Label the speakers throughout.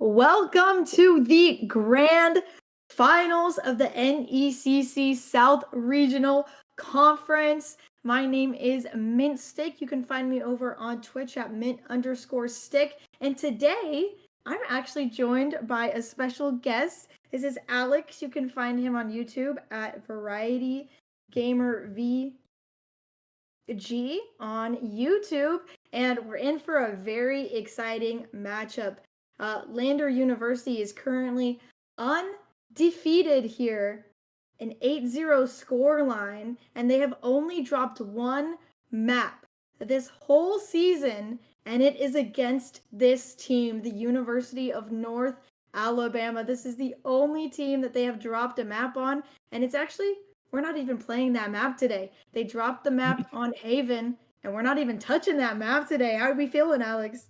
Speaker 1: Welcome to the grand finals of the NECC South Regional Conference. My name is Mint Stick. You can find me over on Twitch at mint_stick. And today I'm actually joined by a special guest. This is Alex. You can find him on YouTube at Variety Gamer VG on YouTube. And we're in for a very exciting matchup. Lander University is currently undefeated here, an 8-0 score line, and they have only dropped one map this whole season, and it is against this team, the University of North Alabama. This is the only team that they have dropped a map on, and it's actually, we're not even playing that map today. They dropped the map on Haven, and we're not even touching that map today. How are we feeling, Alex?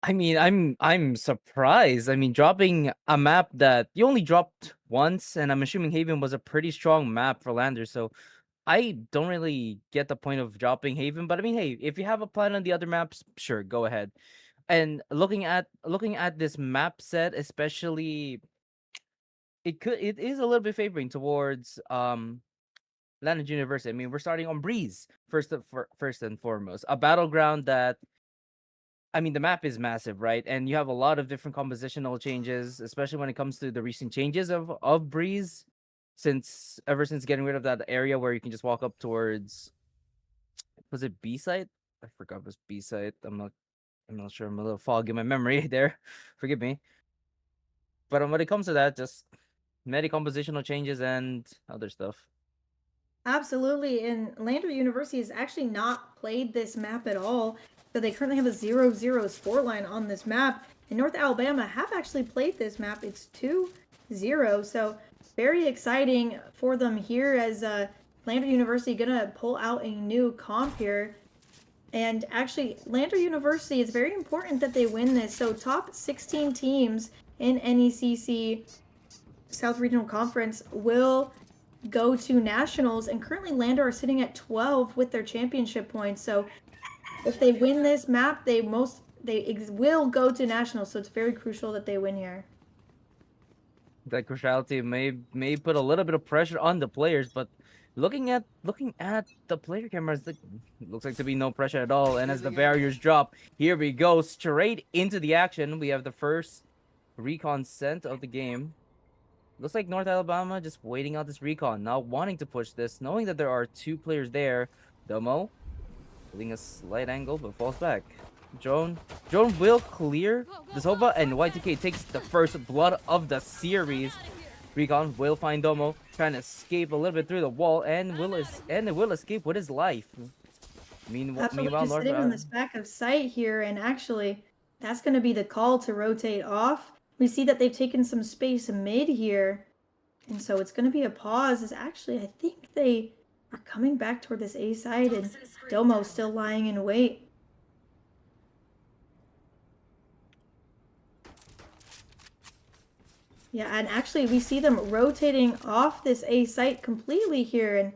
Speaker 2: I mean, I'm surprised. I mean, dropping a map that you only dropped once, and I'm assuming Haven was a pretty strong map for Lander, so I don't really get the point of dropping Haven. But I mean, hey, if you have a plan on the other maps, sure, go ahead. And looking at this map set, especially it is a little bit favoring towards Lander University. I mean, we're starting on Breeze first and foremost, a battleground that, I mean, the map is massive, right? And you have a lot of different compositional changes, especially when it comes to the recent changes of Breeze. Since ever since getting rid of that area where you can just walk up towards, was it B site? I forgot it was B site. I'm not sure. I'm a little foggy in my memory there. Forgive me. But when it comes to that, just many compositional changes and other stuff.
Speaker 1: Absolutely, and Lander University has actually not played this map at all. So they currently have a 0-0 scoreline on this map. And North Alabama have actually played this map. It's 2-0. So very exciting for them here as Lander University gonna pull out a new comp here. And actually, Lander University is very important that they win this. So top 16 teams in NECC South Regional Conference will go to nationals, and currently Lander are sitting at 12 with their championship points. So if they win this map, they will go to nationals. So it's very crucial that they win here.
Speaker 2: That cruciality may put a little bit of pressure on the players, but looking at the player cameras, looks like to be no pressure at all. And as the barriers drop, here we go straight into the action. We have the first recon sent of the game. Looks like North Alabama just waiting out this recon, not wanting to push this, knowing that there are two players there. Domo hitting a slight angle, but falls back. Drone will clear the Sova, and Y2K takes the first blood of the series. Recon will find Domo, trying to escape a little bit through the wall, and will escape with his life.
Speaker 1: Absolutely,
Speaker 2: Meanwhile,
Speaker 1: just sitting on this back of sight here, and actually, that's going to be the call to rotate off. We see that they've taken some space mid here, and so it's going to be a pause. Is actually, I think they are coming back toward this A side, and Domo still lying in wait. Yeah, and actually, we see them rotating off this A site completely here, and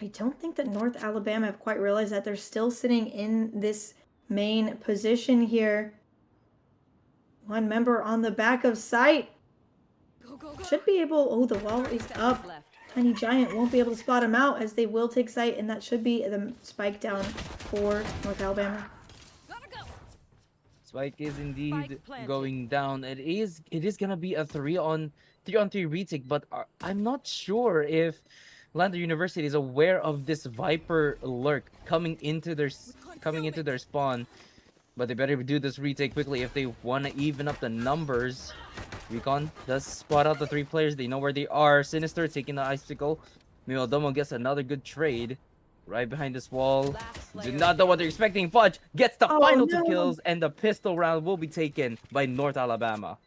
Speaker 1: I don't think that North Alabama have quite realized that they're still sitting in this main position here. One member on the back of site should be able. Oh, the wall is up. Tiny Giant won't be able to spot him out as they will take site, and that should be the spike down for North Alabama.
Speaker 2: Spike is indeed going down. It is gonna be a 3-on-3 retake, but I'm not sure if Lander University is aware of this Viper lurk coming into their spawn. But they better do this retake quickly if they want to even up the numbers. Recon does spot out the three players. They know where they are. Sinister taking the icicle. Meanwhile, Domo gets another good trade right behind this wall. Do not know what they're expecting. Fudge gets the final two kills, and the pistol round will be taken by North Alabama.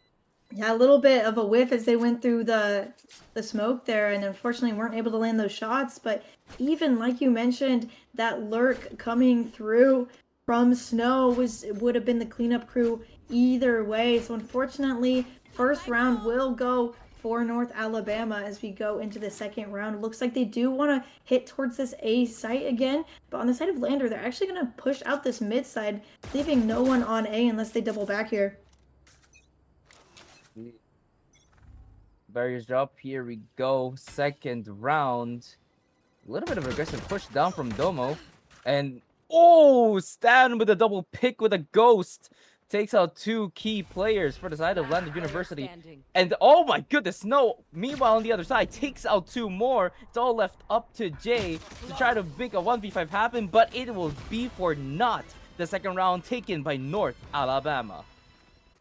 Speaker 1: Yeah, a little bit of a whiff as they went through the smoke there, and unfortunately weren't able to land those shots. But even like you mentioned, that lurk coming through from Snow would have been the cleanup crew either way. So unfortunately, first round will go for North Alabama as we go into the second round. Looks like they do want to hit towards this A site again, but on the side of Lander, they're actually going to push out this mid side, leaving no one on A unless they double back here.
Speaker 2: Barriers drop. Here we go. Second round. A little bit of aggressive push down from Domo. And Stan with a double pick with a ghost. Takes out two key players for the side of Lander University. And oh my goodness, Snow, meanwhile on the other side, takes out two more. It's all left up to Jay to try to make a 1v5 happen, but it will be for naught. The second round taken by North Alabama.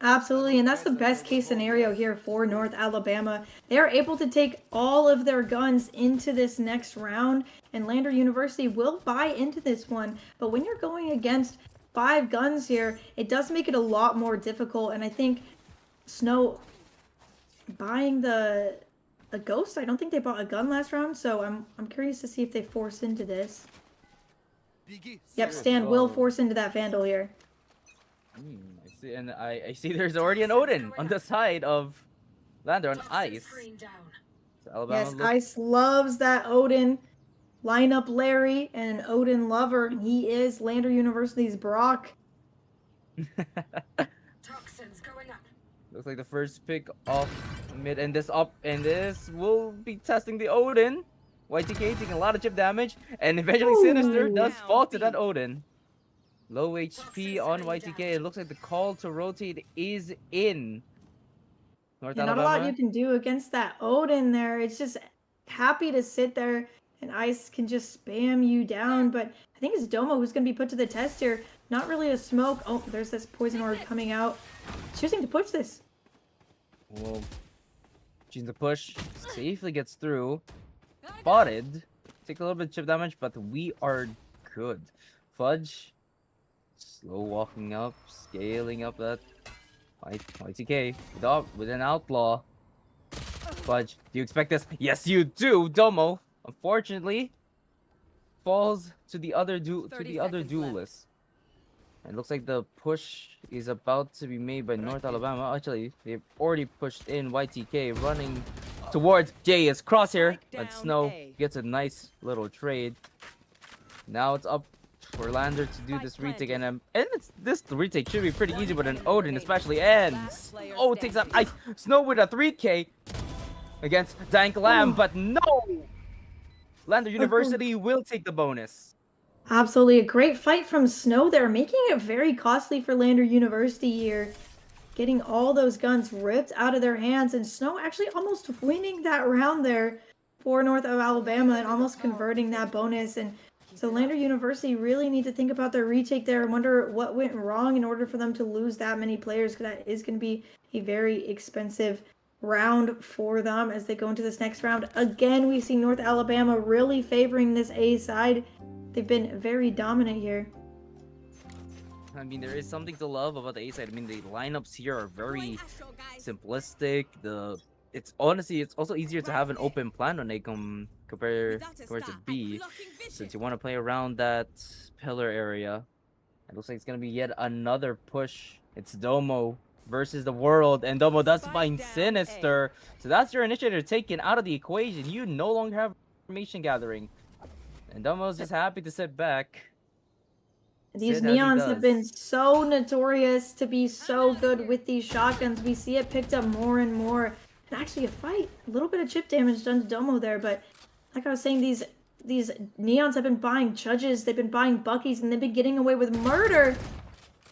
Speaker 1: Absolutely, and that's the best case scenario here for North Alabama. They are able to take all of their guns into this next round, and Lander University will buy into this one. But when you're going against 5 guns here, it does make it a lot more difficult, and I think Snow buying a ghost, I don't think they bought a gun last round, so I'm curious to see if they force into this. Yep, Stan will force into that Vandal here.
Speaker 2: I see, and I see there's already an Odin on the side of Lander on Ice.
Speaker 1: So yes, Ice loves that Odin. Line up Larry and an Odin lover. He is Lander University's Brock.
Speaker 2: Looks Looks like the first pick off mid, and this will be testing the Odin. YTK taking a lot of chip damage, and eventually Sinister
Speaker 1: Ooh.
Speaker 2: does fall to that Odin. Low HP on YTK. It looks like the call to rotate is in North
Speaker 1: Yeah, not a lot you
Speaker 2: Alabama.
Speaker 1: can do against that Odin there. It's just happy to sit there and Ice can just spam you down. But I think it's Domo who's going to be put to the test here. Not really a smoke. Oh, there's this poison orb coming out. Choosing to push this.
Speaker 2: Well, choosing to push, safely gets through. Spotted. Take a little bit of chip damage, but we are good. Fudge, slow walking up, scaling up that YTK with an outlaw. Fudge, do you expect this? Yes, you do. Domo, unfortunately, falls to the other duelist. It looks like the push is about to be made by North Alabama. Actually, they've already pushed in YTK, running towards Jay's crosshair. But Snow gets a nice little trade. Now it's up for Lander to do this retake, and this retake should be pretty easy with an Odin, especially. And Snow takes out Ice. Snow with a 3K against Dank Lamb, but no! Lander University will take the bonus.
Speaker 1: Absolutely a great fight from Snow there, making it very costly for Lander University here. Getting all those guns ripped out of their hands, and Snow actually almost winning that round there for North of Alabama and almost converting that bonus. And so Lander University really need to think about their retake there and wonder what went wrong in order for them to lose that many players, because that is going to be a very expensive round for them as they go into this next round. Again, we see North Alabama really favoring this A side. They've been very dominant here.
Speaker 2: I mean, there is something to love about the A side. I mean, the lineups here are very simplistic. It's also easier to have an open plan when they compared to B, since you want to play around that pillar area. It looks like it's gonna be yet another push. It's Domo versus the world, and Domo does find Sinister. So that's your initiator taken out of the equation. You no longer have information gathering. And Domo's just happy to sit back.
Speaker 1: These neons have been so notorious to be so good with these shotguns. We see it picked up more and more. And actually a fight, a little bit of chip damage done to Domo there, but like I was saying, these neons have been buying Judges, they've been buying Buckies, and they've been getting away with murder.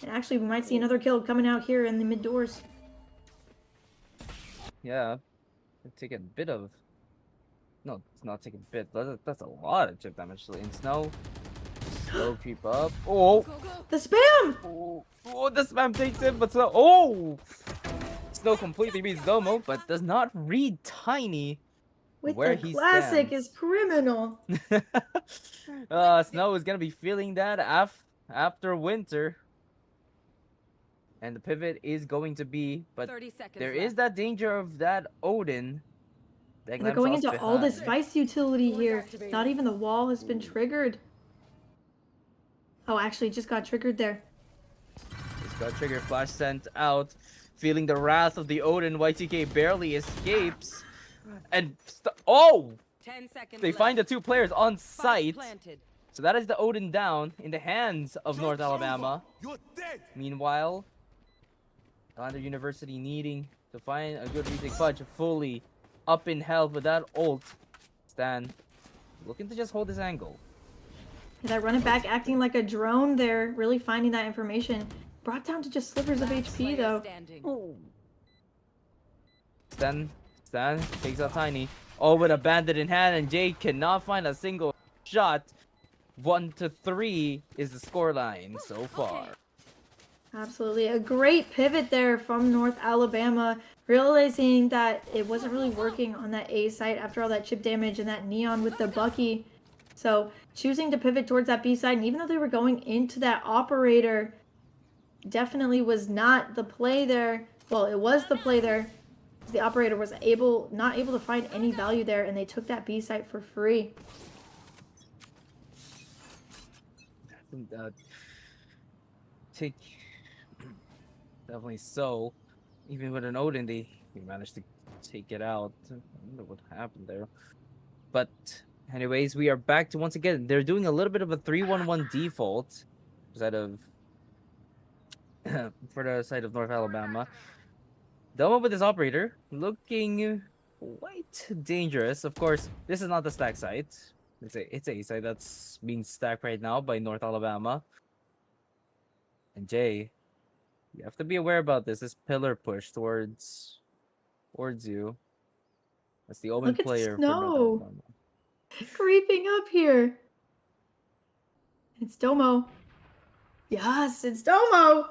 Speaker 1: And actually, we might see another kill coming out here in the mid doors.
Speaker 2: Yeah, take a bit of. No, it's not taking a bit. That's a lot of chip damage. In Snow, slow creep up. Oh,
Speaker 1: the spam!
Speaker 2: Oh, the spam takes it, but Snow. Oh, Snow completely reads Domo, but does not read Tiny.
Speaker 1: With
Speaker 2: where
Speaker 1: the
Speaker 2: he
Speaker 1: classic
Speaker 2: stands.
Speaker 1: is criminal.
Speaker 2: Snow is gonna be feeling that after winter. And the pivot is going to be, but there is that danger of that Odin.
Speaker 1: They're going into all this Vice utility here. Not even the wall has been triggered. Oh, actually, just got triggered there.
Speaker 2: Just got triggered, flash sent out. Feeling the wrath of the Odin, YTK barely escapes. And, oh!
Speaker 3: 10 seconds
Speaker 2: They
Speaker 3: left.
Speaker 2: find the two players on
Speaker 3: Spike
Speaker 2: site.
Speaker 3: planted.
Speaker 2: So that is the Odin down in the hands of North Alabama. Meanwhile, Lander University needing to find a good retake. Fudge fully up in health with that ult. Stan looking to just hold this angle.
Speaker 1: Yeah, that running back acting like a drone there, really finding that information. Brought down to just slivers of HP though.
Speaker 2: Stan takes out Tiny. Oh, with a bandit in hand, and Jay cannot find a single shot. 1-3 is the scoreline so far.
Speaker 1: Absolutely. A great pivot there from North Alabama, realizing that it wasn't really working on that A site after all that chip damage and that neon with the Bucky. So choosing to pivot towards that B side, and even though they were going into that operator, definitely was not the play there. Well, it was the play there. The operator was not able to find any value there, and they took that B site for free.
Speaker 2: Definitely so. Even with an Odin, they managed to take it out. I wonder what happened there. But anyways, we are back to once again. They're doing a little bit of a 3-1-1 default side of for the side of North Alabama. Domo with his operator, looking quite dangerous. Of course, this is not the stack site. It's a site that's being stacked right now by North Alabama. And Jay, you have to be aware about this pillar push towards you. That's the open
Speaker 1: Look at
Speaker 2: player for North
Speaker 1: Snow
Speaker 2: Alabama.
Speaker 1: creeping up here. It's Domo. Yes, it's Domo.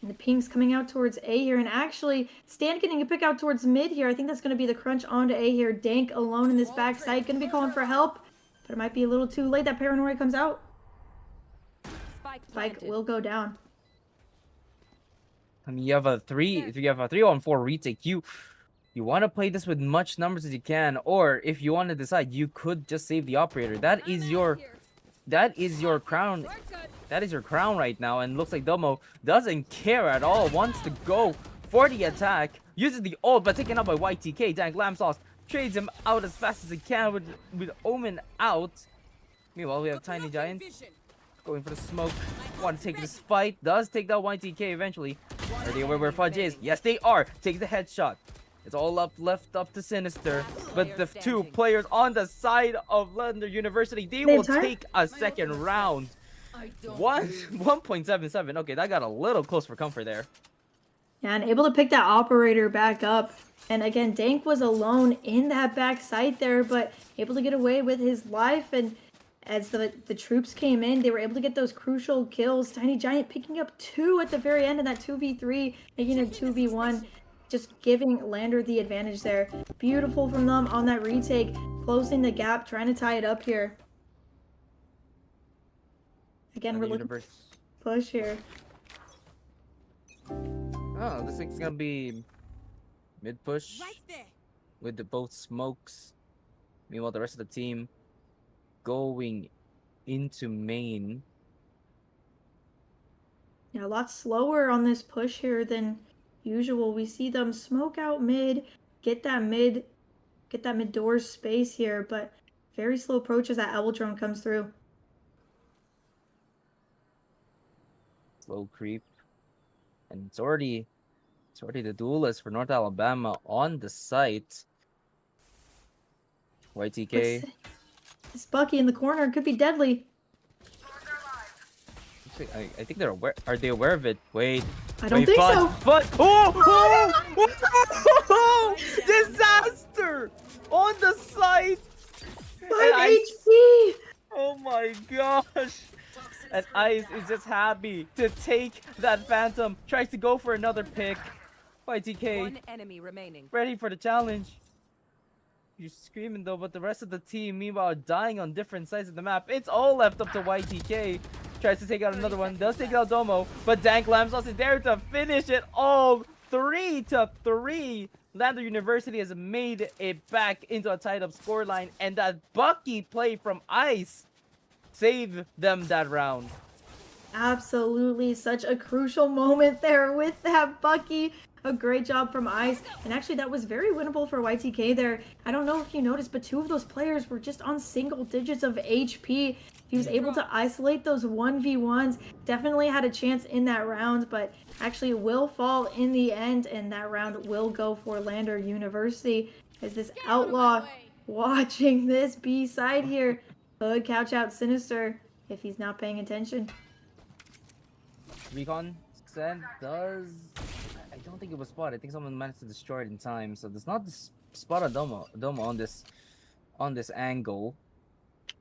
Speaker 1: And the ping's coming out towards A here. And actually, Stan getting a pick out towards mid here. I think that's going to be the crunch onto A here. Dank alone in this backside. Going to be calling for help. But it might be a little too late. That paranoia comes out. Spike will go down.
Speaker 2: I mean, you have a 3-on-4 retake. You want to play this with much numbers as you can, or if you want to decide, you could just save the operator. That is your crown. That is your crown right now, and looks like Domo doesn't care at all. Wants to go for the attack. Uses the ult, but taken out by YTK. Dank Lamb Sauce trades him out as fast as he can with Omen out. Meanwhile, we have Tiny Giant going for the smoke. Want to take this fight. Does take down YTK eventually. Are they aware where Fudge is? Yes, they are. Takes the headshot. It's all left up to Sinister. But the two players on the side of Lander University, they will take a second round. 1.77. Okay, that got a little close for comfort there.
Speaker 1: Yeah, and able to pick that operator back up. And again, Dank was alone in that back site there, but able to get away with his life. And as the troops came in, they were able to get those crucial kills. Tiny Giant picking up 2 at the very end of that 2v3, making it 2v1. Just giving Lander the advantage there. Beautiful from them on that retake. Closing the gap, trying to tie it up here. Again, we're looking push here.
Speaker 2: Oh, this thing's gonna be mid push with both smokes. Meanwhile, the rest of the team going into main.
Speaker 1: Yeah, a lot slower on this push here than usual. We see them smoke out mid, get that mid doors space here, but very slow approach as that Owl drone comes through.
Speaker 2: Slow creep. And it's already the duelist for North Alabama on the site. YTK.
Speaker 1: This Bucky in the corner could be deadly.
Speaker 2: I think they're aware. Are they aware of it? Wait.
Speaker 1: I don't think so.
Speaker 2: But disaster on the site.
Speaker 1: 5 HP.
Speaker 2: Oh my gosh. And Ice is just happy to take that Phantom. Tries to go for another pick. YTK.
Speaker 3: One enemy remaining.
Speaker 2: Ready for the challenge. You're screaming though, but the rest of the team, meanwhile, are dying on different sides of the map. It's all left up to YTK. Tries to take out another one. Does take out Domo. But Dank Lamb Sauce is there to finish it all. 3-3. Lander University has made it back into a tied up scoreline. And that Bucky play from Ice saved them that round.
Speaker 1: Absolutely. Such a crucial moment there with that Bucky. A great job from Ice. And actually, that was very winnable for YTK there. I don't know if you noticed, but 2 of those players were just on single digits of HP. He was able to isolate those 1v1s. Definitely had a chance in that round, but actually will fall in the end. And that round will go for Lander University. As this Outlaw watching this B side here could couch out Sinister if he's not paying attention.
Speaker 2: Recon said does. I don't think it was spot. I think someone managed to destroy it in time. So there's not this spot of Domo on this angle.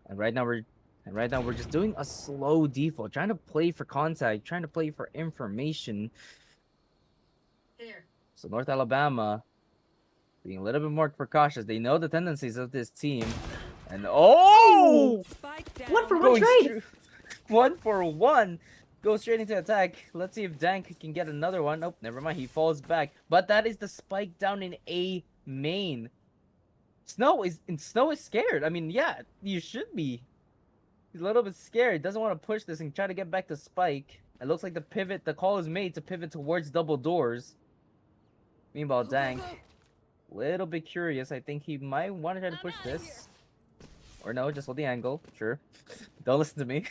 Speaker 2: And right now we're just doing a slow default, trying to play for contact, trying to play for information. So North Alabama being a little bit more precautious. They know the tendencies of this team. And
Speaker 1: 1 for 1 trade.
Speaker 2: 1 for 1. Goes straight into attack. Let's see if Dank can get another one. Nope, never mind. He falls back. But that is the spike down in A main. Snow is scared. I mean, yeah, you should be. He's a little bit scared. Doesn't want to push this and try to get back to spike. It looks like the call is made to pivot towards double doors. Meanwhile, Dank, little bit curious. I think he might want to try to push this. Or no, just hold the angle. Sure. Don't listen to me.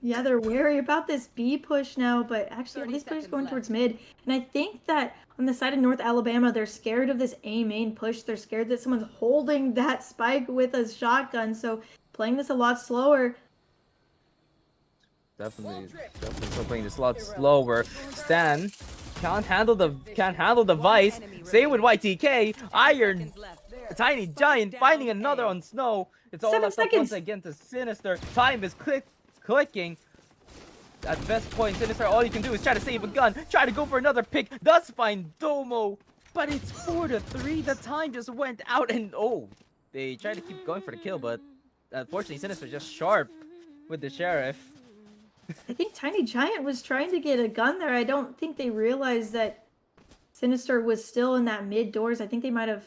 Speaker 1: Yeah, they're wary about this B push now, but actually all
Speaker 3: 30
Speaker 1: these players
Speaker 3: seconds
Speaker 1: going
Speaker 3: left.
Speaker 1: towards mid. And I think that on the side of North Alabama, they're scared of this A main push. They're scared that someone's holding that spike with a shotgun. So playing this a lot slower.
Speaker 2: Definitely still playing this a lot slower. Stan can't handle the vice. Same with YTK. Iron Tiny Giant finding another on Snow. It's all
Speaker 1: 7
Speaker 2: left up once
Speaker 1: seconds.
Speaker 2: again to Sinister. Time is clicking. At best point, Sinister, all you can do is try to save a gun. Try to go for another pick. Does find Domo. But it's 4-3. The time just went out and they tried to keep going for the kill, but unfortunately Sinister just sharp with the Sheriff.
Speaker 1: I think Tiny Giant was trying to get a gun there. I don't think they realized that Sinister was still in that mid doors. I think they might have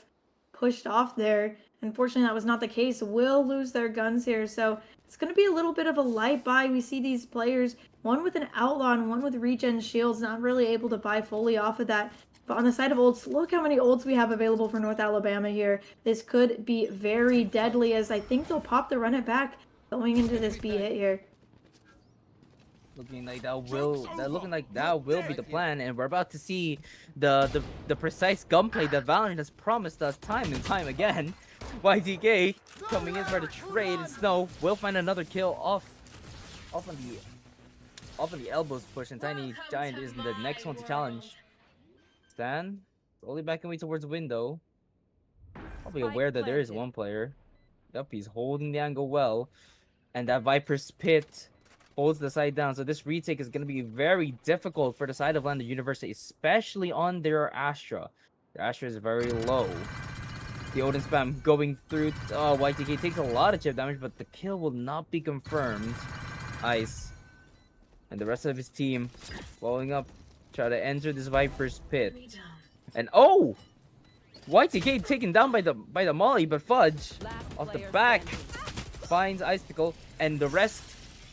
Speaker 1: pushed off there. Unfortunately, that was not the case. Will lose their guns here. So it's going to be a little bit of a light buy. We see these players, one with an outlaw and one with regen shields, not really able to buy fully off of that. But on the side of ults, look how many ults we have available for North Alabama here. This could be very deadly as I think they'll pop the run it back going into this B hit here.
Speaker 2: Looking like that will be the plan, and we're about to see the precise gunplay that Valorant has promised us time and time again. YTK coming in for the trade, and Snow will find another kill off on the elbows push, and Tiny Giant is the next one to challenge. Stan slowly backing away towards the window, probably aware that there is one player. Yep, he's holding the angle well, and that Viper's Pit holds the side down. So this retake is going to be very difficult for the side of Lander University, especially on their Astra. Their Astra is very low. The Odin spam going through. YTK takes a lot of chip damage, but the kill will not be confirmed. Ice and the rest of his team following up, try to enter this Viper's Pit. And YTK taken down by the Molly, but Fudge off the back finds Icicle, and the rest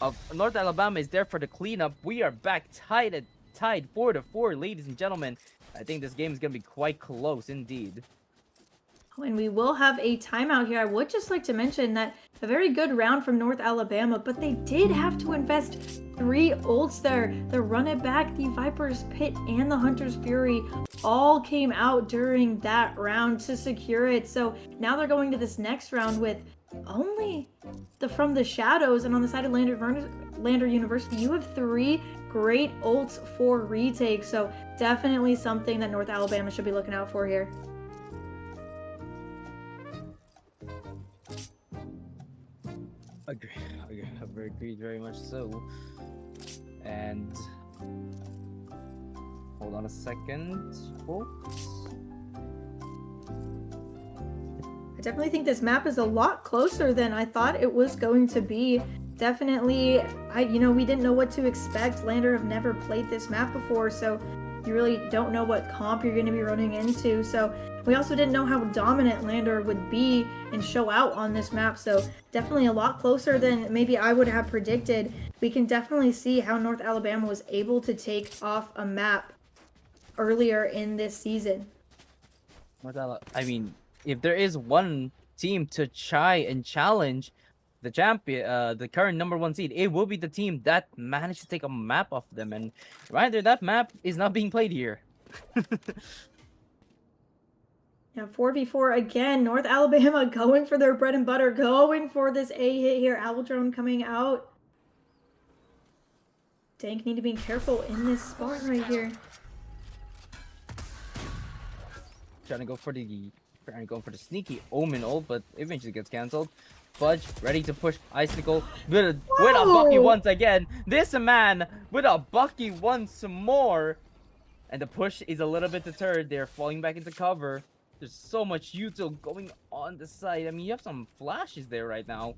Speaker 2: of North Alabama is there for the cleanup. We are back tied 4-4, ladies and gentlemen. I think this game is gonna be quite close indeed.
Speaker 1: And we will have a timeout here. I would just like to mention that a very good round from North Alabama, but they did have to invest 3 ults there. The Run It Back, the Viper's Pit, and the Hunter's Fury all came out during that round to secure it. So now they're going to this next round with only the From the Shadows, and on the side of Lander University, you have 3 great ults for retake. So definitely something that North Alabama should be looking out for here.
Speaker 2: Agreed, very much so. And hold on a second, folks.
Speaker 1: I definitely think this map is a lot closer than I thought it was going to be. Definitely, we didn't know what to expect. Lander have never played this map before, so you really don't know what comp you're going to be running into. So we also didn't know how dominant Lander would be and show out on this map. So definitely a lot closer than maybe I would have predicted. We can definitely see how North Alabama was able to take off a map earlier in this season.
Speaker 2: I mean, if there is one team to try and challenge the champion, the current #1 seed, it will be the team that managed to take a map off them. And right there, that map is not being played here.
Speaker 1: Yeah, 4v4 again. North Alabama going for their bread and butter, going for this A hit here. Owl Drone coming out. Dank need to be careful in this spot right here.
Speaker 2: Trying to go for the sneaky Omen ult, but eventually gets cancelled. Fudge ready to push Icicle with a Bucky once again. This man with a Bucky once more. And the push is a little bit deterred. They're falling back into cover. There's so much util going on the side. I mean, you have some flashes there right now.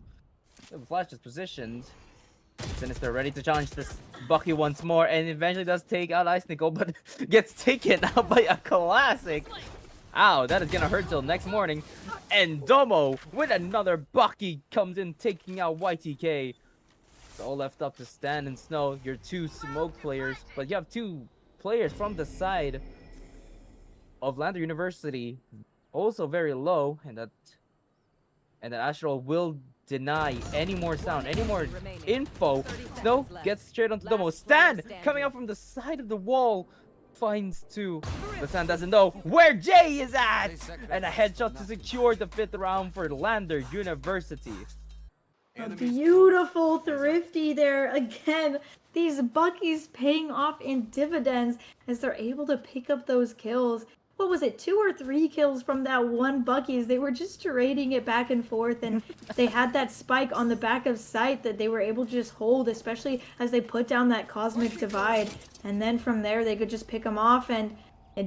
Speaker 2: The flash is positioned. Sinister ready to challenge this Bucky once more, and eventually does take out Icicle, but gets taken out by a classic. Ow, that is gonna hurt till next morning. And Domo with another Bucky comes in, taking out YTK. It's all left up to Stan and Snow, your 2 smoke players, but you have 2 players from the side of Lander University, also very low, and that Astral will deny any more sound, any more info. Snow gets straight onto Domo. Stan coming out from the side of the wall finds two, but Stan doesn't know where Jay is at, and a headshot to secure the 5th round for Lander University.
Speaker 1: A beautiful thrifty there again. These Buckies paying off in dividends as they're able to pick up those kills. What was it, 2 or 3 kills from that one Buckies? They were just trading it back and forth, and they had that spike on the back of sight that they were able to just hold, especially as they put down that cosmic divide. And then from there, they could just pick them off. And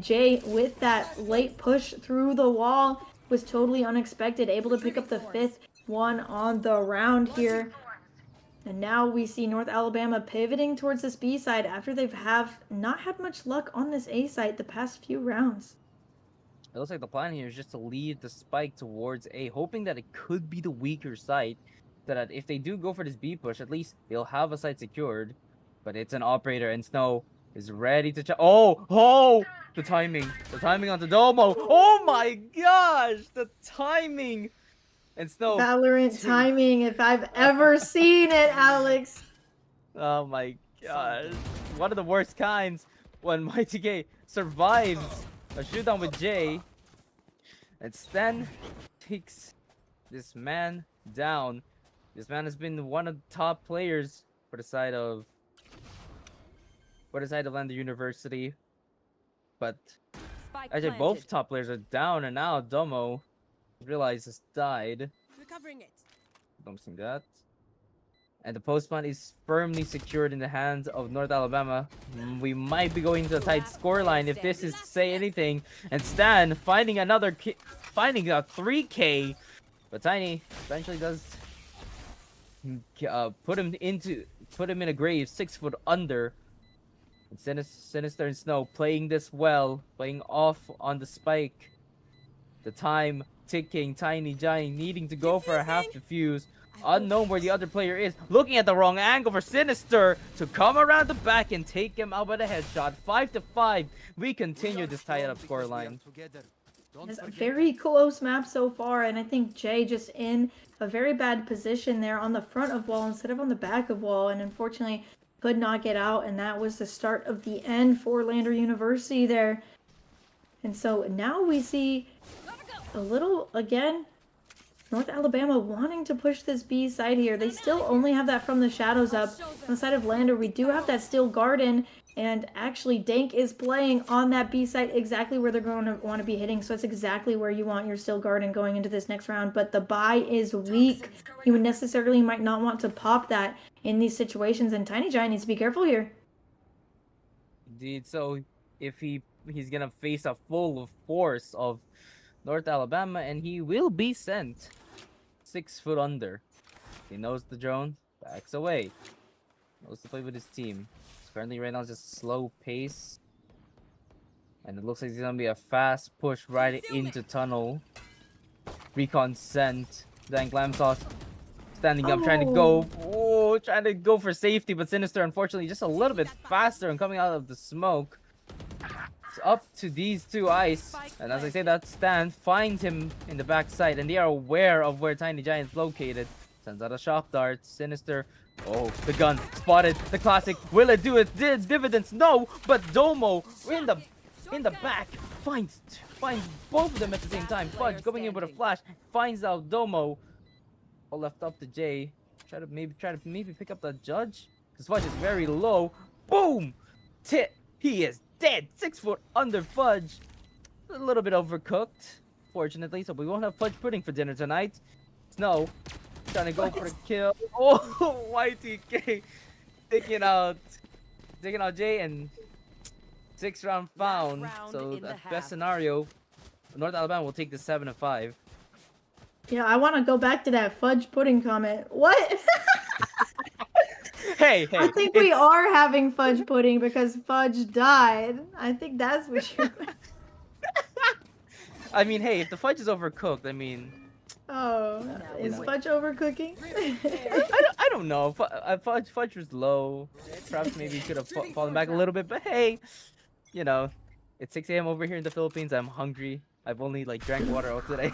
Speaker 1: Jay, with that late push through the wall, was totally unexpected, able to pick up the 5th one on the round here. And now we see North Alabama pivoting towards this B side after they've not had much luck on this A side the past few rounds.
Speaker 2: It looks like the plan here is just to lead the spike towards A, hoping that it could be the weaker side, so that if they do go for this B push, at least they'll have a site secured. But it's an operator, and Snow is ready to check. Oh! The timing onto Domo. Oh my gosh! The timing! And Snow.
Speaker 1: Valorant timing, if I've ever seen it, Alex.
Speaker 2: Oh my gosh. One of the worst kinds when Mighty K survives a shootout with Jay. And Stan takes this man down. This man has been one of the top players for the side of Lander University. But actually both top players are down, and now Domo realizes died.
Speaker 3: Recovering it.
Speaker 2: Don't see that. And the postman is firmly secured in the hands of North Alabama. We might be going to a tight scoreline if this is to say anything. And Stan finding finding a 3K, but Tiny eventually does put him in a grave 6 foot under. And Sinister and Snow playing this well, playing off on the spike. The time ticking, Tiny Giant needing to go for a half defuse. Unknown where the other player is. Looking at the wrong angle for Sinister to come around the back and take him out with a headshot. 5-5. We continue this tied up scoreline.
Speaker 1: It's a very close map so far, and I think Jay just in a very bad position there on the front of wall instead of on the back of wall, and unfortunately could not get out, and that was the start of the end for Lander University there. And so now we see a little, again, North Alabama wanting to push this B side here. They still only have that from the shadows up. On the side of Lander, we do have that steel garden, and actually Dank is playing on that B side exactly where they're going to want to be hitting. So it's exactly where you want your steel garden going into this next round. But the buy is weak. You necessarily might not want to pop that in these situations, and Tiny Giant needs to be careful here.
Speaker 2: Indeed. So if he's gonna face a full force of North Alabama, and he will be sent 6 foot under. He knows the drone, backs away. Knows to play with his team. Currently right now it's just slow pace. And it looks like it's gonna be a fast push right into tunnel. Recon sent. Then Glamsauce standing up, trying to go for safety, but Sinister unfortunately just a little bit faster and coming out of the smoke. Up to these two ice, and as I say that, Stan finds him in the backside, and they are aware of where Tiny Giant is located. Sends out a shock dart. Sinister, oh, the gun spotted. The classic, will it do its dividends? No, but Domo in the back finds both of them at the same time. Fudge going in with a flash, finds out Domo. All left up to Jay. Try to maybe pick up the judge, because Fudge is very low. Boom, tit. He is dead. 6 foot under Fudge. A little bit overcooked, fortunately, so we won't have fudge pudding for dinner tonight. Snow trying to go for the kill. Oh, YTK taking out Jay, and 6th round found. So the best scenario, North Alabama will take the 7-5.
Speaker 1: Yeah, I want to go back to that fudge pudding comment. What?
Speaker 2: Hey,
Speaker 1: I think we are having fudge pudding because Fudge died. I think that's what you're...
Speaker 2: I mean, hey, if the fudge is overcooked, I mean...
Speaker 1: Oh, is Fudge overcooking?
Speaker 2: I don't know. Fudge was low. Perhaps maybe he could have fallen back a little bit, but hey, you know, it's 6 a.m. over here in the Philippines. I'm hungry. I've only, drank water all today.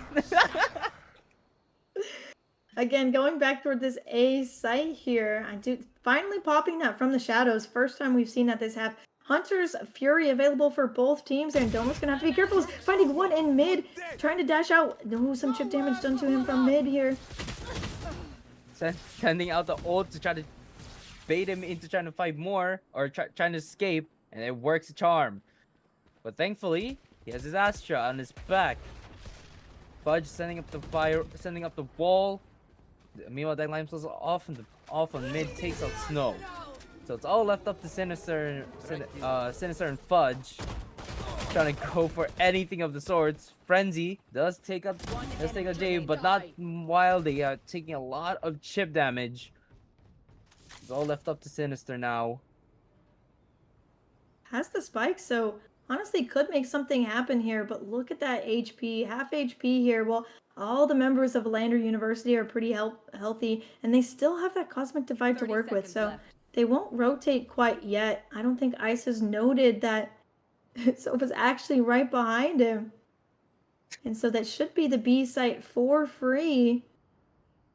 Speaker 1: Again, going back toward this A site here, I do finally popping that from the shadows. First time we've seen that this have Hunter's Fury available for both teams, and Domo's gonna have to be careful. He's finding one in mid, trying to dash out. No, some chip damage done to him from mid here.
Speaker 2: Sending out the ult to try to bait him into trying to fight more or trying to escape, and it works a charm. But thankfully, he has his Astra on his back. Fudge sending up the fire, sending up the wall. Meanwhile, that Limestone's off on mid, takes out Snow. So it's all left up to Sinister and Fudge, trying to go for anything of the sorts. Frenzy does take up Jay, but not while they are taking a lot of chip damage. It's all left up to Sinister now.
Speaker 1: Has the spike, so honestly could make something happen here, but look at that HP, half HP here. Well, all the members of Lander University are pretty healthy, and they still have that Cosmic Divide to work with, so they won't rotate quite yet. I don't think Ice has noted that Sofa's actually right behind him. And so that should be the B site for free.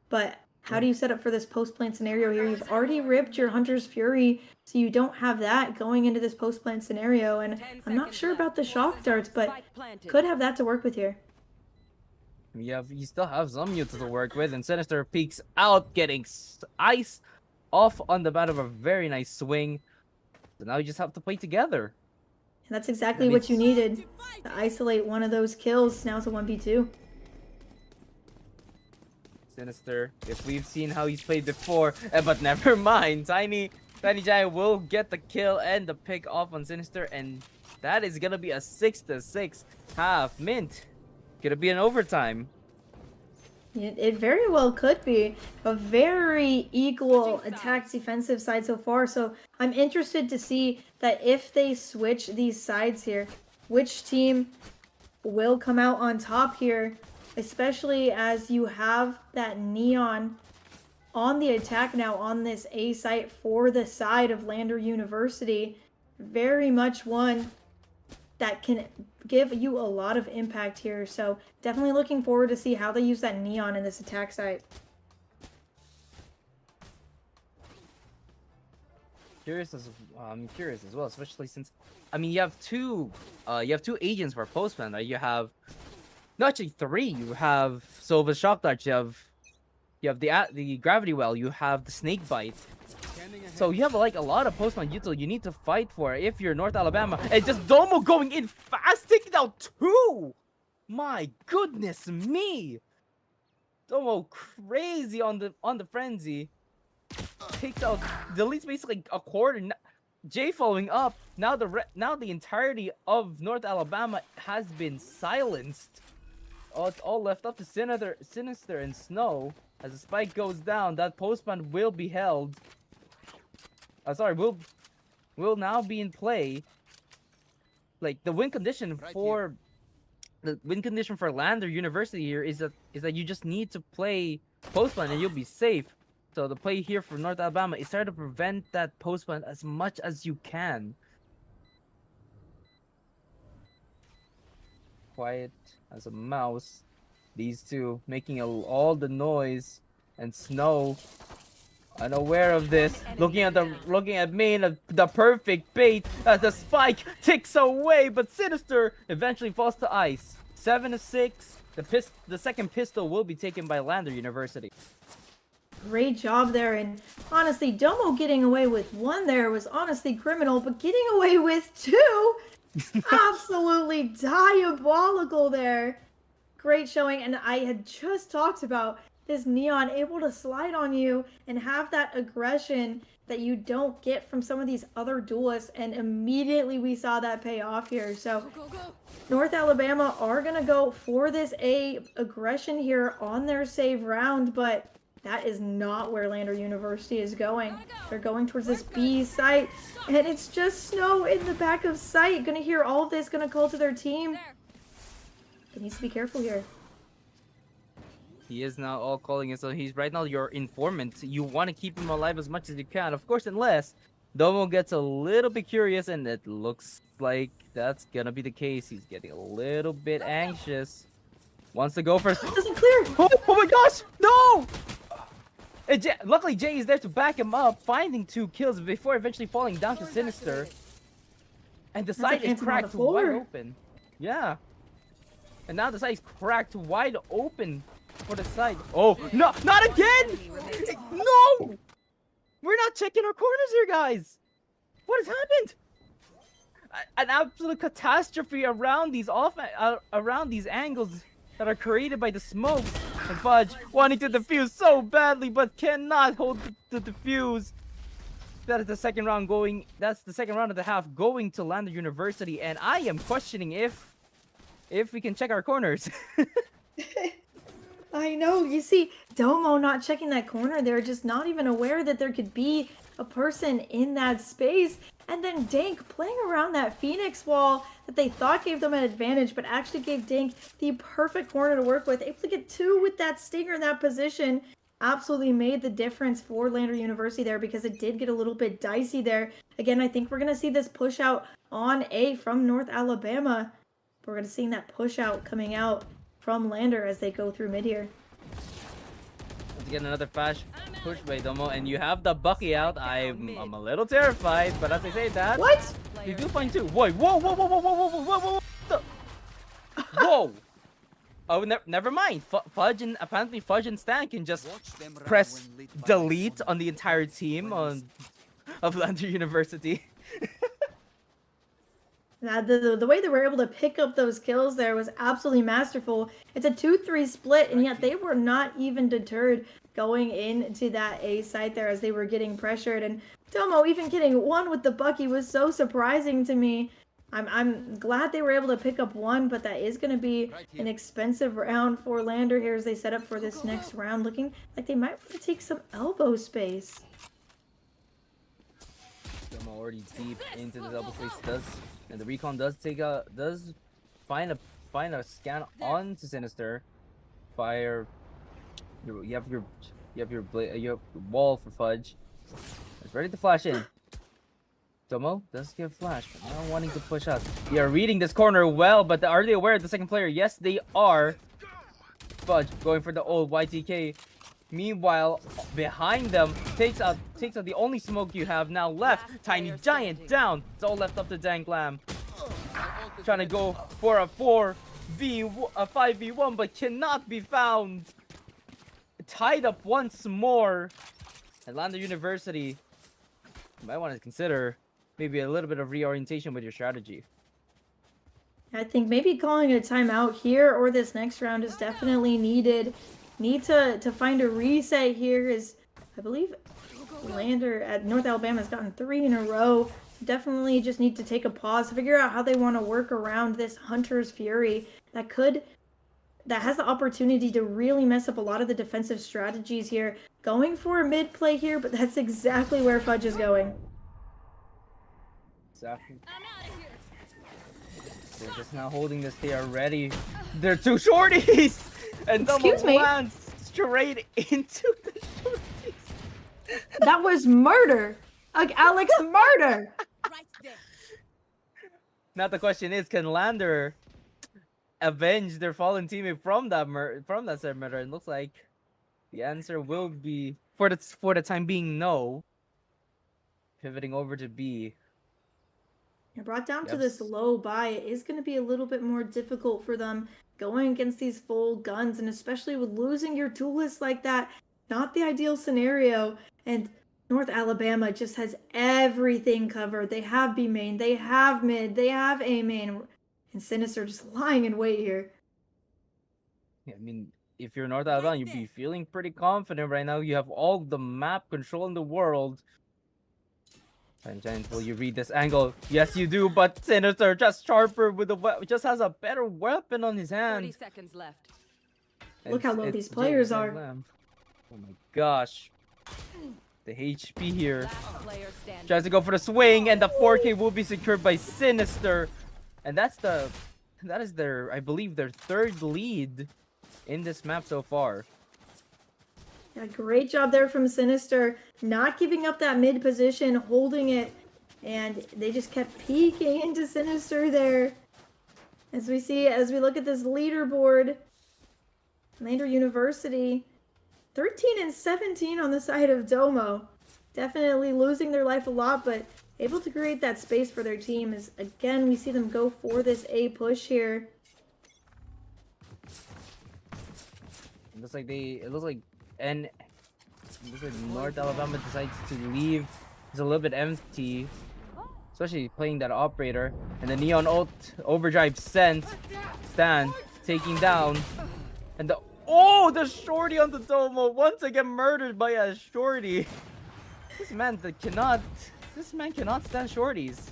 Speaker 1: But how do you set up for this post-plant scenario here? You've already ripped your Hunter's Fury, so you don't have that going into this post-plant scenario. And I'm not sure about the shock darts, but could have that to work with here.
Speaker 2: You still have some mutes to work with, and Sinister peeks out, getting Ice off on the bat of a very nice swing. So now you just have to play together.
Speaker 1: And that's exactly what you needed to isolate one of those kills. Now it's a 1v2.
Speaker 2: Sinister, if we've seen how he's played before, but never mind. Tiny Giant will get the kill and the pick off on Sinister, and that is gonna be a 6-6 half. Mint, gonna be an overtime.
Speaker 1: It very well could be a very equal attack defensive side so far. So I'm interested to see that if they switch these sides here, which team will come out on top here, especially as you have that Neon on the attack now on this A site for the side of Lander University. Very much one that can give you a lot of impact here. So definitely looking forward to see how they use that Neon in this attack site. I'm curious as well, especially since you have two agents for postman. Right? You have actually three. You have Sova's shock dart. You have the gravity well. You have the snake bite. So you have like a lot of postman util you need to fight for if you're North Alabama. And just Domo going in fast, taking out two. My goodness me. Domo crazy on the frenzy. Takes out, deletes basically a quarter. Jay following up. Now the entirety of North Alabama has been silenced. Oh, it's all left up to Sinister and Snow. As the spike goes down, that postman will be held. Will now be in play. Like the win condition for Lander University here is that you just need to play postman and you'll be safe. So the play here for North Alabama is try to prevent that postman as much as you can. Quiet as a mouse. These two making all the noise, and Snow unaware of this, looking at main, the perfect bait as the spike ticks away, but Sinister eventually falls to ice. 7-6. The second pistol will be taken by Lander University. Great job there, and honestly, Domo getting away with one there was honestly criminal, but getting away with two, absolutely diabolical there. Great showing, and I had just talked about this Neon able to slide on you and have that aggression that you don't get from some of these other duelists, and immediately we saw that pay off here. So North Alabama are gonna go for this A aggression here on their save round, but that is not where Lander University is going. They're going towards this B site, and it's just Snow in the back of sight. Gonna hear all of this, gonna call to their team. He needs to be careful here.
Speaker 2: He is now all calling it, so he's right now your informant. You want to keep him alive as much as you can, of course, unless Domo gets a little bit curious, and it looks like that's gonna be the case. He's getting a little bit anxious. Wants to go first.
Speaker 1: Doesn't clear.
Speaker 2: Oh my gosh! No! And luckily, Jay is there to back him up, finding 2 kills before eventually falling down to Sinister. And the
Speaker 1: That's a
Speaker 2: side is
Speaker 1: Phantom on the
Speaker 2: cracked wide
Speaker 1: floor.
Speaker 2: open. Yeah. And now the side is cracked wide open for the side. Oh, no, not again! No! We're not checking our corners here, guys. What has happened? An absolute catastrophe around these around these angles that are created by the smokes. And Fudge wanting to defuse so badly, but cannot hold the defuse. That is the second round going. That's the second round of the half going to Lander University, and I am questioning if we can check our corners.
Speaker 1: I know. You see, Domo not checking that corner. They're just not even aware that there could be a person in that space. And then Dank playing around that Phoenix wall that they thought gave them an advantage, but actually gave Dank the perfect corner to work with. Able to get 2 with that stinger in that position. Absolutely made the difference for Lander University there because it did get a little bit dicey there. Again, I think we're going to see this push out on A from North Alabama. We're going to see that push out coming out from Lander as they go through mid here.
Speaker 2: Let's get another flash push by Domo, and you have the Bucky out. I'm a little terrified, but as I say that,
Speaker 1: What?
Speaker 2: you do find 2. Wait, whoa, whoa, whoa, whoa, whoa, whoa, whoa, whoa, whoa, whoa. Oh, never mind. Apparently Fudge and Stan can just press delete on the entire team of Lander University.
Speaker 1: The way they were able to pick up those kills there was absolutely masterful. It's a 2-3 split, and yet they were not even deterred going into that A site there as they were getting pressured. And Domo even getting 1 with the Bucky was so surprising to me. I'm glad they were able to pick up 1, but that is going to be an expensive round for Lander here as they set up for this next round, looking like they might want to take some elbow space.
Speaker 2: Domo already deep into the double space and the recon does find a scan onto Sinister. Fire. You have your wall for Fudge. It's ready to flash in. Domo does give flash, but not wanting to push out. They are reading this corner well, but are they aware of the second player? Yes, they are. Fudge going for the old YTK. Meanwhile, behind them, takes out the only smoke you have now left. Tiny Giant down. It's all left up to Danglam. Trying to go for a 5v1, but cannot be found. Tied up once more. Atlanta University, you might want to consider maybe a little bit of reorientation with your strategy.
Speaker 1: I think maybe calling a timeout here or this next round is definitely needed. Need to find a reset here, as I believe Lander at North Alabama has gotten 3 in a row. Definitely just need to take a pause, figure out how they want to work around this Hunter's Fury that has the opportunity to really mess up a lot of the defensive strategies here. Going for a mid play here, but that's exactly where Fudge is going.
Speaker 2: Exactly. They're just now holding this. They are ready. They're 2 shorties! And
Speaker 1: Excuse me?
Speaker 2: lands straight into the shorties.
Speaker 1: That was murder! Like Alex murder!
Speaker 2: Now the question is, can Lander avenge their fallen teammate from that said murder? It looks like the answer will be, for the time being, no. Pivoting over to B.
Speaker 1: You're brought down to this low buy. It is going to be a little bit more difficult for them going against these full guns, and especially with losing your duelist like that. Not the ideal scenario. And North Alabama just has everything covered. They have B main, they have mid, they have A main, and Sinister just lying in wait here.
Speaker 2: Yeah, I mean, if you're North Alabama, you'd be feeling pretty confident right now. You have all the map control in the world. And Giant, will you read this angle? Yes, you do, but Sinister just sharper with just has a better weapon on his hand.
Speaker 3: 30 seconds left.
Speaker 1: Look how low these players are.
Speaker 2: Oh my gosh. The HP here. Tries to go for the swing, and the 4K will be secured by Sinister. And that is their, I believe, their 3rd lead in this map so far.
Speaker 1: Yeah, great job there from Sinister, not giving up that mid position, holding it, and they just kept peeking into Sinister there. As we look at this leaderboard, Lander University, 13 and 17 on the side of Domo. Definitely losing their life a lot, but able to create that space for their team as again we see them go for this A push here.
Speaker 2: It looks like and it looks like North Alabama decides to leave. It's a little bit empty, especially playing that operator. And the Neon ult overdrive sent. Stan taking down. And the shorty on the Domo once again murdered by a shorty. This man cannot stand shorties.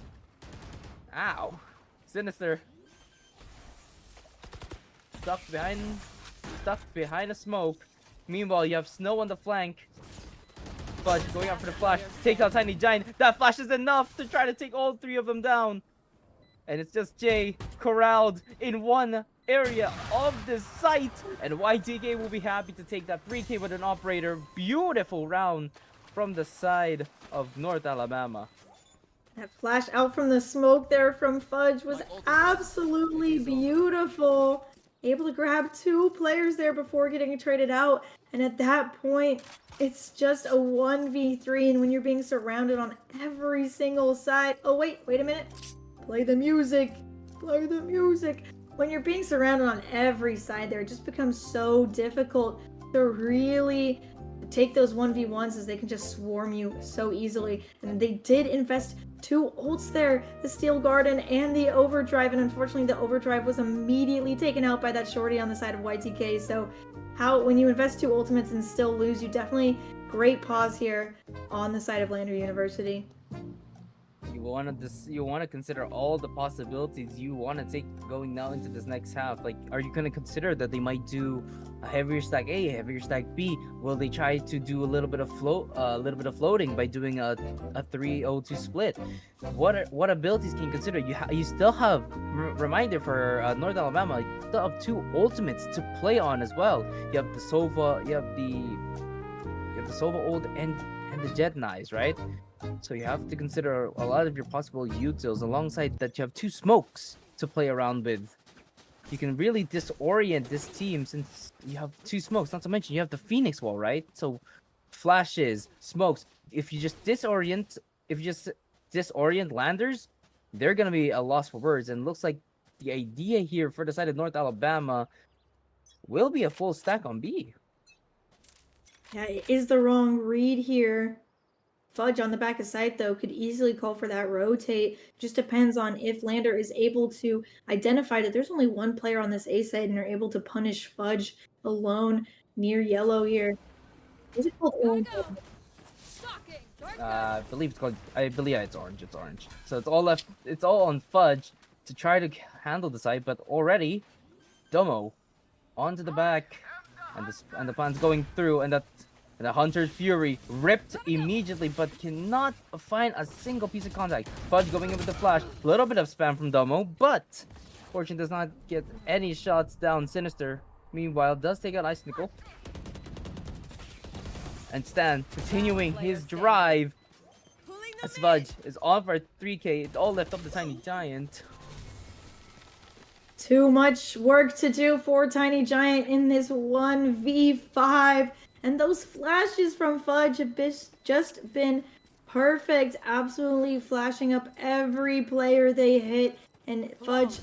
Speaker 2: Ow. Sinister. Stuck behind a smoke. Meanwhile, you have Snow on the flank. Fudge going out for the flash. Takes out Tiny Giant. That flash is enough to try to take all three of them down. And it's just Jay corralled in one area of this site. And YTK will be happy to take that 3K with an operator. Beautiful round from the side of North Alabama.
Speaker 1: That flash out from the smoke there from Fudge was absolutely beautiful. Able to grab 2 players there before getting traded out. And at that point, it's just a 1v3. And when you're being surrounded on every single side. Oh, wait a minute. Play the music. Play the music. When you're being surrounded on every side there, it just becomes so difficult to really take those 1v1s as they can just swarm you so easily. And they did invest 2 ults there, the Steel Garden and the Overdrive, and unfortunately the Overdrive was immediately taken out by that shorty on the side of YTK. So when you invest 2 ultimates and still lose, you definitely great pause here on the side of Lander University.
Speaker 2: You want to consider all the possibilities you want to take going now into this next half. Like, are you going to consider that they might do a heavier stack A, heavier stack B? Will they try to do a little bit of floating by doing a 3-0-2 split? What abilities can you consider? You still have reminder for North Alabama. You still have 2 ultimates to play on as well. You have the Sova, you have the Sova ult and the Jet Knives, right? So you have to consider a lot of your possible utils. Alongside that, you have 2 smokes to play around with. You can really disorient this team since you have 2 smokes. Not to mention you have the Phoenix wall, right? So flashes, smokes. If you just disorient landers, they're gonna be a loss for words. And looks like the idea here for the side of North Alabama will be a full stack on B.
Speaker 1: Yeah, it is the wrong read here. Fudge on the back of site, though, could easily call for that rotate. Just depends on if Lander is able to identify that there's only 1 player on this A side and are able to punish Fudge alone near yellow here. Is it called orange?
Speaker 2: I believe it's orange. It's orange. So it's all left. It's all on Fudge to try to handle the site, but already Domo onto the back, and the plan's going through, and the Hunter's Fury ripped immediately, but cannot find a single piece of contact. Fudge going in with the flash. A little bit of spam from Domo, but Fortune does not get any shots down. Sinister, meanwhile, does take out Ice Nickel. And Stan continuing his drive. As Fudge is on for 3K. It all left up the Tiny Giant.
Speaker 1: Too much work to do for Tiny Giant in this 1v5. And those flashes from Fudge have just been perfect. Absolutely flashing up every player they hit. And Fudge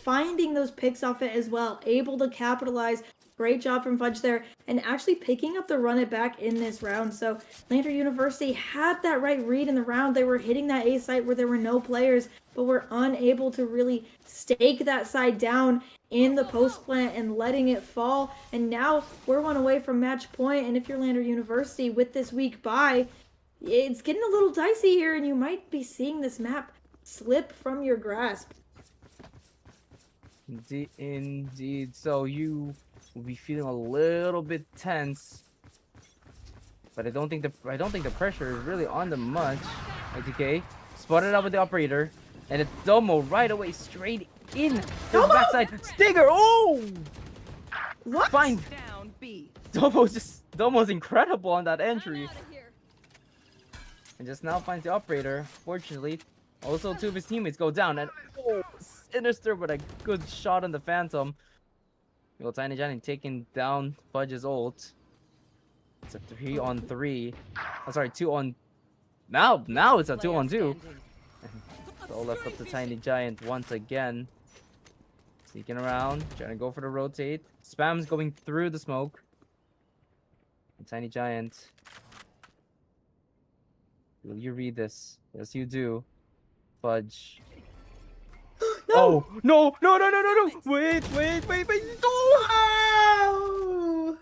Speaker 1: finding those picks off it as well. Able to capitalize. Great job from Fudge there. And actually picking up the run it back in this round. So Lander University had that right read in the round. They were hitting that A site where there were no players, but were unable to really stake that side down in the post plant and letting it fall. And now we're 1 away from match point. And if you're Lander University with this week bye, it's getting a little dicey here, and you might be seeing this map slip from your grasp.
Speaker 2: Indeed. So you will be feeling a little bit tense, but I don't think the pressure is really on them much. ITK spotted out with the operator, and it's Domo right away straight in the backside. Stinger! Oh!
Speaker 1: What?
Speaker 2: Fine. Domo's incredible on that entry. And just now finds the operator. Fortunately, also 2 of his teammates go down, and Sinister with a good shot on the Phantom. Tiny Giant taking down Fudge's ult. It's a 3-on-3. Oh, sorry, 2-on. Now it's a 2-on-2. So left up the Tiny Giant once again. Sneaking around, trying to go for the rotate. Spam's going through the smoke. The Tiny Giant. Will you read this? Yes, you do. Fudge.
Speaker 1: No!
Speaker 2: Oh, no, no, no, no, no, no. Wait.
Speaker 1: Wow!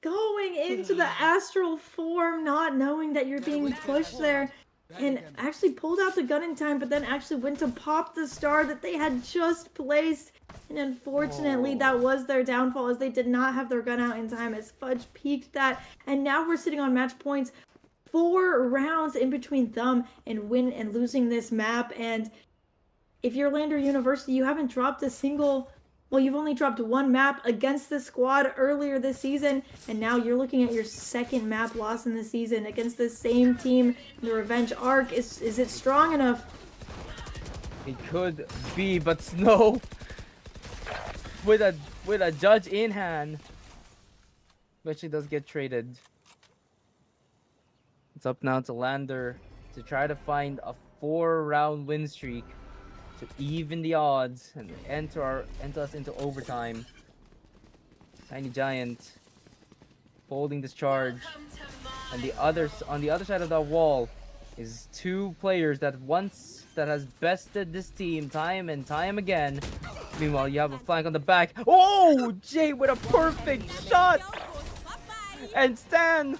Speaker 1: Going into the astral form, not knowing that you're being pushed there, and actually pulled out the gun in time, but then actually went to pop the star that they had just placed. And unfortunately, that was their downfall, as they did not have their gun out in time, as Fudge peeked that. And now we're sitting on match points. 4 rounds in between them and win and losing this map. And if you're Lander University, you haven't dropped a single, well, you've only dropped 1 map against the squad earlier this season, and now you're looking at your 2nd map loss in the season against the same team. The revenge arc, is it strong enough?
Speaker 2: It could be, but Snow with a judge in hand, eventually does get traded. It's up now to Lander to try to find a 4-round win streak to even the odds and enter us into overtime. Tiny Giant holding this charge, and on the other side of that wall is 2 players that has bested this team time and time again. Meanwhile, you have a flank on the back. Oh, Jay with a perfect shot, and Stan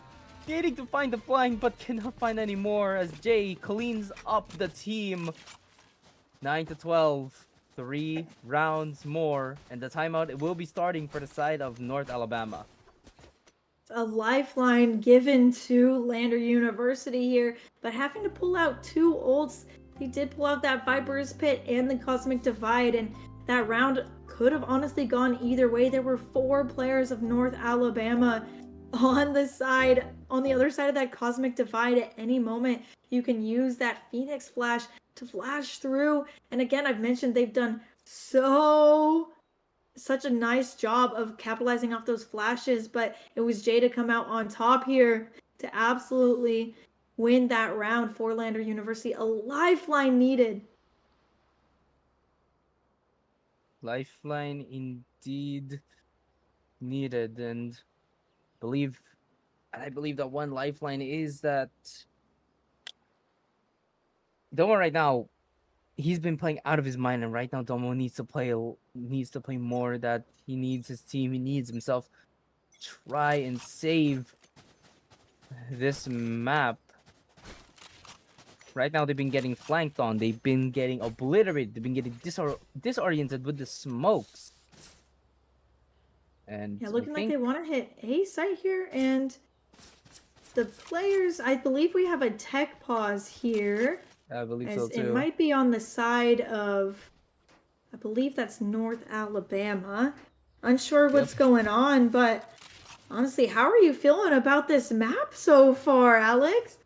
Speaker 2: needing to find the flank but cannot find any more as Jay cleans up the team. 9-12, 3 rounds more, and the timeout will be starting for the side of North Alabama.
Speaker 1: A lifeline given to Lander University here, but having to pull out 2 ults. He did pull out that Viper's Pit and the Cosmic Divide, and that round could have honestly gone either way. There were 4 players of North Alabama on the other side of that Cosmic Divide. At any moment, you can use that Phoenix Flash to flash through. And again, I've mentioned they've done such a nice job of capitalizing off those flashes, but it was Jay to come out on top here to absolutely win that round for Lander University. A lifeline needed.
Speaker 2: Lifeline indeed needed, and I believe that one lifeline is that Domo right now, he's been playing out of his mind, and right now Domo needs to play more. That he needs his team, he needs himself. Try and save this map. Right now they've been getting flanked on, they've been getting obliterated, they've been getting disoriented with the smokes. And
Speaker 1: yeah, looking like they want to hit A site here, and the players, I believe we have a tech pause here.
Speaker 2: I believe so too.
Speaker 1: It might be on the side of, I believe that's North Alabama. Unsure what's going on, but honestly, how are you feeling about this map so far, Alex?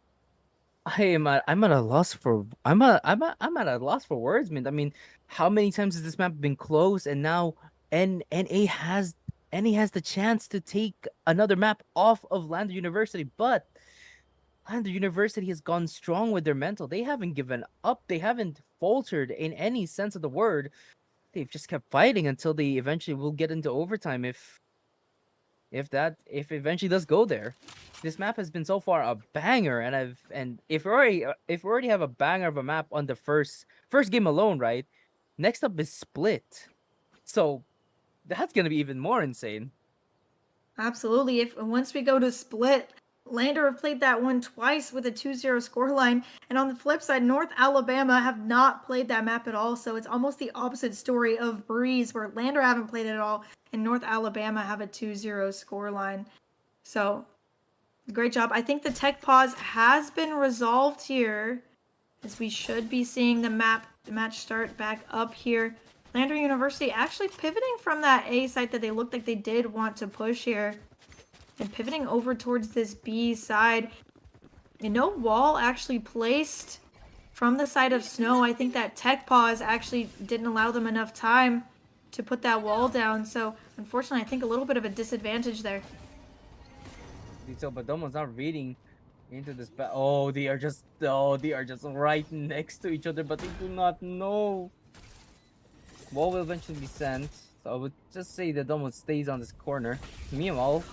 Speaker 2: I'm at a loss for I'm at a loss for words, man. I mean, how many times has this map been close, and now NA has the chance to take another map off of Lander University, but Lander University has gone strong with their mental. They haven't given up. They haven't faltered in any sense of the word. They've just kept fighting until they eventually will get into overtime if it eventually does go there. This map has been so far a banger, and if we already have a banger of a map on the first game alone, right? Next up is Split. So that's gonna be even more insane.
Speaker 1: Absolutely. Once we go to Split, Lander have played that one twice with a 2-0 scoreline, and on the flip side, North Alabama have not played that map at all. So it's almost the opposite story of Breeze, where Lander haven't played it at all, and North Alabama have a 2-0 scoreline. So great job. I think the tech pause has been resolved here, as we should be seeing the match start back up here. Lander University actually pivoting from that A site that they looked like they did want to push here, and pivoting over towards this B side. And no wall actually placed from the side of Snow. I think that tech pause actually didn't allow them enough time to put that wall down. So unfortunately, I think a little bit of a disadvantage there.
Speaker 2: detail, but Domo's not reading into this. They are just right next to each other, but they do not know. Wall will eventually be sent, so I would just say that Domo stays on this corner. Meanwhile,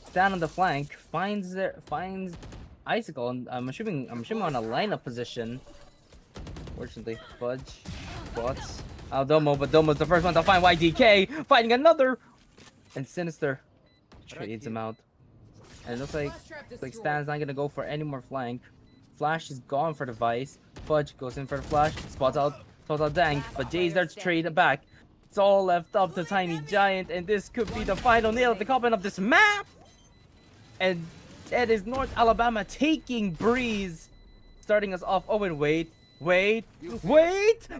Speaker 2: stand on the flank, finds Icicle, and I'm assuming on a lineup position. Fortunately, Fudge spots Domo, but Domo's the first one to find YDK, finding another, and Sinister trades him out. And it looks like Stan's not gonna go for any more flank. Flash is gone for the Vice. Fudge goes in for the flash, spots out Dank, but Jay's there to trade it back. It's all left up to Tiny Giant, and this could be the final nail of the coffin of this map. And that is North Alabama taking Breeze, starting us off. Oh, and wait,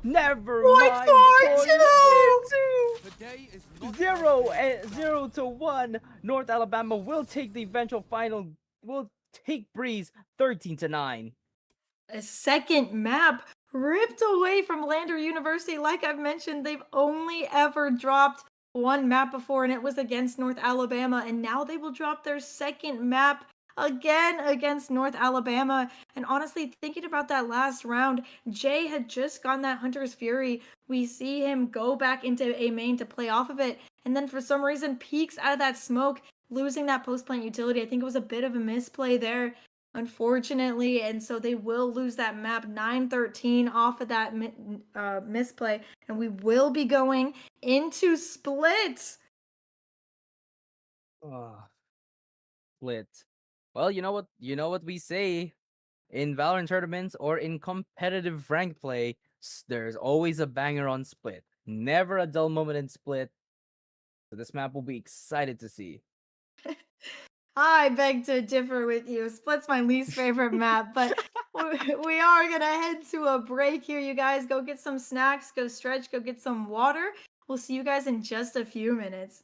Speaker 2: never mind.
Speaker 1: 0.42!
Speaker 2: 0 to 1. North Alabama will take the eventual final. Will take Breeze 13-9.
Speaker 1: A second map ripped away from Lander University. Like I've mentioned, they've only ever dropped one map before, and it was against North Alabama. And now they will drop their second map again against North Alabama. And honestly, thinking about that last round, Jay had just gotten that Hunter's Fury. We see him go back into a main to play off of it, and then for some reason peeks out of that smoke, losing that post plant utility. I think it was a bit of a misplay there, unfortunately, and so they will lose that map 9-13 off of that misplay, and we will be going into splits.
Speaker 2: Split. Well, you know what we say in Valorant tournaments or in competitive rank play. There's always a banger on split. Never a dull moment in split. So this map will be excited to see.
Speaker 1: I beg to differ with you. Split's my least favorite map, but we are gonna head to a break here. You guys go get some snacks, go stretch, go get some water. We'll see you guys in just a few minutes.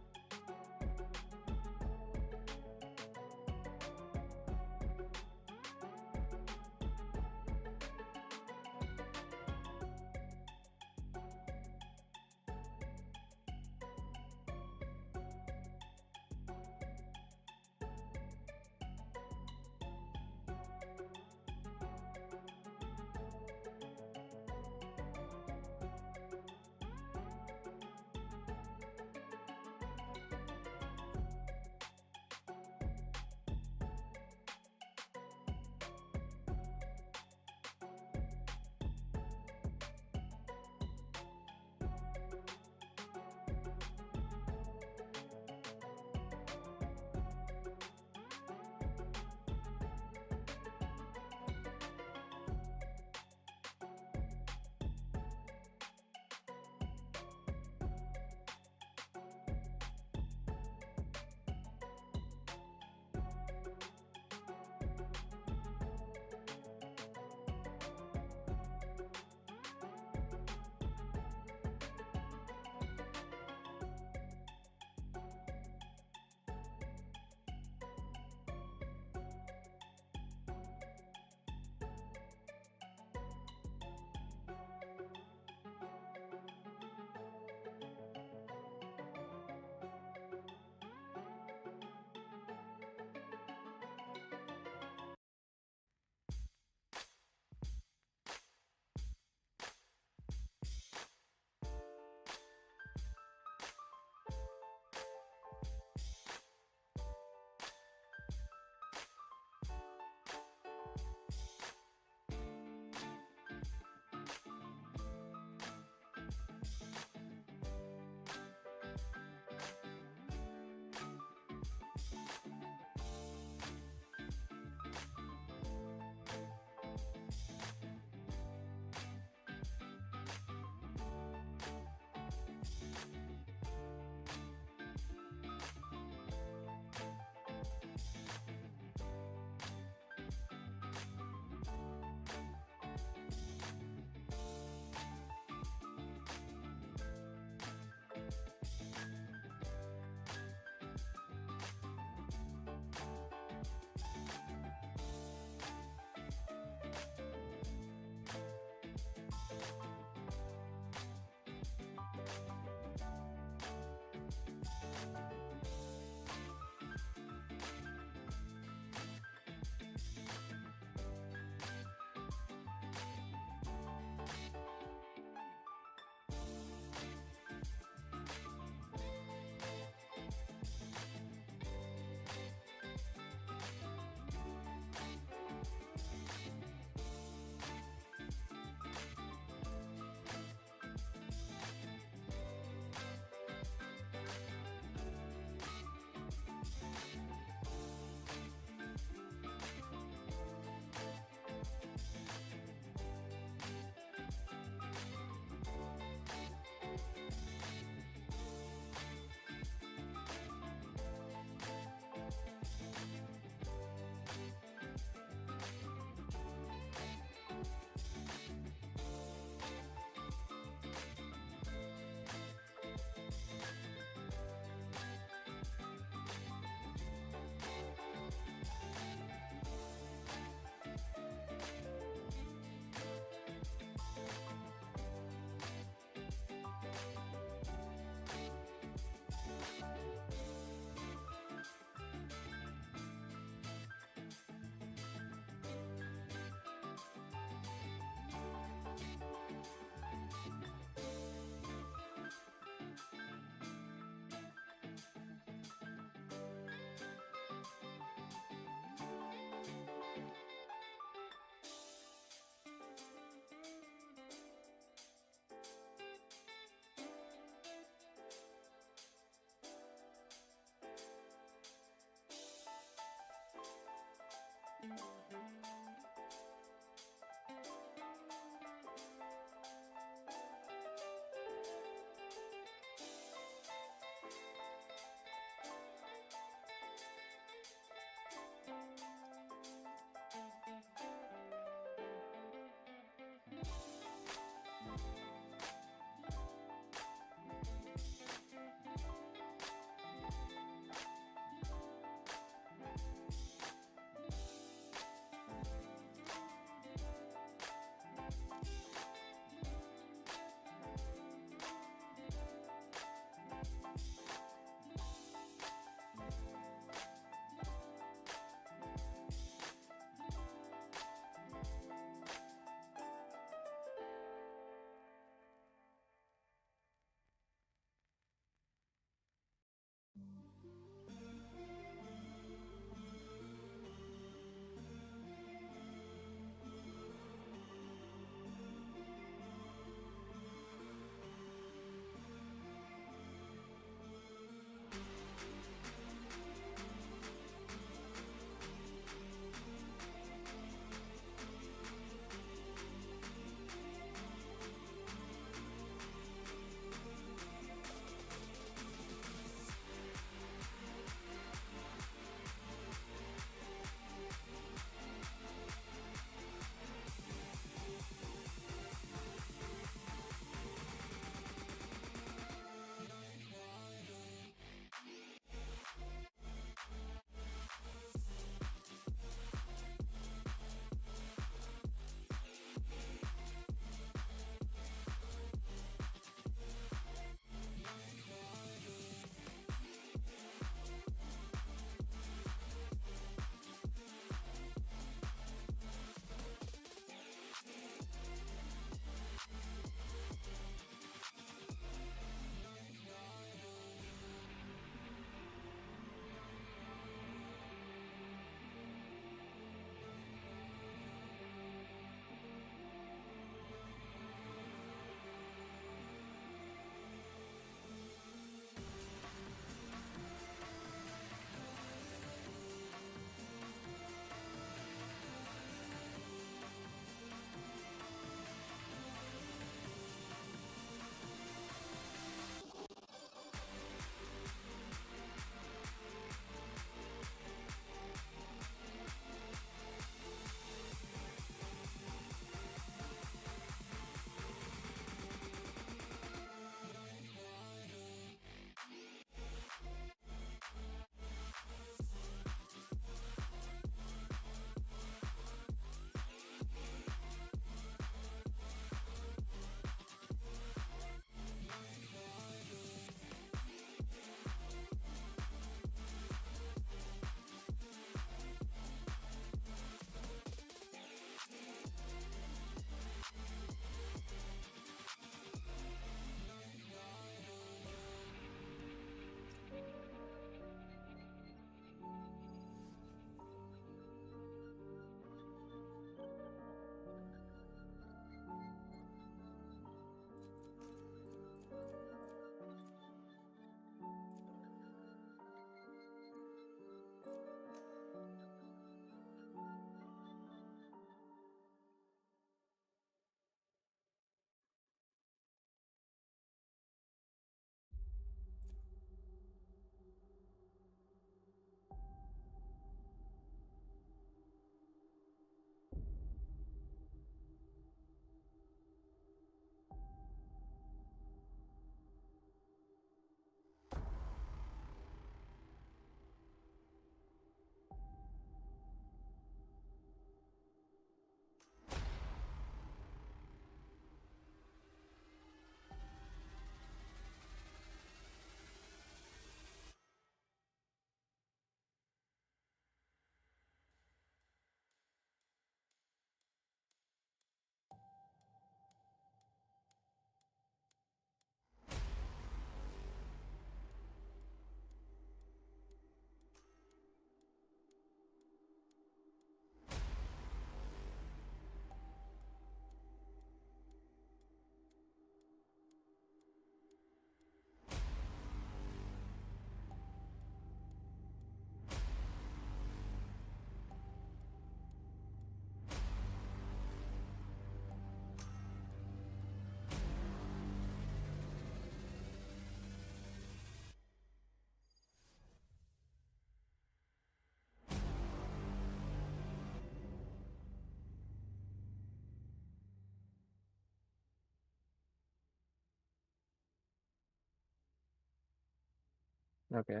Speaker 2: Okay.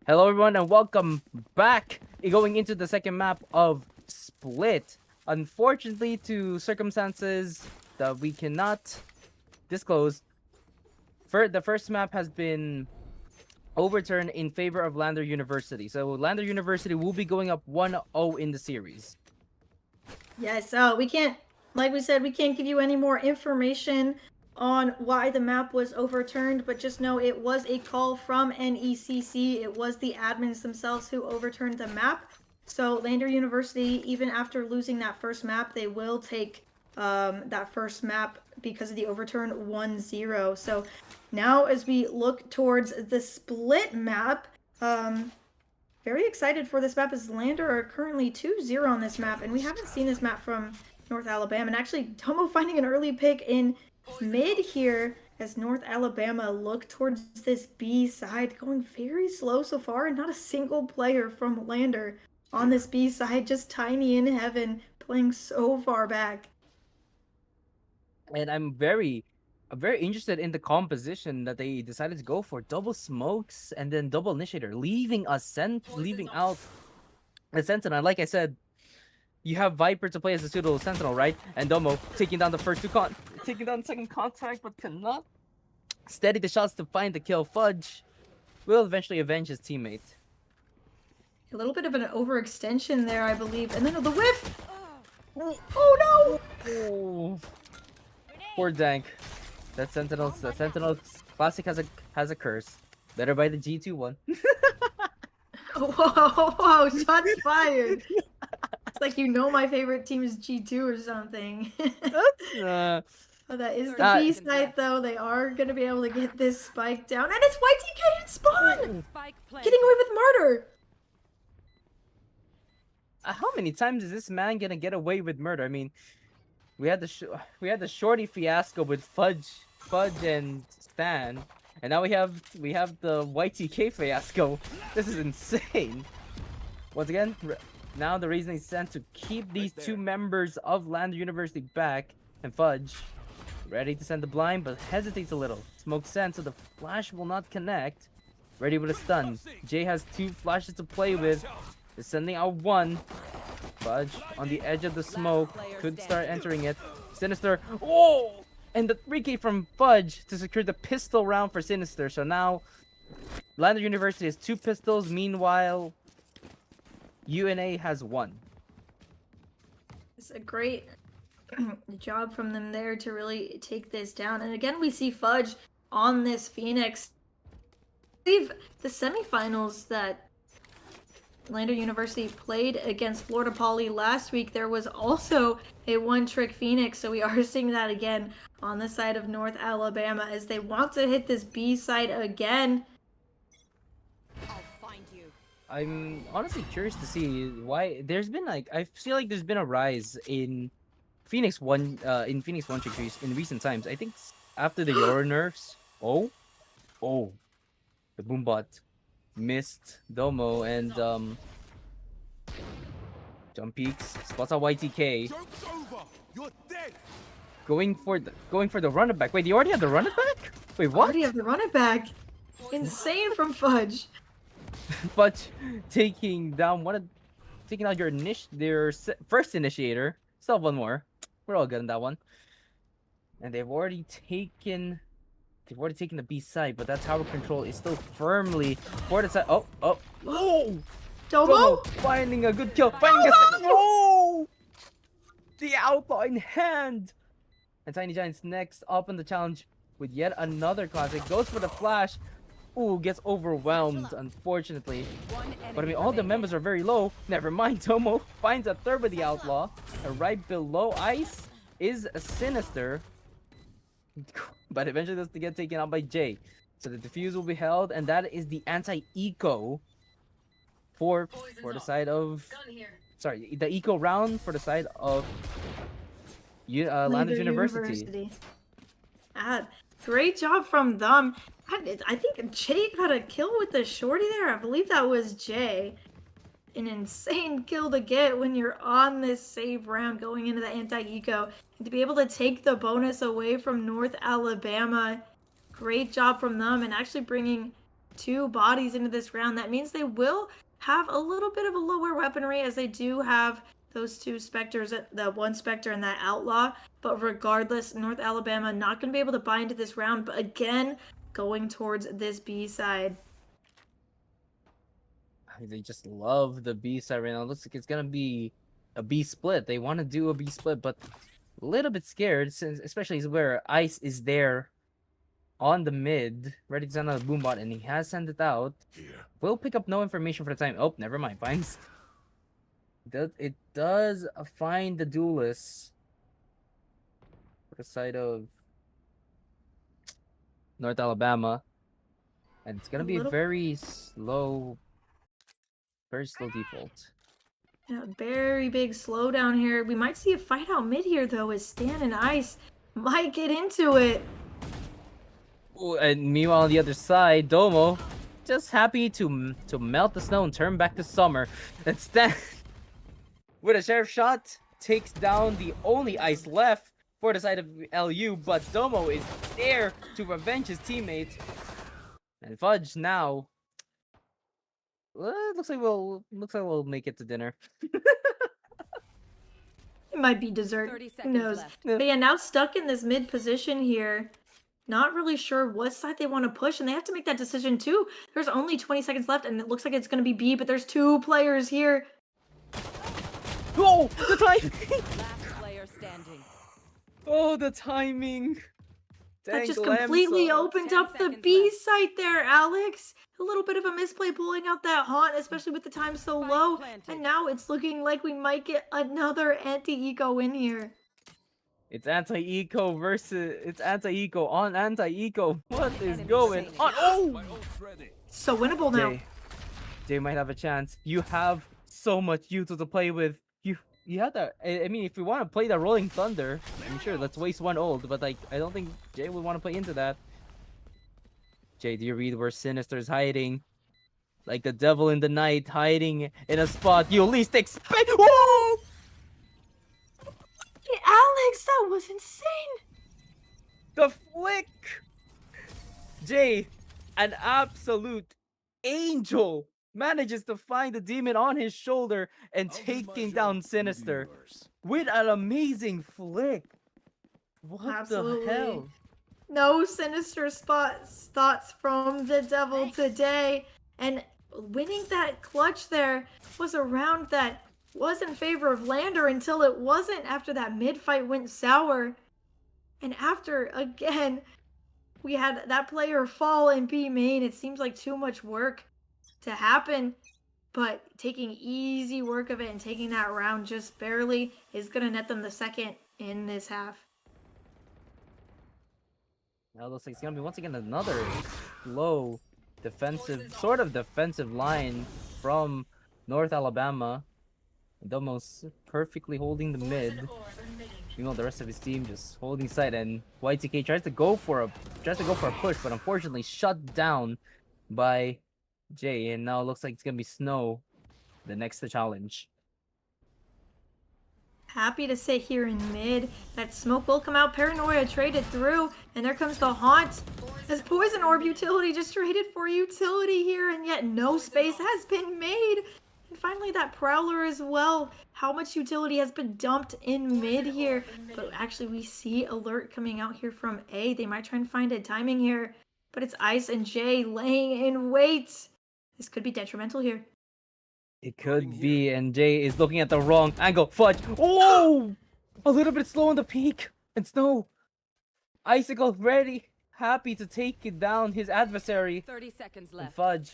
Speaker 2: Hello, everyone, and welcome back. Going into the second map of Split. Unfortunately, to circumstances that we cannot disclose, the first map has been overturned in favor of Lander University. So Lander University will be going up 1-0 in the series.
Speaker 1: Yes, we can't, like we said, we can't give you any more information on why the map was overturned, but just know it was a call from NECC. It was the admins themselves who overturned the map. So Lander University, even after losing that first map, they will take that first map because of the overturn 1-0. So now as we look towards the split map, very excited for this map as Lander are currently 2-0 on this map, and we haven't seen this map from North Alabama. And actually, Tomo finding an early pick in mid here as North Alabama look towards this B side, going very slow so far, and not a single player from Lander on this B side, just Tiny in heaven, playing so far back.
Speaker 2: And I'm very interested in the composition that they decided to go for. Double smokes and then double initiator, leaving out a sentinel. Like I said, you have Viper to play as a pseudo sentinel, right? And Domo taking down the taking down the second contact, but cannot steady the shots to find the kill. Fudge will eventually avenge his teammate.
Speaker 1: A little bit of an overextension there, I believe. And then the whiff! Oh no!
Speaker 2: Oh. Poor Dank. That Sentinel classic has a curse. Better buy the G2 one.
Speaker 1: Whoa, shots fired. It's like you know my favorite team is G2 or something. Oh, that is the B side though. They are gonna be able to get this spike down. And it's YTK in spawn! Getting away with murder!
Speaker 2: How many times is this man gonna get away with murder? I mean, we had the shorty fiasco with Fudge and Stan, and now we have the YTK fiasco. This is insane. Once again, now the reason is sent to keep these two members of Lander University back, and Fudge ready to send the blind, but hesitates a little. Smoke sent, so the flash will not connect. Ready with a stun. Jay has 2 flashes to play with. Is sending out 1. Fudge on the edge of the smoke, could start entering it. Sinister, oh! And the 3K from Fudge to secure the pistol round for Sinister. So now, Lander University has 2 pistols. Meanwhile, UNA has 1.
Speaker 1: It's a great job from them there to really take this down. And again, we see Fudge on this Phoenix. I believe the semifinals that Lander University played against Florida Poly last week, there was also a one-trick Phoenix, so we are seeing that again on the side of North Alabama as they want to hit this B side again.
Speaker 3: I'll find you.
Speaker 2: I'm honestly curious to see why there's been I feel like there's been a rise in Phoenix one-trick trees in recent times. I think after the Yoru nerfs. Oh, the Boombot missed Domo and jump peaks, spots out YTK.
Speaker 4: Joke's over. You're dead.
Speaker 2: Going for the run it back. Wait, you already have the run it back? Wait, what?
Speaker 1: Already have to run it back. Insane from Fudge.
Speaker 2: But taking out their first initiator. Still have 1 more. We're all good on that one. And they've already taken the B side, but that tower control is still firmly for the side. Oh!
Speaker 1: Domo?
Speaker 2: Finding a good kill. Finding a second. Oh! The outlaw in hand. And Tiny Giants next up in the challenge with yet another classic. Goes for the flash. Ooh, gets overwhelmed, unfortunately. But I mean, all the members are very low. Never mind, Tomo finds a third with the outlaw. And right below ice is a Sinister. But eventually that's to get taken out by Jay. So the defuse will be held, and that is the anti-eco for the side of... Sorry, the eco round for the side of Lander University.
Speaker 1: Great job from them. I think Jay got a kill with the shorty there. I believe that was Jay. An insane kill to get when you're on this save round going into the anti-eco. And to be able to take the bonus away from North Alabama. Great job from them and actually bringing 2 bodies into this round. That means they will have a little bit of a lower weaponry as they do have those 2 Spectres, the 1 Spectre and that Outlaw. But regardless, North Alabama not going to be able to buy into this round. But again, going towards this B side.
Speaker 2: They just love the B side right now. Looks like it's gonna be a B split. They want to do a B split, but a little bit scared, since especially where Ice is there on the mid, ready to send out a boombot, and he has sent it out.
Speaker 4: Here.
Speaker 2: Will pick up no information for the time. Oh, never mind. Finds it does find the duelist for the side of North Alabama, and it's gonna be a very slow default.
Speaker 1: Yeah, very big slowdown here. We might see a fight out mid here, though, as Stan and Ice might get into it.
Speaker 2: Ooh, and meanwhile, on the other side, Domo just happy to melt the snow and turn back to summer. And Stan, with a sheriff shot, takes down the only Ice left for the side of LU, but Domo is there to revenge his teammate. And Fudge now. Looks like we'll make it to dinner.
Speaker 1: It might be dessert.
Speaker 3: 30
Speaker 1: Who
Speaker 3: seconds
Speaker 1: knows?
Speaker 3: left.
Speaker 1: But yeah, now stuck in this mid position here. Not really sure what side they want to push, and they have to make that decision too. There's only 20 seconds left, and it looks like it's going to be B, but there's 2 players here.
Speaker 2: Oh, the timing!
Speaker 3: Last player standing.
Speaker 2: Oh, the timing!
Speaker 1: That
Speaker 2: Dang,
Speaker 1: just completely
Speaker 2: Glamso.
Speaker 1: opened
Speaker 3: 10
Speaker 1: up the
Speaker 3: seconds
Speaker 1: B
Speaker 3: left.
Speaker 1: site there, Alex. A little bit of a misplay pulling out that haunt, especially with the time so
Speaker 3: Spike
Speaker 1: low.
Speaker 3: planted.
Speaker 1: And now it's looking like we might get another anti-eco in here.
Speaker 2: It's anti-eco on anti-eco. What is
Speaker 3: enemy
Speaker 2: going
Speaker 3: remaining.
Speaker 2: on? Oh!
Speaker 4: My ult's ready.
Speaker 1: So winnable now.
Speaker 2: Jay might have a chance. You have so much youth to play with. You have to. I mean, if you want to play the Rolling Thunder, I'm sure let's waste 1 ult. But like, I don't think Jay would want to play into that. Jay, do you read where Sinister's hiding? Like the devil in the night, hiding in a spot you least expect. Whoa!
Speaker 1: Hey, Alex, that was insane.
Speaker 2: The flick! Jay, an absolute angel, manages to find the demon on his shoulder and
Speaker 4: I'll do my
Speaker 2: taking
Speaker 4: job,
Speaker 2: down
Speaker 4: you do
Speaker 2: Sinister
Speaker 4: yours.
Speaker 2: with an amazing flick. What
Speaker 1: Absolutely.
Speaker 2: the hell?
Speaker 1: No sinister thoughts from the devil today. And winning that clutch there was a round that was in favor of Lander until it wasn't after that mid-fight went sour. And after, again, we had that player fall in B main, it seems like too much work to happen. But taking easy work of it and taking that round just barely is going to net them the second in this half.
Speaker 2: Now it looks like it's gonna be once again another low defensive line from North Alabama. And almost perfectly holding the mid. You know, the rest of his team just holding side, and YTK tries to go for a push, but unfortunately shut down by Jay. And now it looks like it's gonna be Snow, the next challenge.
Speaker 1: Happy to sit here in mid. That smoke will come out. Paranoia traded through, and there comes the haunt. This poison orb utility just traded for utility here, and yet no space has been made. And finally that prowler as well. How much utility has been dumped in mid here? But actually we see alert coming out here from A. They might try and find a timing here, but it's Ice and Jay laying in wait. This could be detrimental here.
Speaker 2: It could be, and Jay is looking at the wrong angle. Fudge! Oh! A little bit slow on the peak. And Snow, Icicle ready, happy to take it down his adversary.
Speaker 3: 30 seconds
Speaker 2: And
Speaker 3: left.
Speaker 2: Fudge,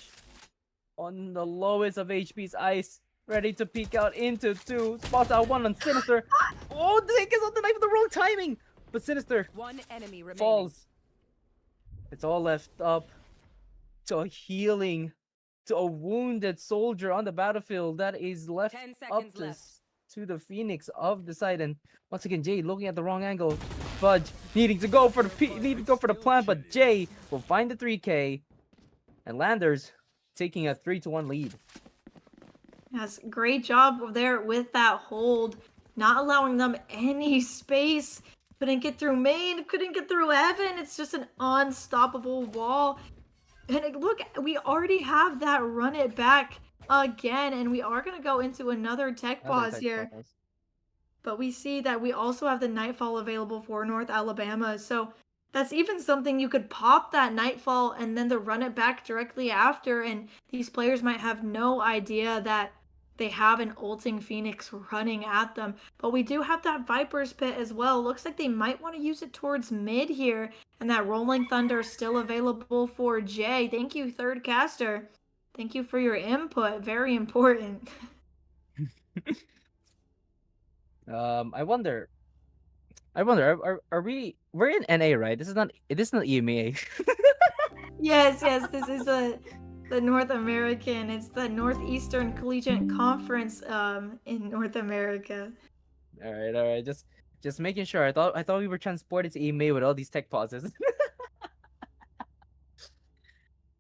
Speaker 2: on the lowest of HP's Ice, ready to peek out into 2. Spots out 1 on Sinister. Oh, Jake is on the knife with the wrong timing. But Sinister
Speaker 3: One enemy remaining.
Speaker 2: falls. It's all left up to a healing, to a wounded soldier on the battlefield that is left
Speaker 3: 10
Speaker 2: up
Speaker 3: seconds left.
Speaker 2: to the Phoenix of the side. And once again, Jay looking at the wrong angle. Fudge needing to go for the plant, but Jay will find the 3K. And Landers taking a 3-1 lead.
Speaker 1: Yes, great job there with that hold. Not allowing them any space. Couldn't get through main, couldn't get through heaven. It's just an unstoppable wall. And look, we already have that run it back again, and we are going to go into another tech
Speaker 2: Another
Speaker 1: pause
Speaker 2: tech
Speaker 1: here.
Speaker 2: pause.
Speaker 1: But we see that we also have the Nightfall available for North Alabama. So that's even something you could pop that Nightfall and then to run it back directly after. And these players might have no idea that they have an ulting Phoenix running at them. But we do have that Viper's Pit as well. Looks like they might want to use it towards mid here. And that Rolling Thunder is still available for Jay. Thank you, third caster. Thank you for your input. Very important.
Speaker 2: I wonder. Are we? We're in NA, right? This is not EMEA.
Speaker 1: Yes, yes, this is the North American. It's the Northeastern Collegiate Conference in North America.
Speaker 2: All right. Just making sure. I thought we were transported to EMEA with all these tech pauses.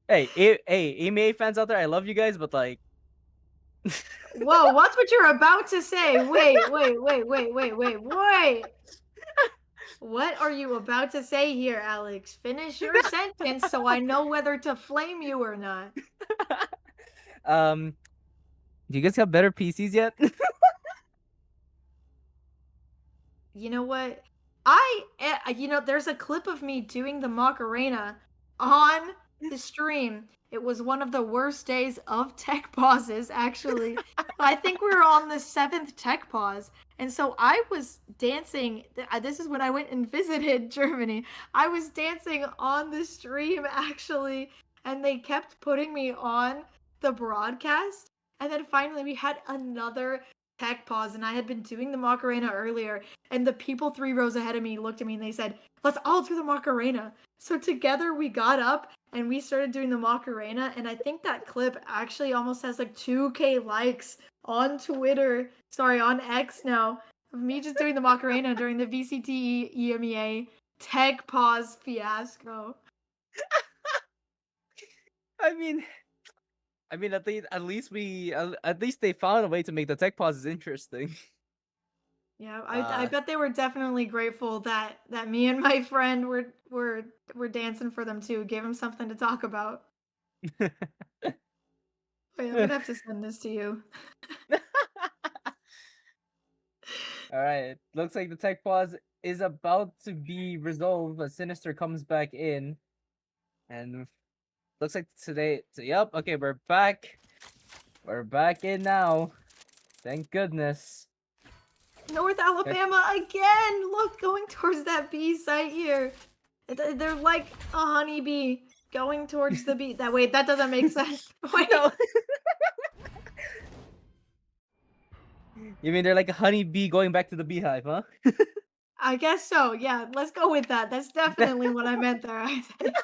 Speaker 2: Hey, EMEA fans out there, I love you guys, but like,
Speaker 1: Whoa, watch what you're about to say. Wait. What are you about to say here, Alex? Finish your sentence so I know whether to flame you or not.
Speaker 2: do you guys have better PCs yet?
Speaker 1: You know what? There's a clip of me doing the Macarena on the stream. It was one of the worst days of tech pauses, actually. I think we were on the 7th tech pause. And so I was dancing. This is when I went and visited Germany. I was dancing on the stream, actually. And they kept putting me on the broadcast. And then finally, we had another tech pause. And I had been doing the Macarena earlier. And the people 3 rows ahead of me looked at me and they said, let's all do the Macarena. So together we got up and we started doing the Macarena. And I think that clip actually almost has like 2K likes on Twitter. Sorry, on X now. Of me just doing the Macarena during the VCT EMEA tech pause fiasco.
Speaker 2: I mean, at least they found a way to make the tech pauses interesting.
Speaker 1: Yeah, I bet they were definitely grateful that me and my friend were dancing for them too. Gave them something to talk about. Wait, I'm gonna have to send this to you.
Speaker 2: All right, looks like the tech pause is about to be resolved, but Sinister comes back in, and looks like today. Yep. Okay, we're back. We're back in now. Thank goodness.
Speaker 1: North Alabama again! Look, going towards that bee site here. They're like a honeybee going towards the bee. Wait, that doesn't make sense. Wait.
Speaker 2: No. You mean they're like a honeybee going back to the beehive, huh?
Speaker 1: I guess so. Yeah, let's go with that. That's definitely what I meant there, I think.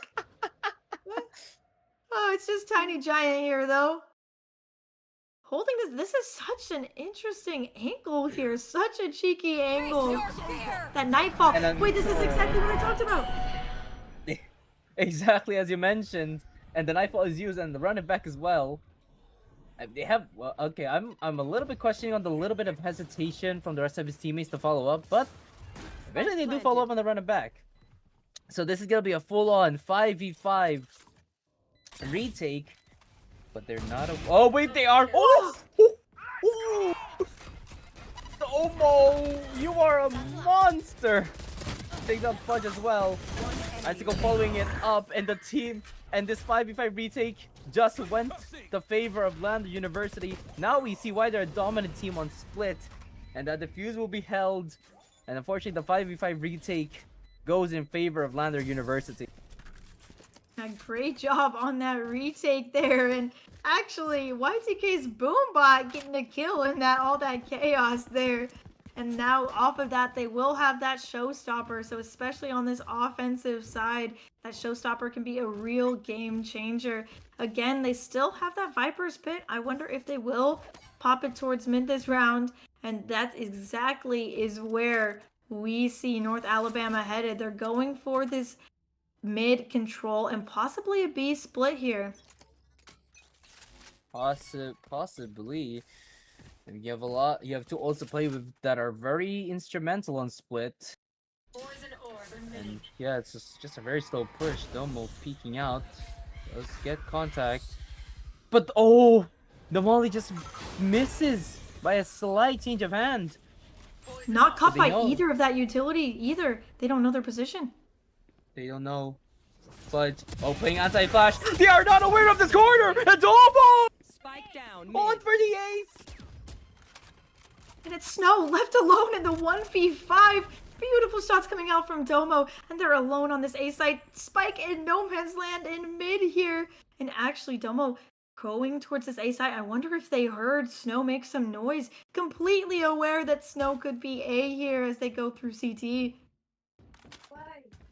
Speaker 1: Oh, it's just Tiny Giant here, though. Holding this is such an interesting angle here. Such a cheeky angle. That Nightfall. Wait, this is exactly what I talked about.
Speaker 2: Exactly as you mentioned, and the Nightfall is used and the running back as well. They have okay. I'm a little bit questioning on the little bit of hesitation from the rest of his teammates to follow up, but eventually they do follow up on the running back. So this is gonna be a full-on 5v5 retake, but they're not. Oh wait, they are. Oh, Omo, you are a monster. Takes out Fudge as well. Icicle following it up, and the team and this 5v5 retake just went the favor of Lander University. Now we see why they're a dominant team on split, and that the fuse will be held. And unfortunately, the 5v5 retake goes in favor of Lander University.
Speaker 1: A great job on that retake there, and actually YTK's Boombot getting a kill in all that chaos there. And now off of that, they will have that showstopper. So especially on this offensive side, that showstopper can be a real game changer. Again, they still have that Viper's Pit. I wonder if they will pop it towards mid this round. And that exactly is where we see North Alabama headed. They're going for this mid control and possibly a B split here.
Speaker 2: Possibly. And you have 2 ults to play with that are very instrumental on split. And yeah, it's just a very slow push. Domo peeking out. Does get contact. But oh, the molly just misses by a slight change of hand.
Speaker 1: Not
Speaker 2: But
Speaker 1: caught
Speaker 2: they
Speaker 1: by
Speaker 2: know.
Speaker 1: either of that utility either. They don't know their position.
Speaker 2: They don't know. But playing anti-flash. They are not aware of this corner. Adobo
Speaker 3: Spike down.
Speaker 2: on
Speaker 3: Mid.
Speaker 2: for the ace.
Speaker 1: And it's Snow left alone in the 1v5. Beautiful shots coming out from Domo. And they're alone on this A site. Spike in no man's land in mid here. And actually, Domo going towards this A site. I wonder if they heard Snow make some noise. Completely aware that Snow could be A here as they go through CT.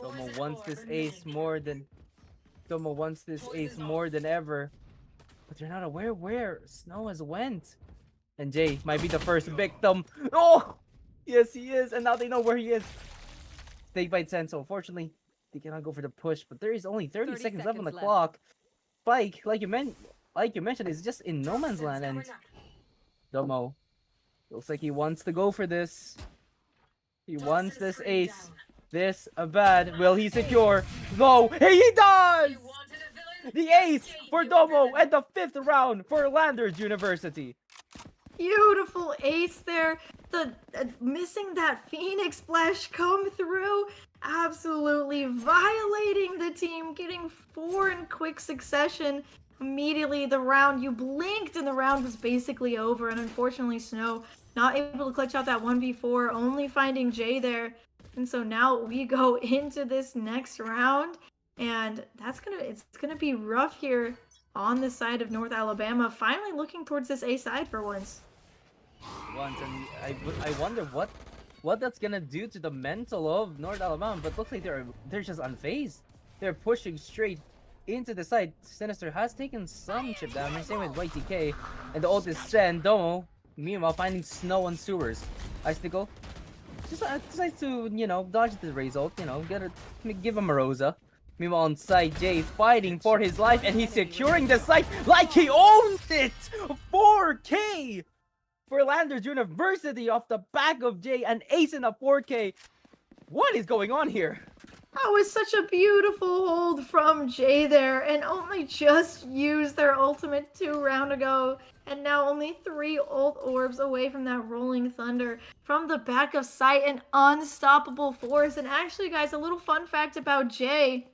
Speaker 2: Domo wants this ace more than ever. But they're not aware where Snow has went. And Jay might be the first victim. Oh! Yes, he is. And now they know where he is. Stay by 10, so unfortunately, they cannot go for the push. But there is only 30 seconds left on the clock. Spike, like you mentioned, is just in no man's land. And Domo looks like he wants to go for this. He wants this ace. This bad. Will he secure? No, he does! The ace for Domo at the 5th round for Landers University.
Speaker 1: Beautiful ace there. The missing that Phoenix Splash come through. Absolutely violating the team. Getting 4 in quick succession. Immediately the round, you blinked and the round was basically over. And unfortunately Snow not able to clutch out that 1v4. Only finding Jay there. And so now we go into this next round. And it's gonna be rough here on the side of North Alabama. Finally looking towards this A side for once.
Speaker 2: And I wonder what that's gonna do to the mental of North Alabama, but looks like they're just unfazed. They're pushing straight into the side. Sinister has taken some chip damage, same with YTK, and the ult is sent. Domo, meanwhile, finding Snow on sewers. Icicle just decides to, dodge the result, give him a Rosa. Meanwhile, on side, Jay fighting for his life, and he's securing the site like he owns it! 4K! For Landers University off the back of Jay, an ace in a 4K. What is going on here?
Speaker 1: That was such a beautiful hold from Jay there, and only just used their ultimate 2 round ago. And now only 3 ult orbs away from that rolling thunder. From the back of sight, an unstoppable force. And actually, guys, a little fun fact about Jay.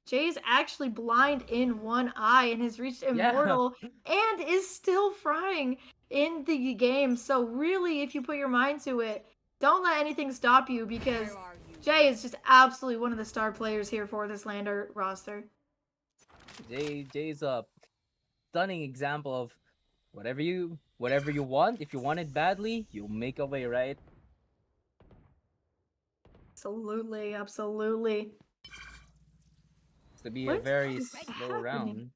Speaker 1: Jay's actually blind in one eye and has reached Immortal and is still frying in the game. So really, if you put your mind to it, don't let anything stop you because Jay is just absolutely one of the star players here for this Lander roster.
Speaker 2: Jay's a stunning example of whatever you want. If you want it badly, you'll make a way, right?
Speaker 1: Absolutely, absolutely.
Speaker 2: To be a very slow round.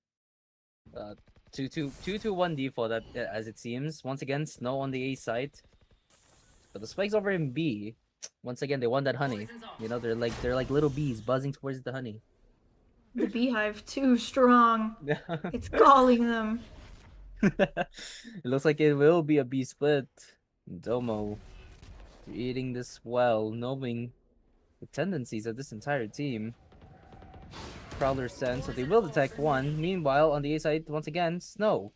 Speaker 2: 2-1 default as it seems. Once again, Snow on the A site. But the spike's over in B. Once again, they want that honey. They're like little bees buzzing towards the honey.
Speaker 1: The beehive too strong. It's calling them.
Speaker 2: It looks like it will be a B split. Domo reading this well, knowing the tendencies of this entire team. Prowler sent, so they will detect one. Meanwhile, on the A side, once again, Snow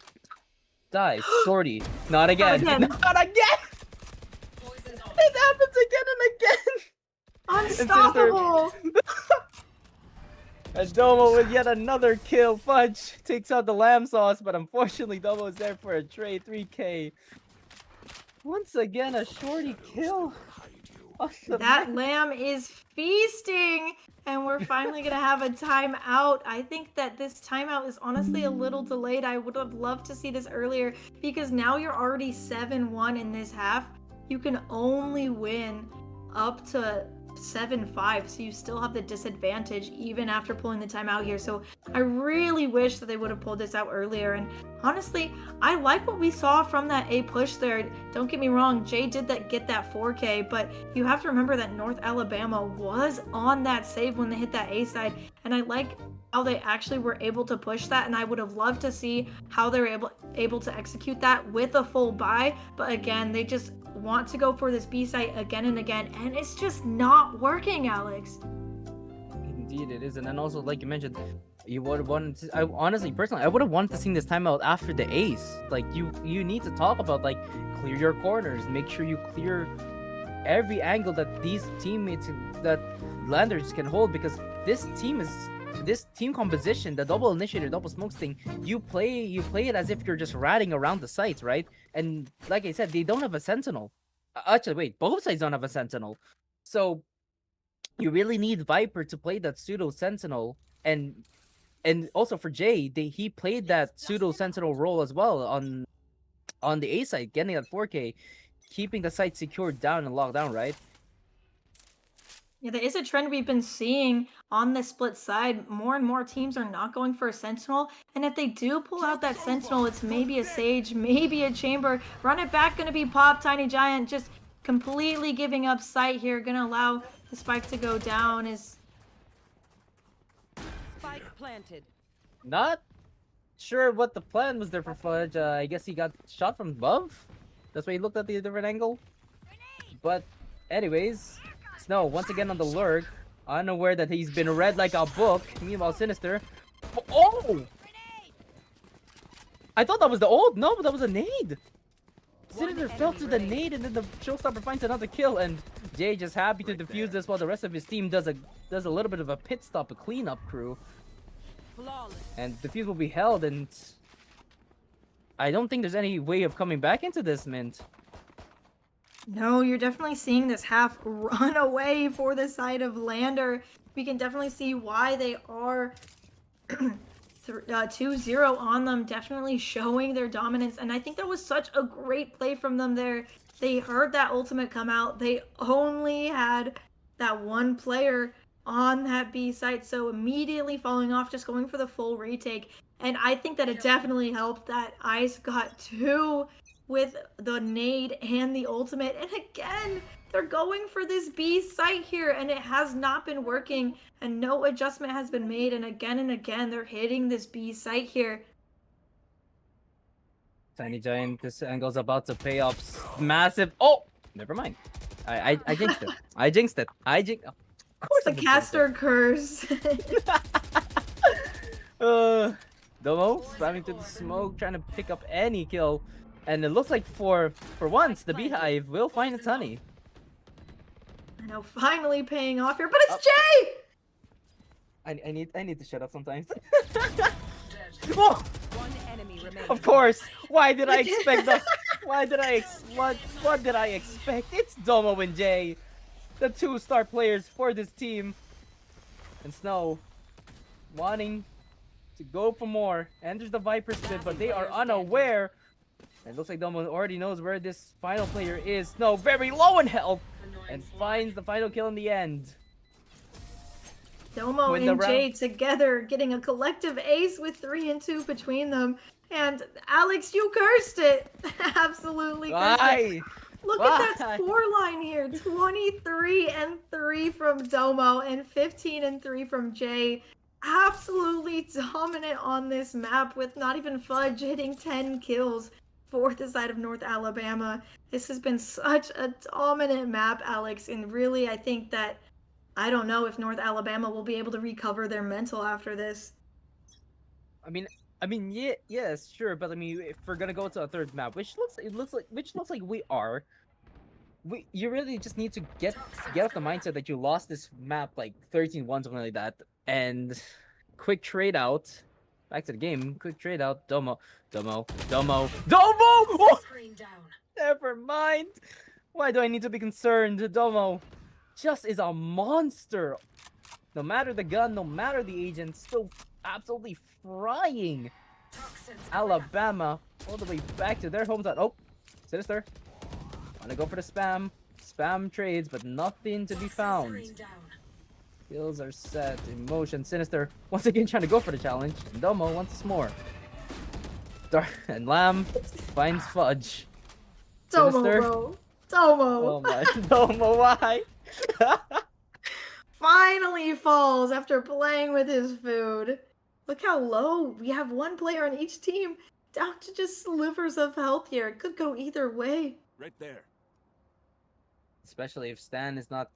Speaker 2: dies. Shorty, not again. Not again! It happens again and again!
Speaker 1: Unstoppable!
Speaker 2: And Domo with yet another kill. Fudge takes out the lamb sauce, but unfortunately Domo is there for a trade. 3K. Once again, a shorty kill.
Speaker 1: That lamb is feasting, and we're finally gonna have a timeout. I think that this timeout is honestly a little delayed. I would have loved to see this earlier because now you're already 7-1 in this half. You can only win up to 7-5, so you still have the disadvantage even after pulling the timeout here. So I really wish that they would have pulled this out earlier. And honestly, I like what we saw from that A push there. Don't get me wrong, Jay did get that 4K, but you have to remember that North Alabama was on that save when they hit that A side, and I like how they actually were able to push that, and I would have loved to see how they were able to execute that with a full buy. But again, they just want to go for this B site again and again, and it's just not working, Alex.
Speaker 2: Indeed, it is. And then also, like you mentioned, you would have wanted to. I honestly, personally, I would have wanted to see this timeout after the ace. Like you need to talk about like clear your corners, make sure you clear every angle that these teammates that landers can hold, because this team composition, the double initiator, double smokes thing, you play it as if you're just ratting around the sites, right? And like I said, they don't have a sentinel. Actually, wait, both sides don't have a sentinel, so you really need Viper to play that pseudo sentinel, and also for Jay, he played that pseudo sentinel role as well on the A side, getting that 4K, keeping the site secured down and locked down, right?
Speaker 1: Yeah, there is a trend we've been seeing on the split side. More and more teams are not going for a sentinel, and if they do pull out that sentinel, it's maybe a sage, maybe a chamber. Run it back, gonna be pop. Tiny Giant just completely giving up sight here, gonna allow the spike to go down. Is
Speaker 3: Spike planted.
Speaker 2: Not sure what the plan was there for Fudge. I guess he got shot from above. That's why he looked at the different angle. But anyways, Snow once again on the lurk, unaware that he's been read like a book. Meanwhile, Sinister. Oh! I thought that was the ult. No, but that was a nade. Sinister fell to the nade, and then the showstopper finds another kill, and Jay just happy to defuse this while the rest of his team does a little bit of a pit stop, a cleanup crew.
Speaker 3: Flawless.
Speaker 2: And defuse will be held, and I don't think there's any way of coming back into this, Mint.
Speaker 1: no, you're definitely seeing this half run away for the side of Lander. We can definitely see why they are 2-0 on them, definitely showing their dominance. And I think that was such a great play from them there. They heard that ultimate come out. They only had that one player on that B site, so immediately falling off, just going for the full retake. And I think that it definitely helped that Ice got two with the nade and the ultimate. And again, they're going for this B site here, and it has not been working, and no adjustment has been made. And again, they're hitting this B site here.
Speaker 2: Tiny Giant, this angle's about to pay off massive. Oh, never mind. I jinxed it. I jinxed it. Of course,
Speaker 1: The caster curse.
Speaker 2: Domo spamming through the smoke, trying to pick up any kill, and it looks like for once the Beehive will find its honey.
Speaker 1: I know, finally paying off here, but it's Jay.
Speaker 2: I need to shut up sometimes. Oh,
Speaker 3: One enemy remaining.
Speaker 2: of course. Why did I expect that? Why did I what did I expect? It's Domo and Jay, the 2-star players for this team. And Snow wanting to go for more. Enters the Viper spit, but they are unaware. It looks like Domo already knows where this final player is. Snow very low in health and finds the final kill in the end.
Speaker 1: Domo
Speaker 2: Win the
Speaker 1: and
Speaker 2: round.
Speaker 1: Jay together, getting a collective ace with 3 and 2 between them. And Alex, you cursed it. Absolutely cursed it.
Speaker 2: Why?
Speaker 1: Look at that score line here. 23 and 3 from Domo and 15 and 3 from Jay. Absolutely dominant on this map, with not even Fudge hitting 10 kills for the side of North Alabama. This has been such a dominant map, Alex, and really I think that I don't know if North Alabama will be able to recover their mental after this.
Speaker 2: I mean, yeah, yes, sure, but I mean, if we're gonna go to a third map, which looks like we are, you really just need to get off the mindset that you lost this map like 13-1, something like that, and quick trade out. Back to the game, quick trade out. Domo. Oh! Never mind. Why do I need to be concerned? Domo just is a monster. No matter the gun, no matter the agent, still absolutely frying Alabama all the way back to their hometown. Oh, Sinister. Wanna go for the spam. Spam trades, but nothing to be found. Kills are set in motion. Sinister once again trying to go for the challenge. And Domo once more. And Lamb finds Fudge.
Speaker 1: Domo,
Speaker 2: Sinister.
Speaker 1: bro. Domo.
Speaker 2: Oh my, Domo, why?
Speaker 1: Finally falls after playing with his food. Look how low. We have one player on each team, down to just slivers of health here. It could go either way.
Speaker 4: Right there.
Speaker 2: Especially if Stan is not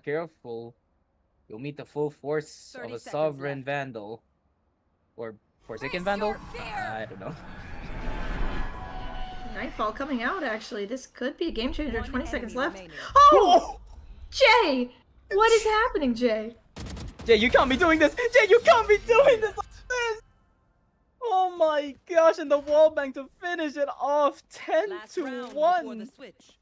Speaker 2: careful, you'll meet the full force
Speaker 3: 30
Speaker 2: of a
Speaker 3: seconds
Speaker 2: sovereign
Speaker 3: left.
Speaker 2: vandal. Or Forsaken
Speaker 3: Face
Speaker 2: vandal?
Speaker 3: your fear!
Speaker 2: I don't know.
Speaker 1: Nightfall coming out, actually. This could be a game changer.
Speaker 3: One
Speaker 1: 20 seconds
Speaker 3: enemy
Speaker 1: left.
Speaker 3: remaining.
Speaker 1: Oh! Jay! What is happening, Jay?
Speaker 2: Jay, you can't be doing this! Jay, you can't be doing this like this! Oh my gosh, and the wall bang to finish it off 10
Speaker 3: Last
Speaker 2: to
Speaker 3: round before the
Speaker 2: 1.
Speaker 3: switch.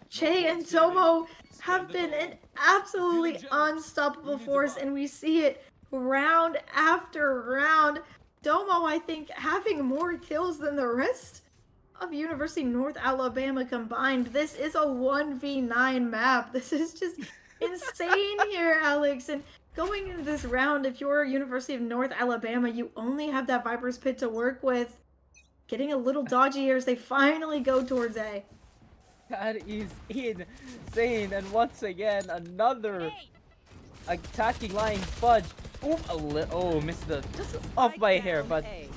Speaker 1: Jay and Tomo have been an absolutely unstoppable force, and we see it round after round. Domo, I think, having more kills than the rest of University of North Alabama combined. This is a 1v9 map. This is just insane here, Alex. And going into this round, if you're University of North Alabama, you only have that Viper's Pit to work with. Getting a little dodgy here as they finally go towards A.
Speaker 2: That is insane, and once again, another attacking line fudge. Oh, missed the just off
Speaker 3: Spike
Speaker 2: by a hair,
Speaker 3: down
Speaker 2: but
Speaker 3: A.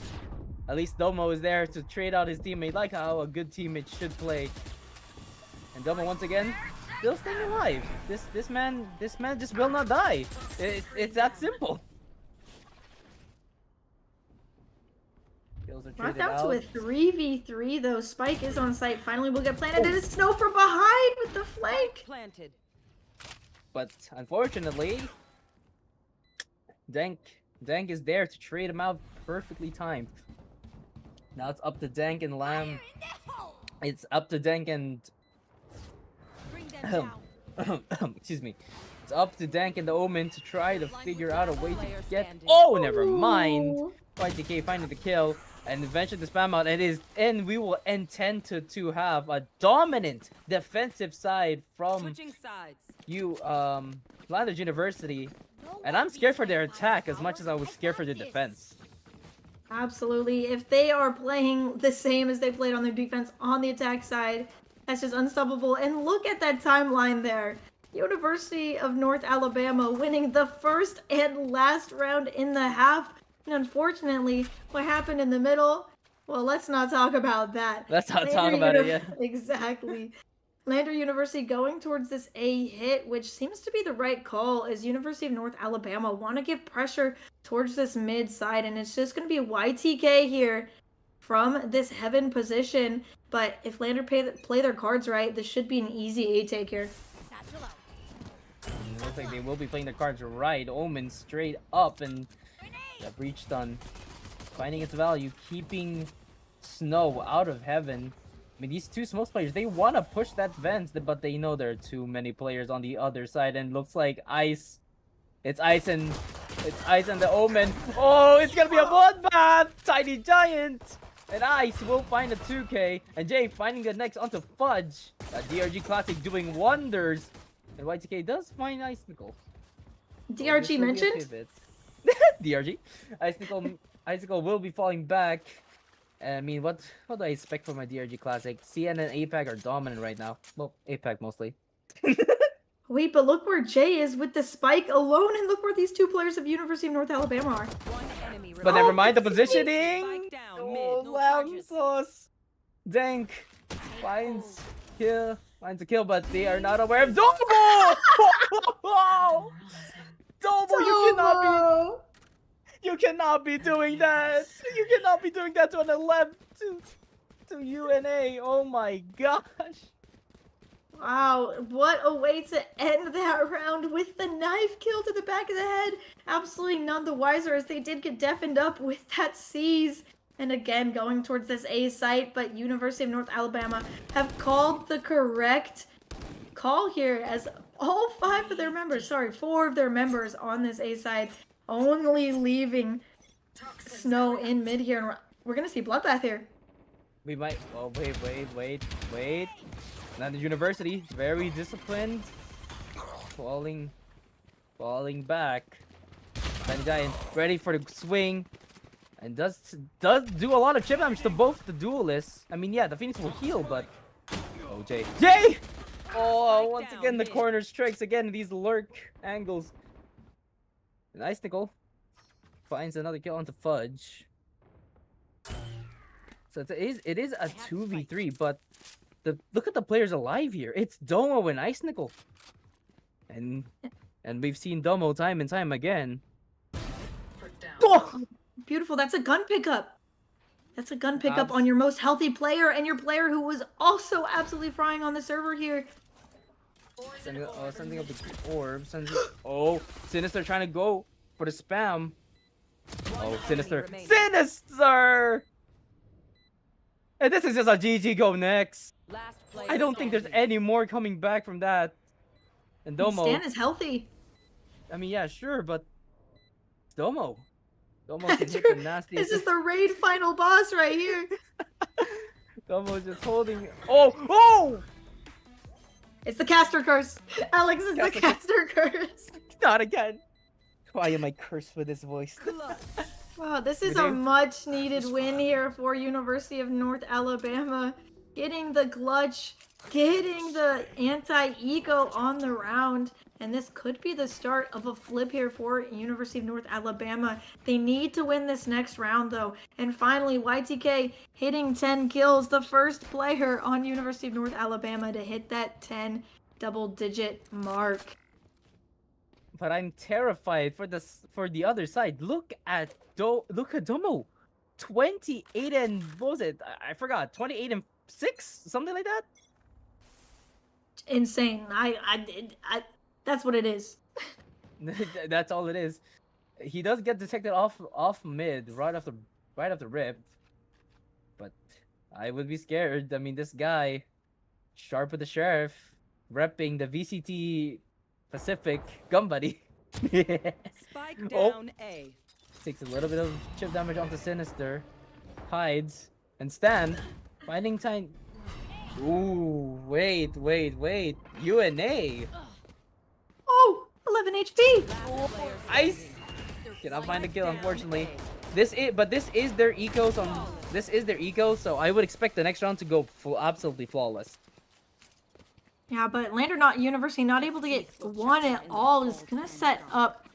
Speaker 2: at least Domo is there to trade out his teammate, like how a good teammate should play. And Domo once again, still staying alive. This man just will not die. It's that simple. Kills are
Speaker 1: Brought
Speaker 2: traded
Speaker 1: down to a
Speaker 2: out.
Speaker 1: 3v3 though. Spike is on site. Finally will get planted. And it's Snow from behind with the flank.
Speaker 3: Planted.
Speaker 2: But unfortunately, Dank is there to trade him out, perfectly timed. Now it's up to Dank and Lamb. It's up to Dank and
Speaker 3: Bring them down.
Speaker 2: excuse me. It's up to Dank and the Omen to try to figure out a way to
Speaker 3: Player
Speaker 2: get.
Speaker 3: standing.
Speaker 2: Oh, never mind.
Speaker 1: Ooh.
Speaker 2: YTK finding the kill and eventually the spam out. And we will intend to have a dominant defensive side from
Speaker 3: Switching sides.
Speaker 2: Flanders University. And I'm scared for their attack as much as I was scared for their defense.
Speaker 1: Absolutely. If they are playing the same as they played on their defense on the attack side, that's just unstoppable. And look at that timeline there. University of North Alabama winning the first and last round in the half. And unfortunately, what happened in the middle, well, let's not talk about that.
Speaker 2: Let's not talk about it, yeah.
Speaker 1: Exactly. Lander University going towards this A hit, which seems to be the right call, as University of North Alabama want to give pressure towards this mid side, and it's just going to be YTK here from this heaven position. But if Lander play their cards right, this should be an easy A take here.
Speaker 2: It looks like they will be playing their cards right. Omen straight up, and the breach done. Finding its value, keeping Snow out of heaven. I mean, these two smoke players, they want to push that vent, but they know there are too many players on the other side, and looks like Ice. It's Ice and the Omen. Oh, it's gonna be a bloodbath! Tiny Giant! And Ice will find a 2K, and Jay finding the next onto Fudge. A DRG Classic doing wonders. And YTK does find Ice Nickel.
Speaker 1: DRG mentioned?
Speaker 2: DRG. Icicle will be falling back. I mean, what do I expect from my DRG Classic? CN and APAC are dominant right now. Well, APAC mostly.
Speaker 1: Wait, but look where Jay is with the spike alone, and look where these two players of University of North Alabama are.
Speaker 3: One enemy
Speaker 2: But
Speaker 3: remaining.
Speaker 2: never mind the
Speaker 1: it's me.
Speaker 2: positioning.
Speaker 3: Spike down
Speaker 2: Oh,
Speaker 3: mid. No
Speaker 2: lamb
Speaker 3: charges.
Speaker 2: sauce. Dank finds a kill, but they are not aware of Domo. Domo, you cannot be doing that. You cannot be doing that to an 11 to UNA. Oh my gosh.
Speaker 1: Wow, what a way to end that round with the knife kill to the back of the head. Absolutely none the wiser, as they did get deafened up with that seize. And again, going towards this A site, but University of North Alabama have called the correct call here, as all four of their members on this A side, only leaving Snow in mid here. And we're going to see bloodbath here.
Speaker 2: We might. Oh, wait. Now the University, very disciplined. Falling back. Tiny Giant ready for the swing. And does do a lot of chip damage to both the duelists. I mean, yeah, the Phoenix will heal, but... Oh, Jay! Oh,
Speaker 3: Spike
Speaker 2: once
Speaker 3: down
Speaker 2: again, the
Speaker 3: mid.
Speaker 2: corner strikes again, these lurk angles. An Icicle finds another kill onto Fudge. So it is a 2v3, but look at the players alive here. It's Domo and Ice Nickel. And we've seen Domo time and time again. Oh!
Speaker 1: Beautiful. That's a gun pickup. That's a gun pickup on
Speaker 2: Abs-
Speaker 1: your most healthy player and your player who was also absolutely frying on the server here.
Speaker 2: Sending up the orb. Oh, Sinister trying to go for the spam. Oh, Sinister.
Speaker 3: remaining.
Speaker 2: Sinister! And this is just a GG go next.
Speaker 3: Last player
Speaker 2: I don't think there's
Speaker 3: standing.
Speaker 2: any more coming back from that. And Domo.
Speaker 1: Stan is healthy.
Speaker 2: I mean, yeah, sure, but it's Domo. Domo can hit the nastiest.
Speaker 1: This is the raid final boss right here.
Speaker 2: Domo's just holding. Oh! Oh!
Speaker 1: It's the caster curse. Alex is the caster curse.
Speaker 2: Not again. Why am I cursed with this voice?
Speaker 1: Wow, this is
Speaker 2: We
Speaker 1: a
Speaker 2: do.
Speaker 1: much needed win here for University of North Alabama. Getting the clutch, getting the anti-ego on the round. And this could be the start of a flip here for University of North Alabama. They need to win this next round though. And finally, YTK hitting 10 kills, the first player on University of North Alabama to hit that 10 double-digit mark.
Speaker 2: But I'm terrified for the other side. Look at Domo. 28 and what was it? I forgot. 28 and 6? Something like that?
Speaker 1: Insane. That's what it is.
Speaker 2: That's all it is. He does get detected off mid right after rip. But I would be scared. I mean, this guy, Sharp with the Sheriff, repping the VCT Pacific gun buddy.
Speaker 3: Spike
Speaker 2: Oh.
Speaker 3: down A.
Speaker 2: Takes a little bit of chip damage onto Sinister. Hides. And Stan. Finding time. Ooh, wait. UNA.
Speaker 1: Oh, 11 HP.
Speaker 3: Last player
Speaker 2: Ice.
Speaker 3: standing.
Speaker 2: Cannot find a
Speaker 3: Spike
Speaker 2: kill,
Speaker 3: down
Speaker 2: unfortunately.
Speaker 3: A.
Speaker 2: This is their eco, so I would expect the next round to go absolutely flawless.
Speaker 1: Yeah, but University not able to get one at all is gonna set up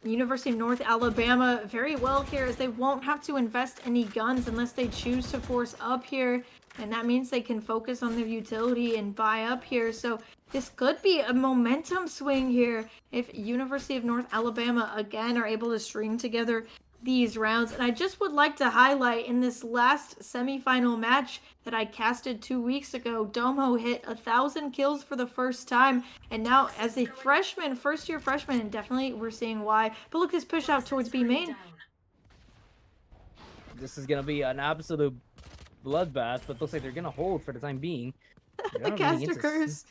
Speaker 1: University of North Alabama very well here, as they won't have to invest any guns unless they choose to force up here, and that means they can focus on their utility and buy up here. So this could be a momentum swing here if University of North Alabama again are able to string together these rounds. And I just would like to highlight, in this last semifinal match that I casted 2 weeks ago, Domo hit 1,000 kills for the first time, and now as a freshman, first year freshman, and definitely we're seeing why. But look, this push out towards B main.
Speaker 2: This is gonna be an absolute bloodbath, but looks like they're gonna hold for the time being. They're
Speaker 1: The
Speaker 2: not really
Speaker 1: caster
Speaker 2: into
Speaker 1: curse.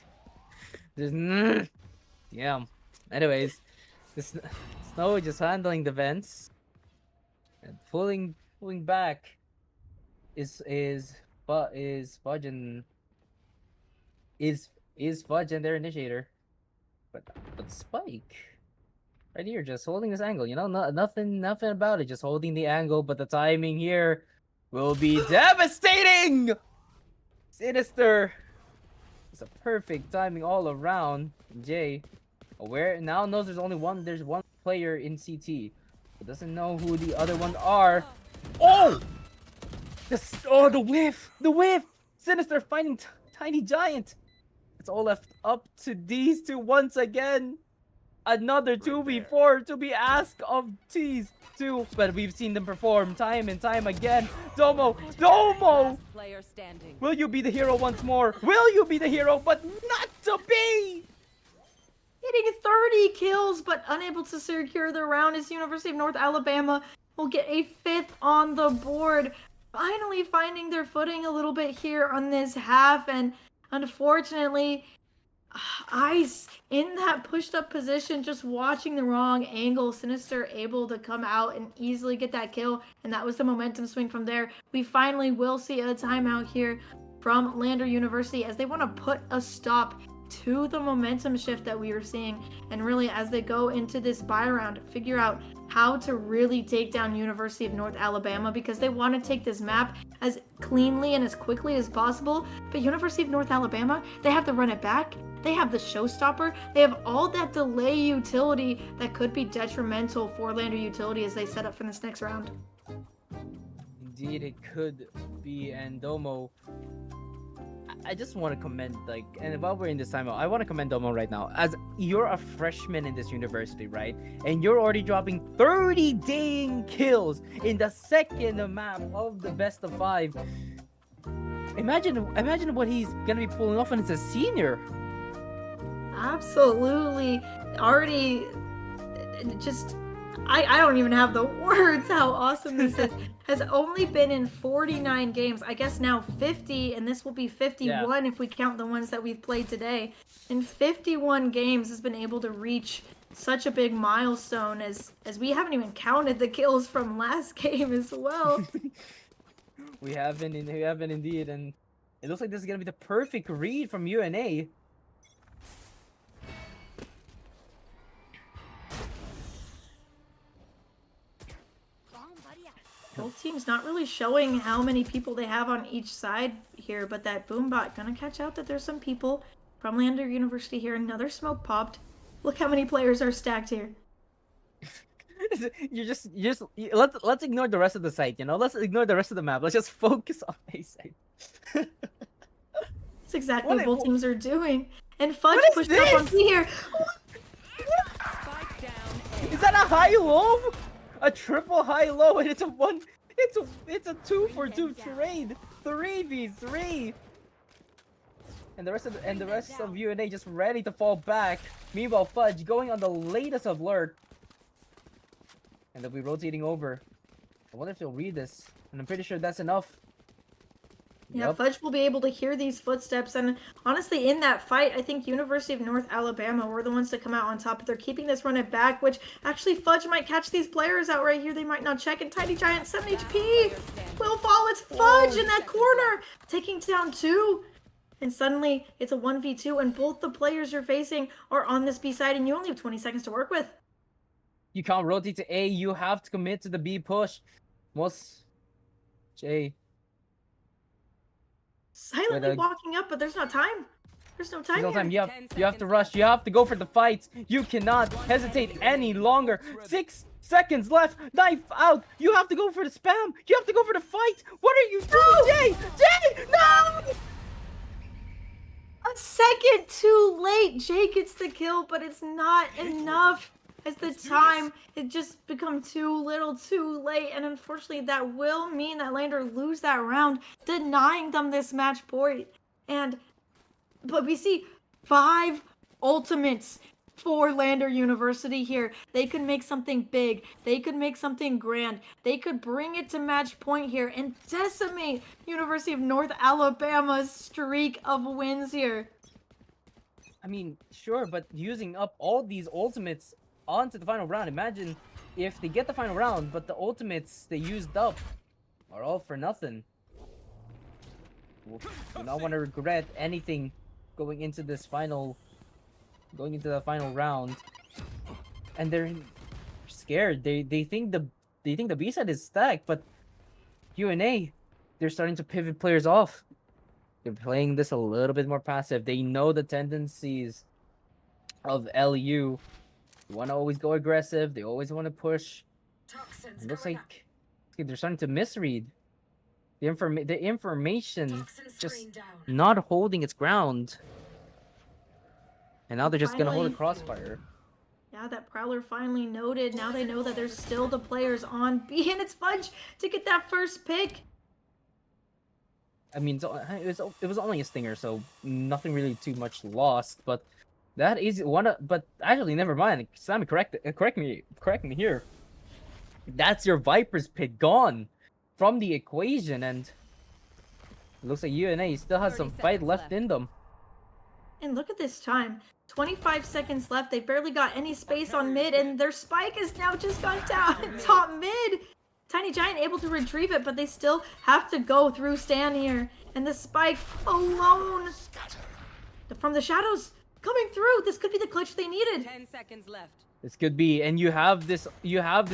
Speaker 2: Yeah. Anyways, this Snow just handling the vents and pulling back is Fudge and Fudge and their initiator, but Spike right here just holding this angle. You know, nothing about it, just holding the angle. But the timing here will be devastating. Sinister. It's a perfect timing all around. Jay, aware now, knows there's one player in CT, but doesn't know who the other ones are. Oh! The whiff! Sinister finding Tiny Giant. It's all left up to these two once again. Another 2v4 to be asked of these two, but we've seen them perform time and time again. Domo!
Speaker 3: Last player standing.
Speaker 2: Will you be the hero once more? Will you be the hero, but not to be?
Speaker 1: Hitting 30 kills, but unable to secure the round, as University of North Alabama will get a 5th on the board. Finally finding their footing a little bit here on this half, and unfortunately, Ice in that pushed up position, just watching the wrong angle. Sinister able to come out and easily get that kill, and that was the momentum swing from there. We finally will see a timeout here from Lander University, as they want to put a stop to the momentum shift that we are seeing, and really, as they go into this buy round, figure out how to really take down University of North Alabama, because they want to take this map as cleanly and as quickly as possible. But University of North Alabama, they have to run it back. They have the showstopper. They have all that delay utility that could be detrimental for Lander Utility as they set up for this next round.
Speaker 2: Indeed, it could be. And Domo, I just want to commend, like, and while we're in this timeout, I want to commend Domo right now. As you're a freshman in this university, right? And you're already dropping 30 dang kills in the second map of the best of 5. Imagine what he's gonna be pulling off when it's a senior.
Speaker 1: Absolutely. Already, just, I don't even have the words how awesome this is. Has only been in 49 games. I guess now 50, and this will be 51 if we count the ones that we've played today. In 51 games, has been able to reach such a big milestone as we haven't even counted the kills from last game as well.
Speaker 2: We haven't indeed, and it looks like this is gonna be the perfect read from UNA.
Speaker 1: Both teams not really showing how many people they have on each side here, but that boombot gonna catch out that there's some people from Lander University here. Another smoke popped. Look how many players are stacked here.
Speaker 2: Let's ignore the rest of the site, you know? Let's ignore the rest of the map. Let's just focus on A site.
Speaker 1: That's exactly what both teams are doing. And Fudge pushed up on B here.
Speaker 3: Spike down.
Speaker 2: Is that a high-low? A triple high-low, and it's a 2-for-2 trade. 3v3. And the rest of UNA just ready to fall back. Meanwhile, Fudge going on the latest alert. And they'll be rotating over. I wonder if they'll read this. And I'm pretty sure that's enough.
Speaker 1: Yeah,
Speaker 2: Yep.
Speaker 1: Fudge will be able to hear these footsteps, and honestly, in that fight, I think University of North Alabama were the ones to come out on top. They're keeping this run at back, which actually Fudge might catch these players out right here. They might not check, and Tiny Giant 7 HP will fall. It's Fudge in that corner, taking down 2. And suddenly, it's a 1v2, and both the players you're facing are on this B side, and you only have 20 seconds to work with.
Speaker 2: You can't rotate to A. You have to commit to the B push. Most J.
Speaker 1: Silently walking up, but there's no time. There's no time.
Speaker 2: There's no time.
Speaker 1: here.
Speaker 2: You have to rush. You have to go for the fights. You cannot hesitate any longer. 6 seconds left. Knife out. You have to go for the spam. You have to go for the fight. What are you doing, Jay? No!
Speaker 1: A second too late. Jay gets the kill, but it's not enough. As the time it just become too little too late, and unfortunately that will mean that Lander lose that round, denying them this match point. But we see 5 ultimates for Lander University here. They could make something big. They could make something grand. They could bring it to match point here and decimate University of North Alabama's streak of wins here.
Speaker 2: I mean, sure, but using up all these ultimates onto the final round. Imagine if they get the final round, but the ultimates they used up are all for nothing. Do not want to regret anything going into the final round. And they're scared. They think the B side is stacked, but UNA, they're starting to pivot players off. They're playing this a little bit more passive. They know the tendencies of LU. They want to always go aggressive. They always want to push. It looks like they're starting to misread. The information just not holding its ground. And now they're just gonna hold a crossfire.
Speaker 1: Yeah, that Prowler finally noted. Now they know that there's still the players on B, and it's Fudge to get that first pick.
Speaker 2: I mean, it was only a stinger, so nothing really too much lost. But that is one. But actually, never mind. Sammy, correct me here. That's your Viper's pick gone from the equation, and it looks like UNA still has some fight left in them.
Speaker 1: And look at this time. 25 seconds left. They barely got any space on mid, and their spike has now just gone down top mid. Tiny Giant able to retrieve it, but they still have to go through Stan here. And the spike alone from the shadows coming through. This could be the clutch they needed.
Speaker 3: 10 seconds left.
Speaker 2: This could be, and you have this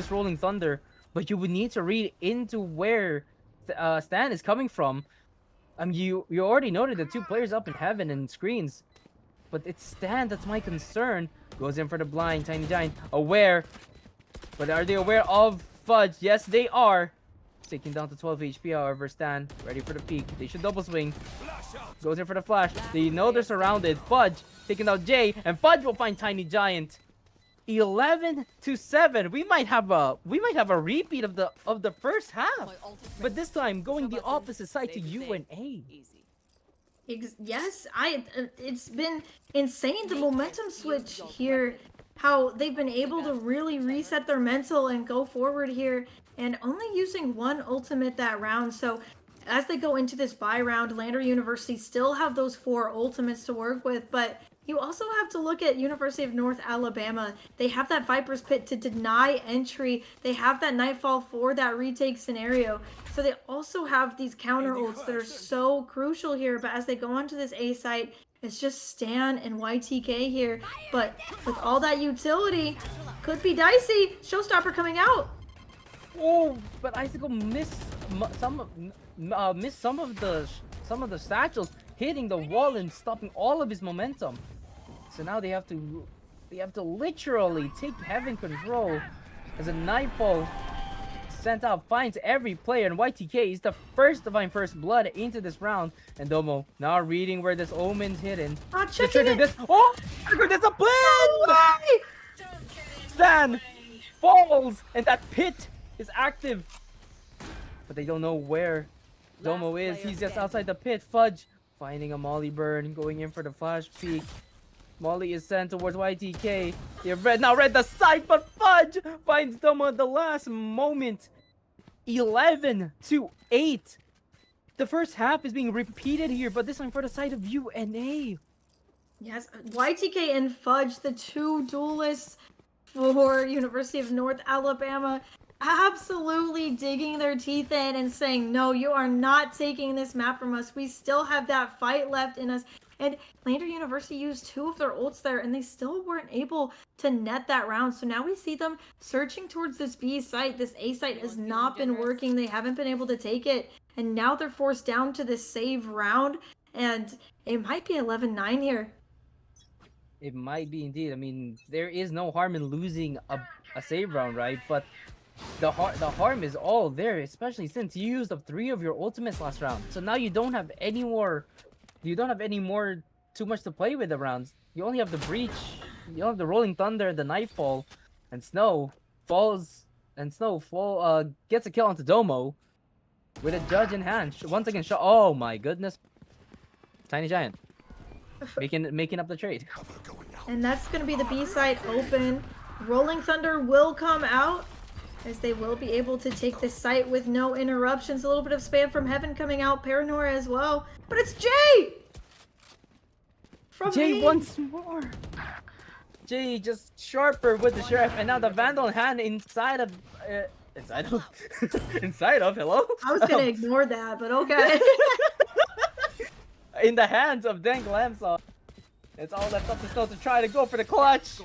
Speaker 2: rolling thunder, but you would need to read into where Stan is coming from. You already noted the 2 players up in heaven and screens, but it's Stan that's my concern. Goes in for the blind. Tiny Giant aware, but are they aware of Fudge? Yes, they are. taking down to 12 HP. However, Stan ready for the peek. They should double swing.
Speaker 4: Flash out.
Speaker 2: Goes in for the flash. They know they're surrounded. Fudge taking out Jay, and Fudge will find Tiny Giant. 11-7. We might have a repeat of the first half, but this time going the opposite side to UNA.
Speaker 1: Yes, it's been insane, the momentum switch here, how they've been able to really reset their mental and go forward here, and only using one ultimate that round. So as they go into this bye round, Lander University still have those 4 ultimates to work with, but you also have to look at University of North Alabama. They have that Viper's Pit to deny entry. They have that Nightfall for that retake scenario. So they also have these counter ults that are so crucial here. But as they go onto this A site, it's just Stan and YTK here. But with all that utility, could be dicey. Showstopper coming out.
Speaker 2: Oh, but Icicle missed some of the satchels, hitting the wall and stopping all of his momentum. So now they have to literally take Heaven control as a Nightfall sent out finds every player, and YTK is the first to find first blood into this round. And Domo now reading where this Omen's hidden.
Speaker 1: Checking
Speaker 2: trigger
Speaker 1: it.
Speaker 2: this. Oh, trigger discipline! Stan falls, and that pit is active, but they don't know where Domo is. He's just outside the pit. Fudge finding a Molly burn, going in for the flash peek. Molly is sent towards YTK. They have read the site, but Fudge finds Domo at the last moment. 11-8. The first half is being repeated here, but this time for the side of UNA.
Speaker 1: Yes, YTK and Fudge, the 2 duelists for University of North Alabama, absolutely digging their teeth in and saying, no, you are not taking this map from us. We still have that fight left in us. And Lander University used 2 of their ults there, and they still weren't able to net that round. So now we see them searching towards this B site. This A site has not been working. They haven't been able to take it. And now they're forced down to this save round. And it might be 11-9 here.
Speaker 2: It might be indeed. I mean, there is no harm in losing a save round, right? But the harm is all there, especially since you used up 3 of your ultimates last round. So now you don't have any more. You don't have any more too much to play with the rounds. You only have the Breach. You don't have the Rolling Thunder, the Nightfall, and Snow falls. And Snowfall gets a kill onto Domo with a judge in hand. Once again, shot. Oh my goodness! Tiny Giant making up the trade.
Speaker 1: And that's going to be the B side open. Rolling Thunder will come out, as they will be able to take this site with no interruptions. A little bit of spam from Heaven coming out, Paranora as well. But it's Jay! From
Speaker 2: Jay
Speaker 1: me.
Speaker 2: once more. Jay just sharper with the Sheriff, and now the Vandal in hand inside of hello?
Speaker 1: I was going to ignore that, but okay.
Speaker 2: In the hands of Dank Lamsaw. It's all left up to Snow to try to go for the clutch.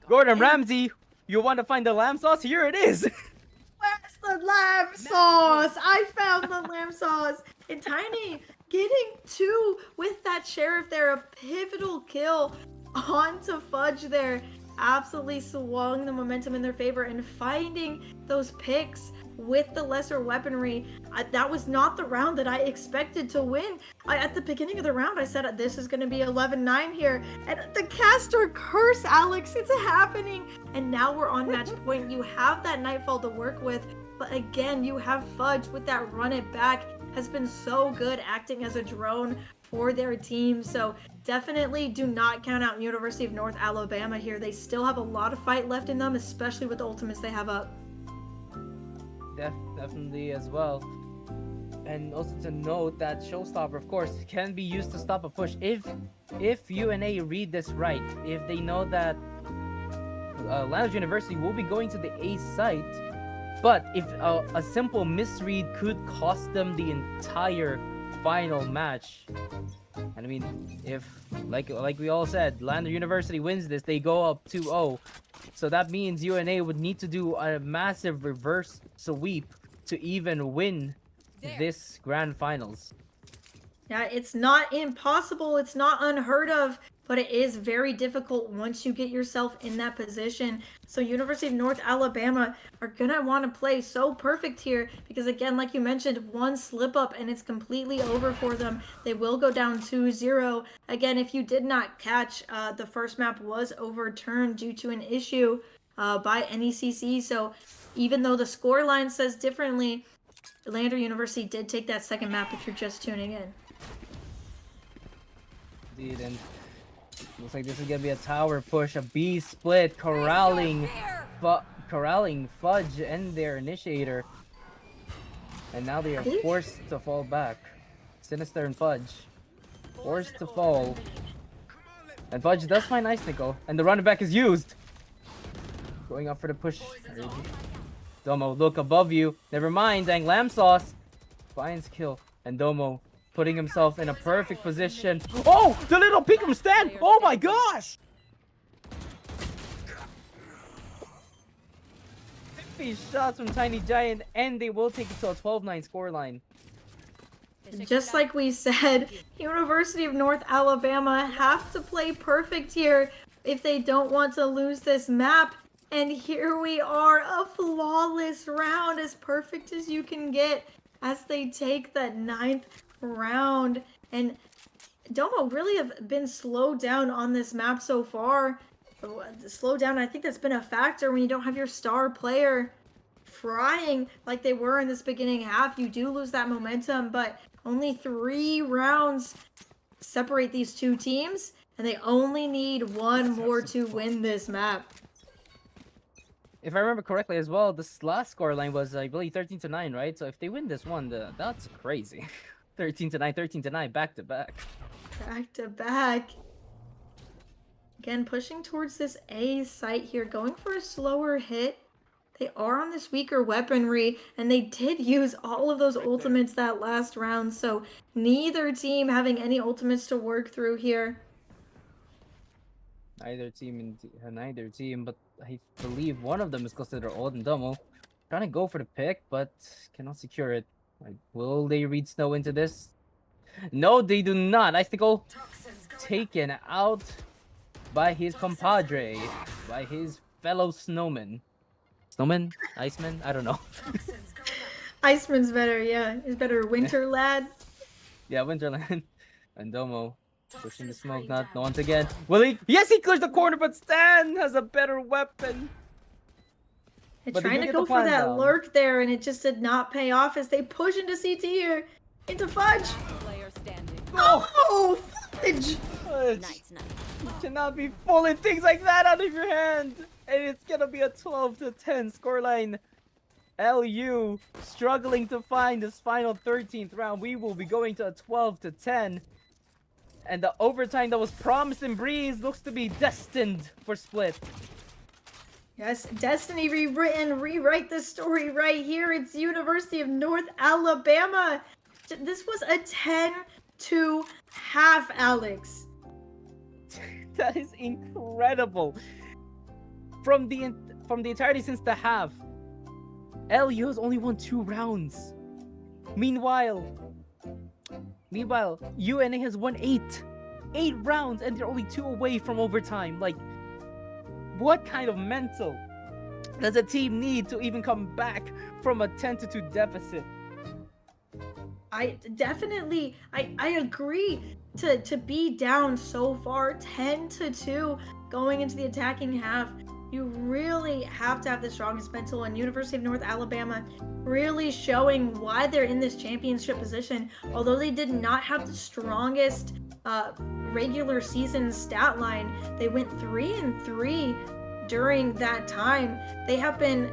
Speaker 2: Gordon Ramsay, you want to find the lamb sauce? Here it is.
Speaker 1: Where's the lamb sauce? I found the lamb sauce. And Tiny getting 2 with that Sheriff there. A pivotal kill onto Fudge there. Absolutely swung the momentum in their favor and finding those picks with the lesser weaponry. That was not the round that I expected to win. At the beginning of the round, I said this is going to be 11-9 here. And the caster curse, Alex, it's happening. And now we're on match point. You have that Nightfall to work with. But again, you have Fudge with that run it back. Has been so good acting as a drone for their team. So definitely do not count out University of North Alabama here. They still have a lot of fight left in them, especially with the ultimates they have up.
Speaker 2: Definitely as well. And also to note that Showstopper, of course, can be used to stop a push if UNA read this right. If they know that Lander University will be going to the A site, but if a simple misread could cost them the entire final match. And I mean, if like we all said, Lander University wins this, they go up 2-0. So that means UNA would need to do a massive reverse sweep to even win this grand finals.
Speaker 1: Yeah, it's not impossible. It's not unheard of. but it is very difficult once you get yourself in that position. So University of North Alabama are gonna want to play so perfect here because again, like you mentioned, one slip up and it's completely over for them. They will go down 2-0. Again, if you did not catch, the first map was overturned due to an issue by NECC. So even though the score line says differently, Lander University did take that second map if you're just tuning in.
Speaker 2: Indeed, and looks like this is gonna be a tower push, a B split, corralling Fudge and their initiator. And now they are forced to fall back. Sinister and Fudge forced to fall. And Fudge does find Ice Nickel, and the running back is used. Going up for the push. Domo, look above you. Never mind, dang lamb sauce. Finds kill. And Domo putting himself in a perfect position. Oh, the little Pick'em stand! Oh my gosh! 50 shots from Tiny Giant, and they will take it to a 12-9 scoreline.
Speaker 1: Just like we said, University of North Alabama have to play perfect here if they don't want to lose this map. And here we are, a flawless round, as perfect as you can get as they take that 9th round. And Domo really have been slowed down on this map so far. Slow down, I think that's been a factor when you don't have your star player frying like they were in this beginning half. You do lose that momentum, but only 3 rounds separate these two teams, and they only need one more to win this map.
Speaker 2: If I remember correctly as well, this last scoreline was, I believe, 13-9, right? So if they win this one, that's crazy. 13-9, 13-9, back to back.
Speaker 1: Back to back. Again, pushing towards this A site here, going for a slower hit. They are on this weaker weaponry, and they did use all of those ultimates that last round, so neither team having any ultimates to work through here.
Speaker 2: Neither team, but I believe one of them is close to their ult, and Domo trying to go for the pick, but cannot secure it. Like, will they read Snow into this? No, they do not. Icicle taken out by his compadre, by his fellow snowman. Snowman? Iceman? I don't know.
Speaker 1: Iceman's better, yeah. He's better winter lad.
Speaker 2: Yeah, Winterland. And Domo pushing the smoke, not once again. Will he? Yes, he clears the corner, but Stan has a better weapon.
Speaker 1: They're
Speaker 2: But they
Speaker 1: trying
Speaker 2: do
Speaker 1: to
Speaker 2: get
Speaker 1: go
Speaker 2: the
Speaker 1: for
Speaker 2: plan
Speaker 1: that
Speaker 2: down.
Speaker 1: lurk there, and it just did not pay off as they push into CT here. Into Fudge.
Speaker 3: Player standing.
Speaker 1: Oh, Fudge!
Speaker 2: Fudge.
Speaker 3: Nice.
Speaker 2: You cannot be pulling things like that out of your hand. And it's gonna be a 12-10 scoreline. LU struggling to find this final 13th round. We will be going to a 12-10. And the overtime that was promised in Breeze looks to be destined for Split.
Speaker 1: Yes, destiny rewritten. Rewrite the story right here. It's University of North Alabama. This was a 10-2 half, Alex.
Speaker 2: That is incredible. From the entirety since the half, LU has only won 2 rounds. Meanwhile, UNA has won 8 rounds, and they're only 2 away from overtime. Like, what kind of mental does a team need to even come back from a 10-2 deficit?
Speaker 1: I definitely, I agree to be down so far, 10-2 going into the attacking half. You really have to have the strongest mental, and University of North Alabama really showing why they're in this championship position. Although they did not have the strongest regular season stat line, they went 3-3 during that time. They have been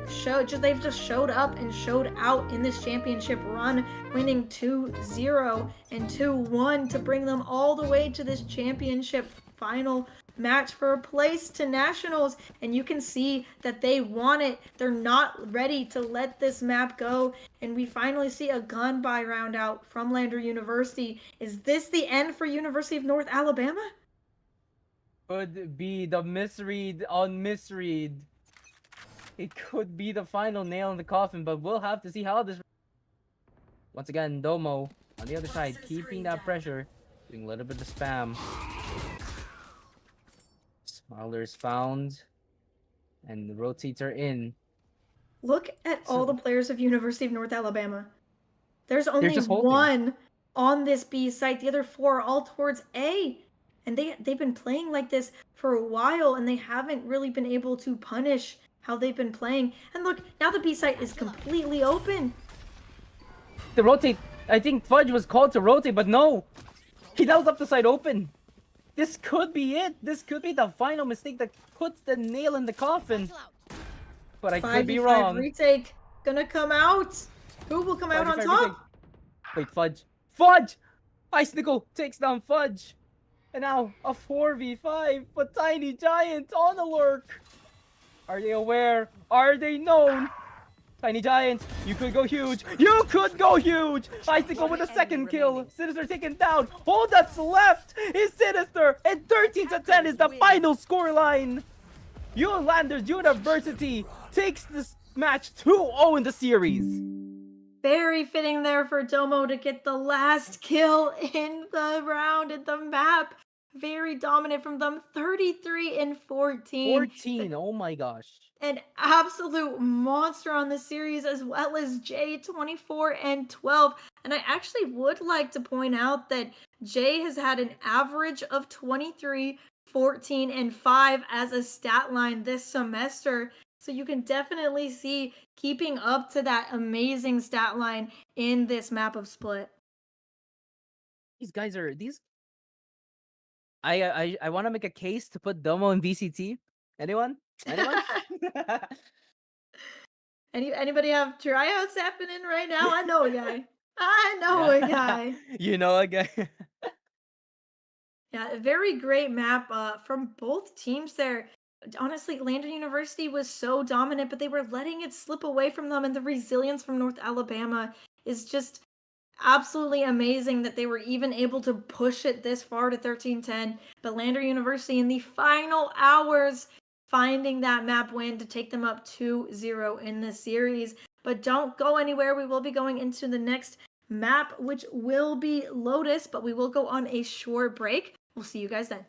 Speaker 1: they've just showed up and showed out in this championship run, winning 2-0 and 2-1 to bring them all the way to this championship final match for a place to nationals. And you can see that they want it. They're not ready to let this map go, and we finally see a gun buy round out from Lander University. Is this the end for University of North Alabama?
Speaker 2: Could be the misread on misread. It could be the final nail in the coffin, but we'll have to see how this. Once again, Domo on the other side, keeping that pressure, doing a little bit of spam. Wilder's found. And the rotates are in.
Speaker 1: Look at all the
Speaker 2: So
Speaker 1: players of University of North Alabama. There's
Speaker 2: they're
Speaker 1: only
Speaker 2: just holding.
Speaker 1: one on this B site. The other four are all towards A. And they've been playing like this for a while, and they haven't really been able to punish how they've been playing. And look, now the B site is completely open.
Speaker 2: The rotate. I think Fudge was called to rotate, but no. He now left the side open. This could be it. This could be the final mistake that puts the nail in the coffin. But I could be
Speaker 1: 5v5
Speaker 2: wrong.
Speaker 1: retake gonna come out. Who will come out on
Speaker 2: 5v5
Speaker 1: top?
Speaker 2: retake. Wait, Fudge. Fudge! Icicle takes down Fudge. And now a 4v5, but Tiny Giant on the lurk. Are they aware? Are they known? Tiny Giant, you could go huge. You could go huge. Icicle with a second kill. Sinister taken down. All that's left is Sinister. And 13 to 10 is the final scoreline. Landers University takes this match 2-0 in the series.
Speaker 1: Very fitting there for Domo to get the last kill in the round in the map. Very dominant from them. 33 and 14.
Speaker 2: 14, oh my gosh.
Speaker 1: An absolute monster on the series, as well as Jay, 24 and 12. And I actually would like to point out that Jay has had an average of 23, 14, and 5 as a stat line this semester. So you can definitely see keeping up to that amazing stat line in this map of Split.
Speaker 2: These guys are these. I want to make a case to put Domo in VCT. Anyone? Anyone?
Speaker 1: Anybody have tryouts happening right now? I know a guy. I know a guy.
Speaker 2: You know a guy.
Speaker 1: Yeah, a very great map from both teams there. Honestly, Landon University was so dominant, but they were letting it slip away from them, and the resilience from North Alabama is just absolutely amazing that they were even able to push it this far to 13-10. But Lander University in the final hours finding that map win to take them up 2-0 in the series. But don't go anywhere. We will be going into the next map, which will be Lotus, but we will go on a short break. We'll see you guys then.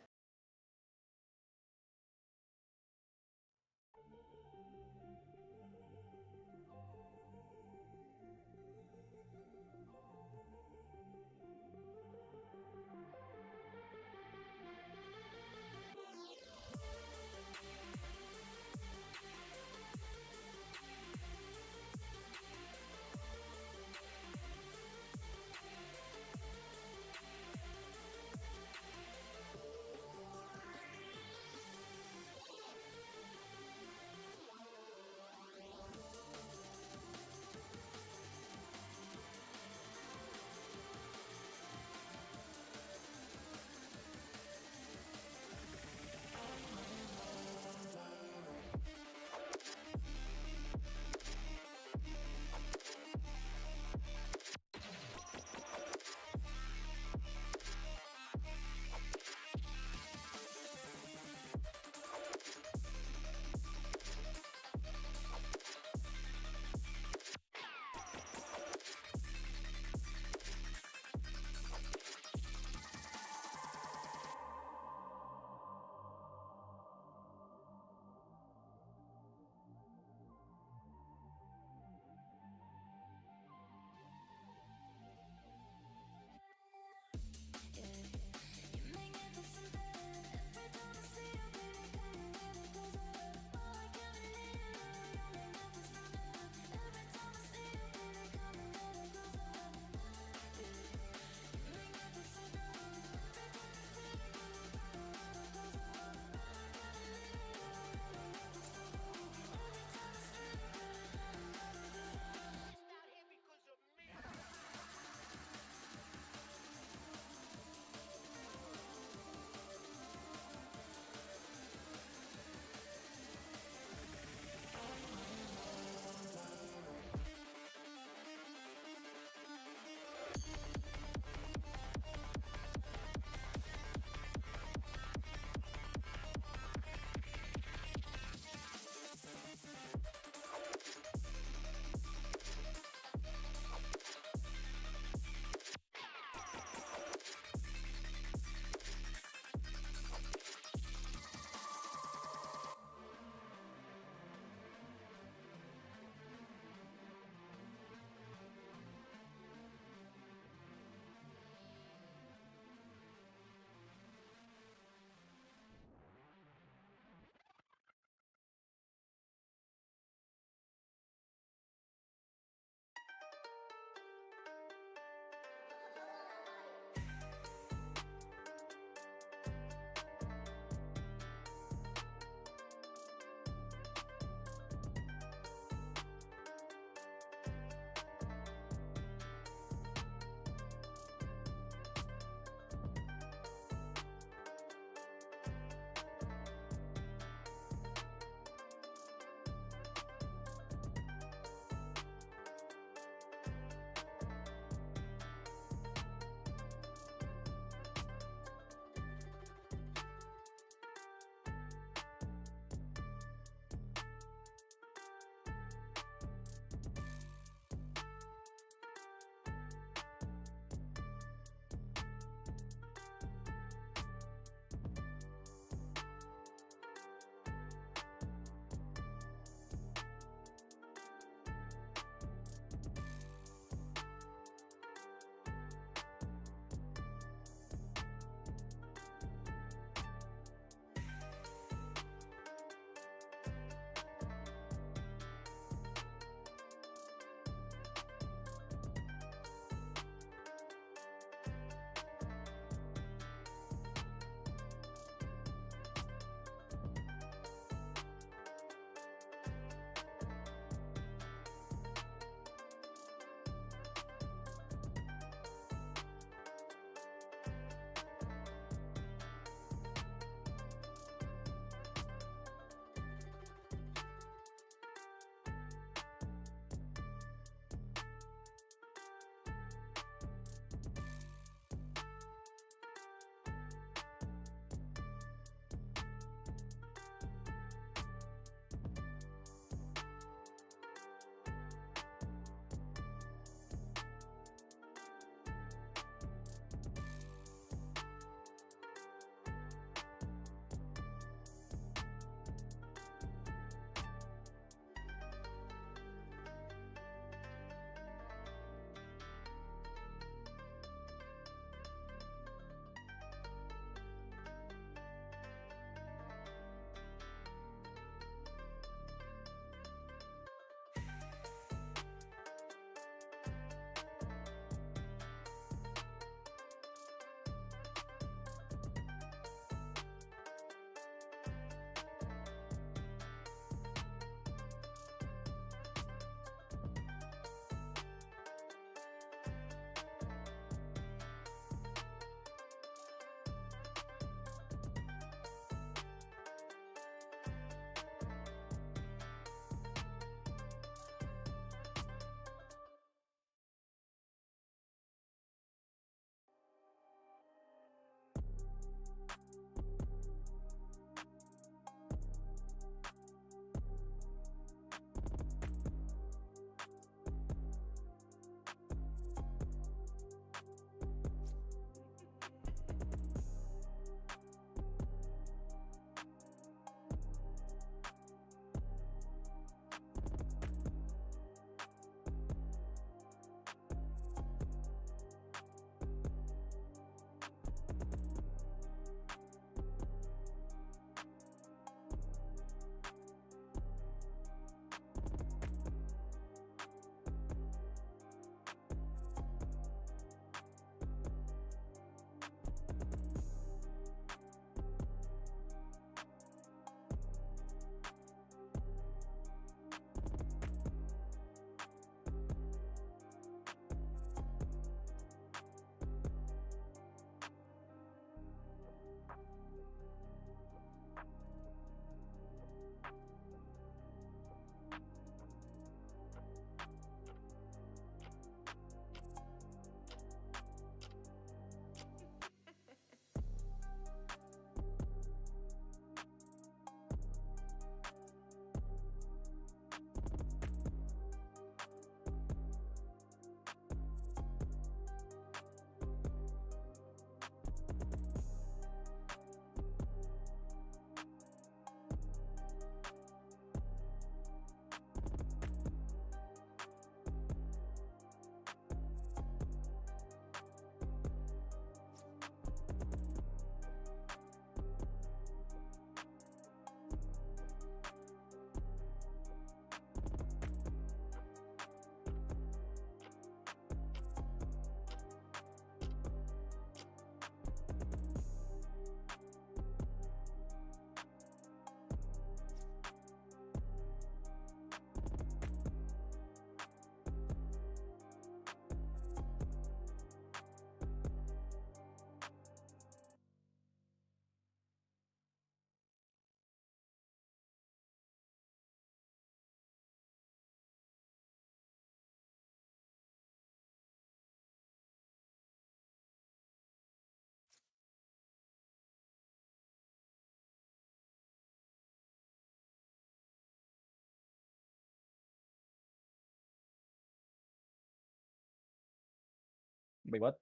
Speaker 2: Wait, what?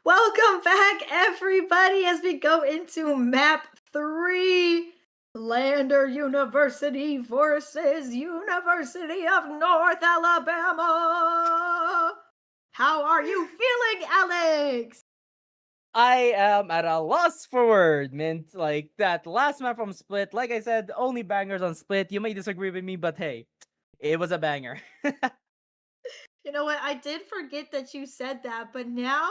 Speaker 1: Welcome back, everybody, as we go into map 3. Lander University versus University of North Alabama. How are you feeling, Alex?
Speaker 2: I am at a loss for word, Mint. Like that last map from Split, like I said, only bangers on Split. You may disagree with me, but hey, it was a banger.
Speaker 1: You know what? I did forget that you said that, but now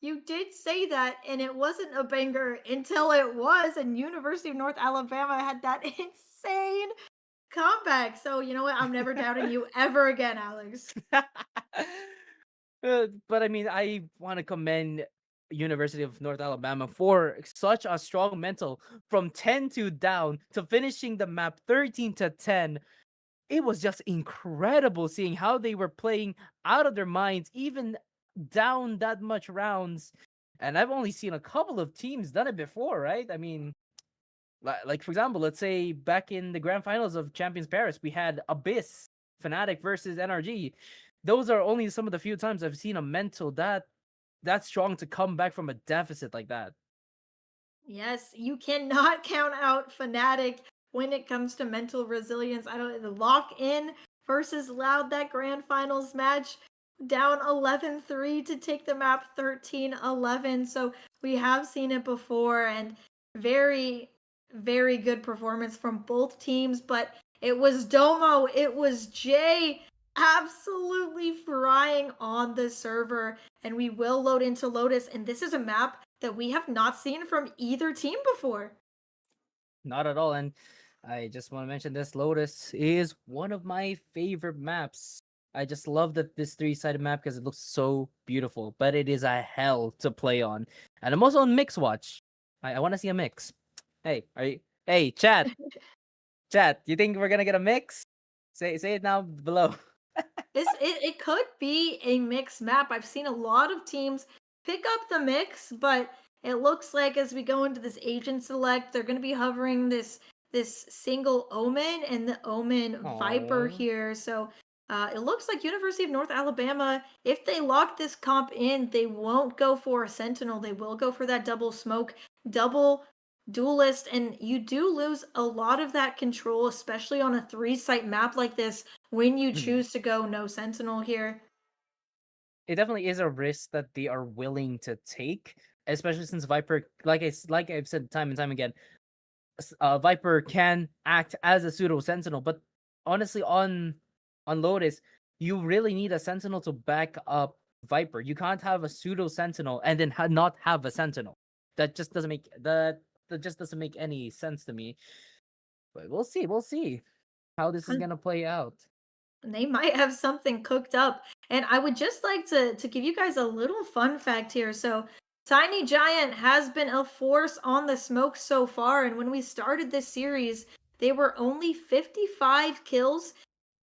Speaker 1: you did say that, and it wasn't a banger until it was, and University of North Alabama had that insane comeback. So, you know what? I'm never doubting you ever again, Alex.
Speaker 2: But I mean, I want to commend University of North Alabama for such a strong mental from 10-2 down to finishing the map 13-10. It was just incredible seeing how they were playing out of their minds, even down that much rounds. And I've only seen a couple of teams done it before, right? I mean, like for example, let's say back in the grand finals of Champions Paris, we had Abyss, Fnatic versus NRG. Those are only some of the few times I've seen a mental that strong to come back from a deficit like that.
Speaker 1: Yes, you cannot count out Fnatic when it comes to mental resilience. I don't the lock in versus Loud that grand finals match down 11-3 to take the map 13-11. So we have seen it before and very very good performance from both teams, but it was Domo, it was Jay absolutely frying on the server, and we will load into Lotus, and this is a map that we have not seen from either team before.
Speaker 2: Not at all. And I just want to mention this Lotus is one of my favorite maps. I just love that this three-sided map because it looks so beautiful, but it is a hell to play on. And I'm also on Mix Watch. I want to see a mix. Hey, hey, chat. Chat, you think we're gonna get a mix? Say it now below.
Speaker 1: It could be a mixed map. I've seen a lot of teams pick up the mix, but it looks like as we go into this agent select, they're going to be hovering this single Omen and the Omen Viper
Speaker 2: Aw.
Speaker 1: here. So it looks like University of North Alabama, if they lock this comp in, they won't go for a Sentinel. They will go for that double smoke, double duelist, and you do lose a lot of that control, especially on a 3-site map like this when you choose to go no Sentinel here.
Speaker 2: It definitely is a risk that they are willing to take, especially since Viper, like I've said time and time again, Viper can act as a pseudo sentinel. But honestly, on Lotus, you really need a sentinel to back up Viper. You can't have a pseudo sentinel and then not have a sentinel. That just doesn't make that just doesn't make any sense to me. But we'll see. We'll see how this is gonna play out.
Speaker 1: They might have something cooked up. And I would just like to give you guys a little fun fact here. So Tiny Giant has been a force on the smoke so far. And when we started this series, they were only 55 kills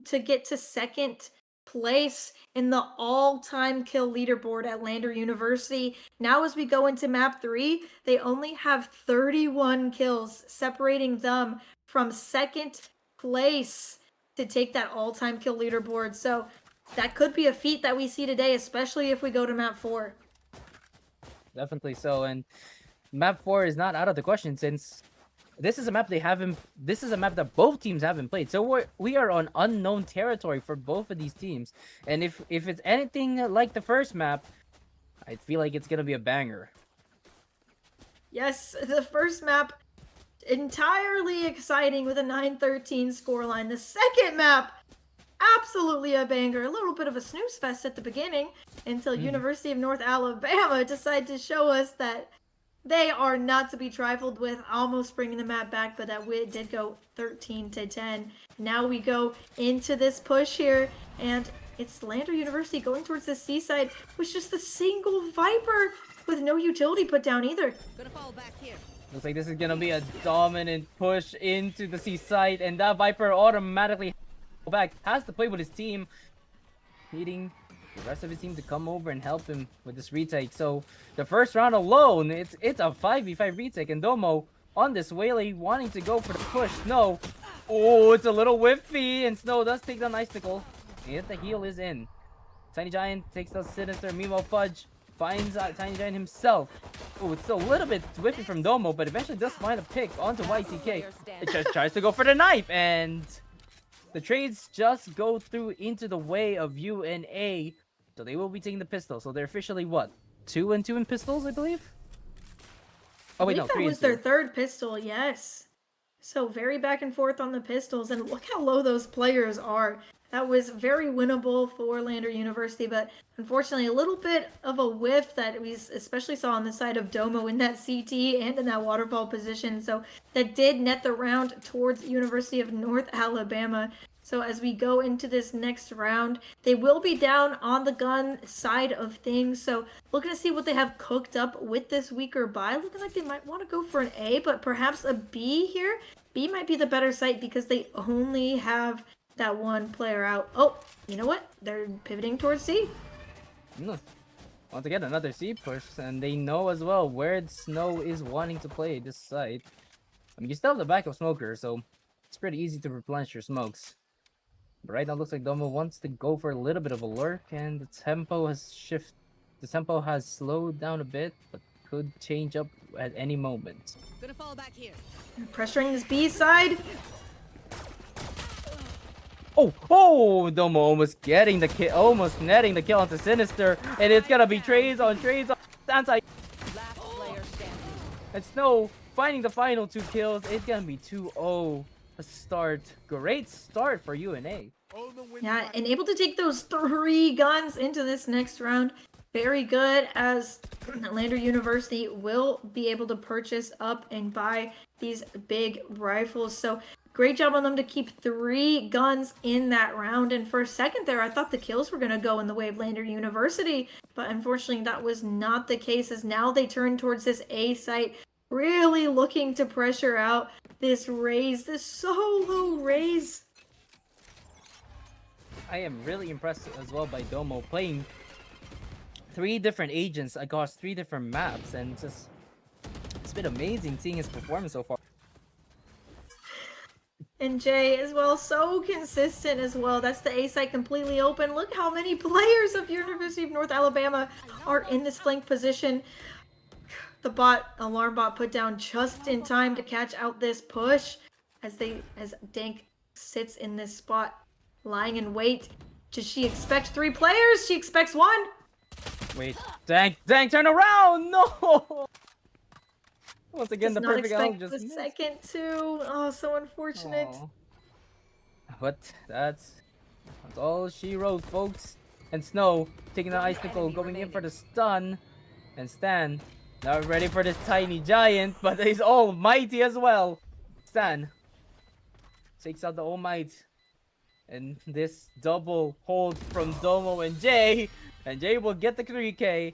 Speaker 1: to get to second place in the all-time kill leaderboard at Lander University. Now as we go into map 3, they only have 31 kills, separating them from second place to take that all-time kill leaderboard. So that could be a feat that we see today, especially if we go to map 4.
Speaker 2: Definitely so. And map 4 is not out of the question since this is a map this is a map that both teams haven't played. So we are on unknown territory for both of these teams. And if it's anything like the first map, I feel like it's gonna be a banger.
Speaker 1: Yes, the first map entirely exciting with a 9-13 scoreline. The second map, absolutely a banger. A little bit of a snooze fest at the beginning until University of North Alabama decided to show us that they are not to be trifled with, almost bringing the map back, but that did go 13-10. Now we go into this push here, and it's Lander University going towards the seaside with just a single Viper with no utility put down either.
Speaker 3: Gonna fall back here.
Speaker 2: Looks like this is gonna be a dominant push into the seaside, and that Viper automatically back has to play with his team, needing the rest of his team to come over and help him with this retake. So the first round alone, it's a 5v5 retake, and Domo on this Whaley wanting to go for the push. Snow, oh, it's a little whiffy, and Snow does take down Icicle, and the heal is in. Tiny Giant takes the Sinister. Meanwhile, Fudge finds Tiny Giant himself. Oh, it's still a little bit whiffy from Domo, but eventually does find a pick onto YTK. It just tries to go for the knife, and the trades just go through into the way of UNA. So they will be taking the pistol. So they're officially what? 2-2 in pistols, I believe? Oh, wait,
Speaker 1: I
Speaker 2: no,
Speaker 1: believe that
Speaker 2: 3
Speaker 1: was
Speaker 2: and
Speaker 1: their
Speaker 2: 2.
Speaker 1: third pistol, yes. So very back and forth on the pistols, and look how low those players are. That was very winnable for Lander University, but unfortunately a little bit of a whiff that we especially saw on the side of Domo in that CT and in that waterfall position. So that did net the round towards University of North Alabama. So as we go into this next round, they will be down on the gun side of things. So looking to see what they have cooked up with this weaker buy. Looking like they might want to go for an A, but perhaps a B here. B might be the better site because they only have that one player out. Oh, you know what? They're pivoting towards C.
Speaker 2: Once again, another C push, and they know as well where Snow is wanting to play this site. I mean, you still have the backup smoker, so it's pretty easy to replenish your smokes. But right now, it looks like Domo wants to go for a little bit of a lurk, and the tempo has shifted. The tempo has slowed down a bit, but could change up at any moment.
Speaker 3: Gonna fall back here.
Speaker 1: Pressuring this B side.
Speaker 2: Oh, Domo almost getting the kill, almost netting the kill onto Sinister, and it's gonna be trades on anti.
Speaker 3: Last player standing.
Speaker 2: And Snow finding the final 2 kills. It's gonna be 2-0 a start. Great start for UNA.
Speaker 1: Yeah, and able to take those 3 guns into this next round. Very good, as Lander University will be able to purchase up and buy these big rifles. So great job on them to keep 3 guns in that round. And for a second there, I thought the kills were going to go in the way of Lander University. But unfortunately, that was not the case, as now they turn towards this A site, really looking to pressure out this Raze, this solo Raze.
Speaker 2: I am really impressed as well by Domo playing 3 different agents across 3 different maps, and it's been amazing seeing his performance so far.
Speaker 1: And Jay as well, so consistent as well. That's the A site completely open. Look how many players of University of North Alabama are in this flank position. The alarm bot put down just in time to catch out this push as Dank sits in this spot, lying in wait. Does she expect 3 players? She expects 1.
Speaker 2: Wait, Dank, turn around! No! Once again,
Speaker 1: Does
Speaker 2: the
Speaker 1: not
Speaker 2: perfect angle
Speaker 1: expect
Speaker 2: just
Speaker 1: the
Speaker 2: missed.
Speaker 1: second 2. Oh, so unfortunate.
Speaker 2: Aw. But that's all she wrote, folks. And Snow taking the ice nickel, going in for the stun, and Stan not ready for this tiny giant, but he's almighty as well. Stan takes out the All Might, and this double hold from Domo and Jay will get the 3K,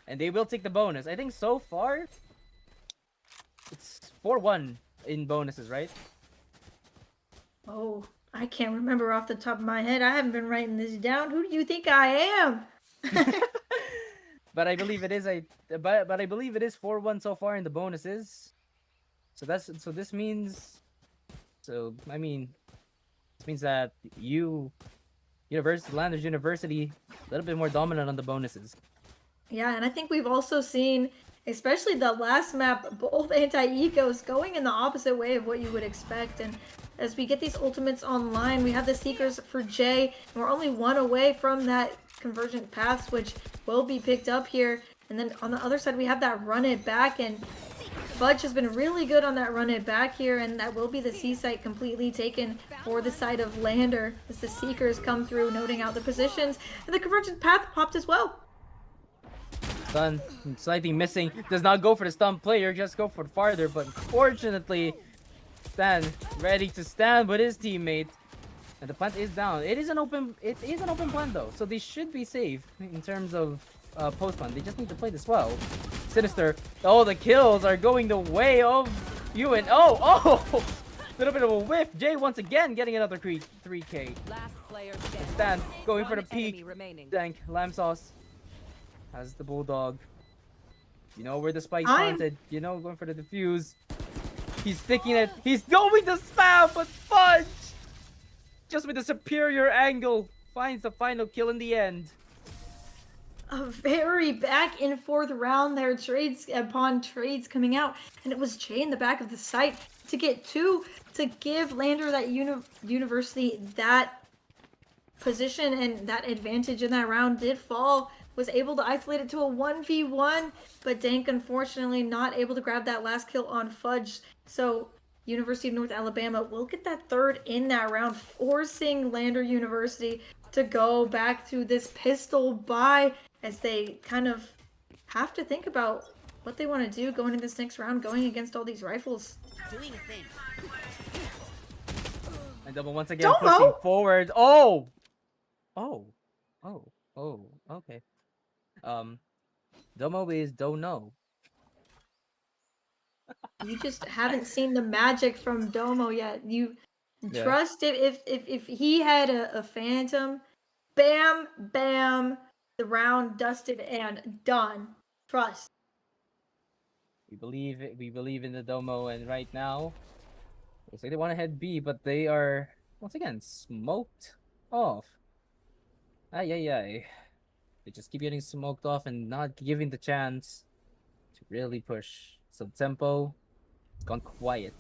Speaker 2: and they will take the bonus. I think so far it's 4-1 in bonuses, right?
Speaker 1: Oh, I can't remember off the top of my head. I haven't been writing this down. Who do you think I am?
Speaker 2: But I believe it is but I believe it is 4-1 so far in the bonuses. So this means that Landers University a little bit more dominant on the bonuses.
Speaker 1: Yeah, and I think we've also seen, especially the last map, both anti-ecos going in the opposite way of what you would expect. And as we get these ultimates online, we have the Seekers for Jay, and we're only 1 away from that Convergent Paths, which will be picked up here. And then on the other side, we have that Run It Back, and Fudge has been really good on that Run It Back here, and that will be the C site completely taken for the side of Lander as the Seekers come through, noting out the positions. And the Convergent Path popped as well.
Speaker 2: Stun slightly missing, does not go for the stun player, just go for farther, but unfortunately Stan ready to stand with his teammate, and the plant is down. It is an open plant though, so they should be safe in terms of post plant. They just need to play this well. Sinister, oh, the kills are going the way of UN. Oh little bit of a whiff. Jay once again getting another 3K.
Speaker 3: Last player standing.
Speaker 2: Stan going for the
Speaker 3: One enemy
Speaker 2: peak.
Speaker 3: remaining.
Speaker 2: Dank, lamb sauce has the bulldog. You know where the spike's planted. You know, going for the defuse. He's sticking it. He's going to spam, but Fudge! Just with a superior angle, finds the final kill in the end.
Speaker 1: A very back and forth round there, trades upon trades coming out, and it was Jay in the back of the site to get two to give Lander that university that position, and that advantage in that round did fall. Was able to isolate it to a 1v1, but Dank unfortunately not able to grab that last kill on Fudge. So University of North Alabama will get that third in that round, forcing Lander University to go back to this pistol buy as they kind of have to think about what they want to do going into this next round, going against all these rifles.
Speaker 3: Doing a thing.
Speaker 2: And Double once again
Speaker 1: Domo!
Speaker 2: pushing forward. Oh! Okay. Domo is don't know.
Speaker 1: You just haven't seen the magic from Domo yet. You trust if he had a phantom, bam, bam, the round dusted and done. Trust.
Speaker 2: We believe in the Domo, and right now looks like they want to head B, but they are once again smoked off. Ay. They just keep getting smoked off and not giving the chance to really push. So tempo gone quiet.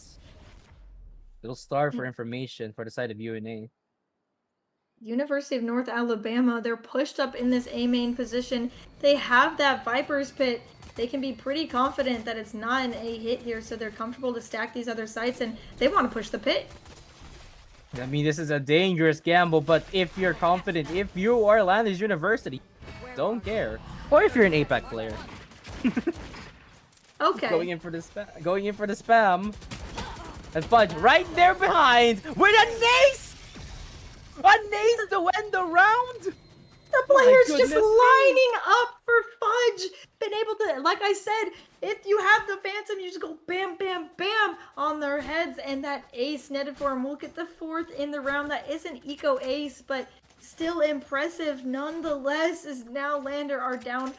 Speaker 2: Little star for information for the side of UNA.
Speaker 1: University of North Alabama, they're pushed up in this A main position. They have that Viper's Pit. They can be pretty confident that it's not an A hit here, so they're comfortable to stack these other sites, and they want to push the pit.
Speaker 2: I mean, this is a dangerous gamble, but if you're confident, if you are Landers University, don't care. Or if you're an APAC player.
Speaker 1: Okay.
Speaker 2: Going in for the spam. And Fudge right there behind with a nace! A nace to end the round!
Speaker 1: The players just lining up for Fudge. Been able to, like I said, if you have the Phantom, you just go bam, bam, bam on their heads, and that ace netted for him. We'll get the fourth in the round. That is an eco ace, but still impressive nonetheless, as now Lander are down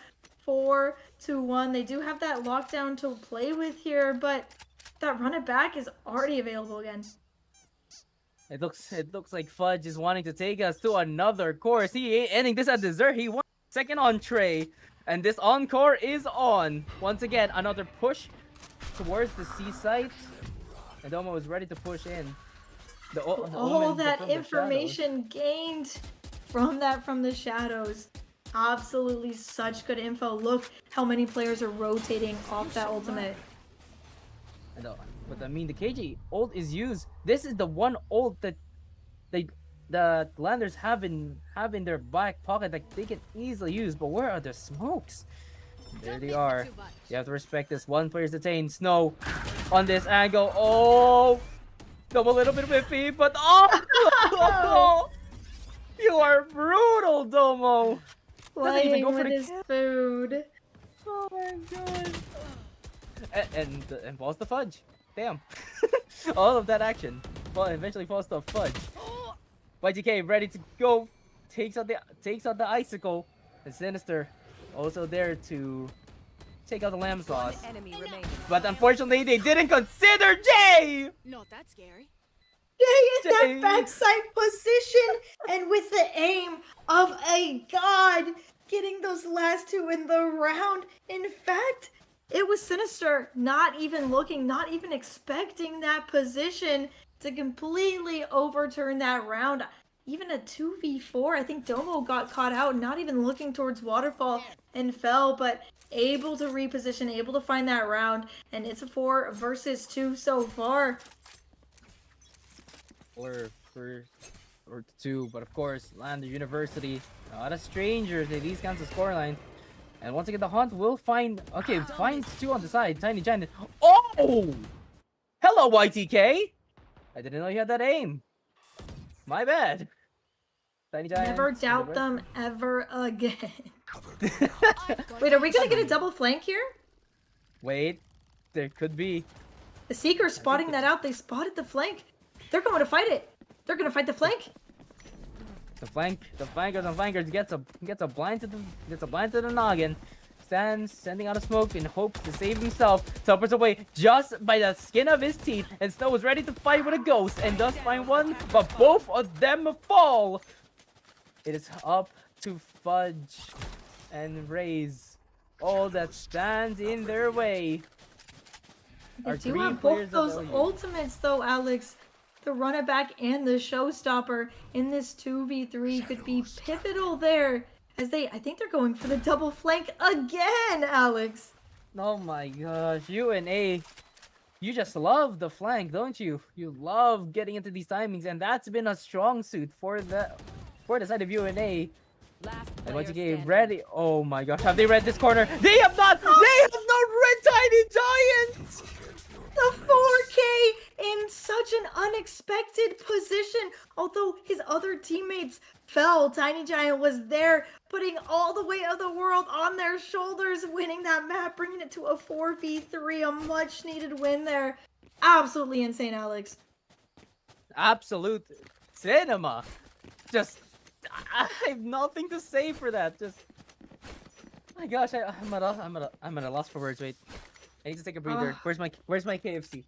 Speaker 1: 4-1. They do have that lockdown to play with here, but that run it back is already available again.
Speaker 2: It looks like Fudge is wanting to take us to another course. He ain't ending this at dessert. He won second entree. And this encore is on. Once again, another push towards the C site. And Domo is ready to push in.
Speaker 1: All that information gained from the shadows. Absolutely such good info. Look how many players are rotating off that ultimate.
Speaker 2: But I mean, the KJ ult is used. This is the one ult that the Landers have in their back pocket that they can easily use. But where are the smokes? There they are. You have to respect this. One player's detained. Snow on this angle. Oh, double a little bit whiffy, but oh, you are brutal, Domo. Doesn't even go for the
Speaker 1: his food.
Speaker 2: Oh my god. And falls the Fudge. Damn. All of that action. Well, eventually falls to Fudge. YGK ready to go. Takes out the icicle. And Sinister also there to take out the lamb sauce.
Speaker 3: Enemy remaining.
Speaker 2: But unfortunately, they didn't consider Jay.
Speaker 3: Not that scary.
Speaker 1: Jay in
Speaker 2: Jay.
Speaker 1: that backside position, and with the aim of a god, getting those last two in the round. In fact, it was Sinister not even looking, not even expecting that position to completely overturn that round. Even a 2v4, I think Domo got caught out, not even looking towards Waterfall and fell, but able to reposition, able to find that round, and it's a 4 versus 2 so far.
Speaker 2: Or 2, but of course, Lander University, not a stranger to these kinds of scorelines. And once again, the Hunt will find. Okay, finds 2 on the side. Tiny Giant. Oh! Hello, YTK! I didn't know you had that aim. My bad. Tiny Giant.
Speaker 1: Never doubt them ever again. Wait, are we gonna get a double flank here?
Speaker 2: Wait, there could be.
Speaker 1: The Seeker spotting that out. They spotted the flank. They're going to fight it. They're gonna fight the flank.
Speaker 2: The flankers gets a blind to the noggin. Stands sending out a smoke in hopes to save himself. Teleport away just by the skin of his teeth, and Snow is ready to fight with a ghost and does find one, but both of them fall. It is up to Fudge and Raze. All that stands in their way.
Speaker 1: They
Speaker 2: Are
Speaker 1: do
Speaker 2: three
Speaker 1: have
Speaker 2: players
Speaker 1: both
Speaker 2: of
Speaker 1: those
Speaker 2: LU.
Speaker 1: ultimates though, Alex. The run it back and the showstopper in this 2v3 could be pivotal there. As I think they're going for the double flank again, Alex.
Speaker 2: Oh my gosh, UNA, you just love the flank, don't you? You love getting into these timings, and that's been a strong suit for the side of UNA.
Speaker 3: Last
Speaker 2: And
Speaker 3: player
Speaker 2: once again,
Speaker 3: standing.
Speaker 2: ready. Oh my gosh, have they read this corner? They have not! They have not read Tiny Giant!
Speaker 1: The 4K in such an unexpected position. Although his other teammates fell, Tiny Giant was there, putting all the weight of the world on their shoulders, winning that map, bringing it to a 4v3, a much needed win there. Absolutely insane, Alex.
Speaker 2: Absolute cinema. Just, I have nothing to say for that. Just, my gosh, I'm at a loss for words. Wait, I need to take a breather. Where's my KFC?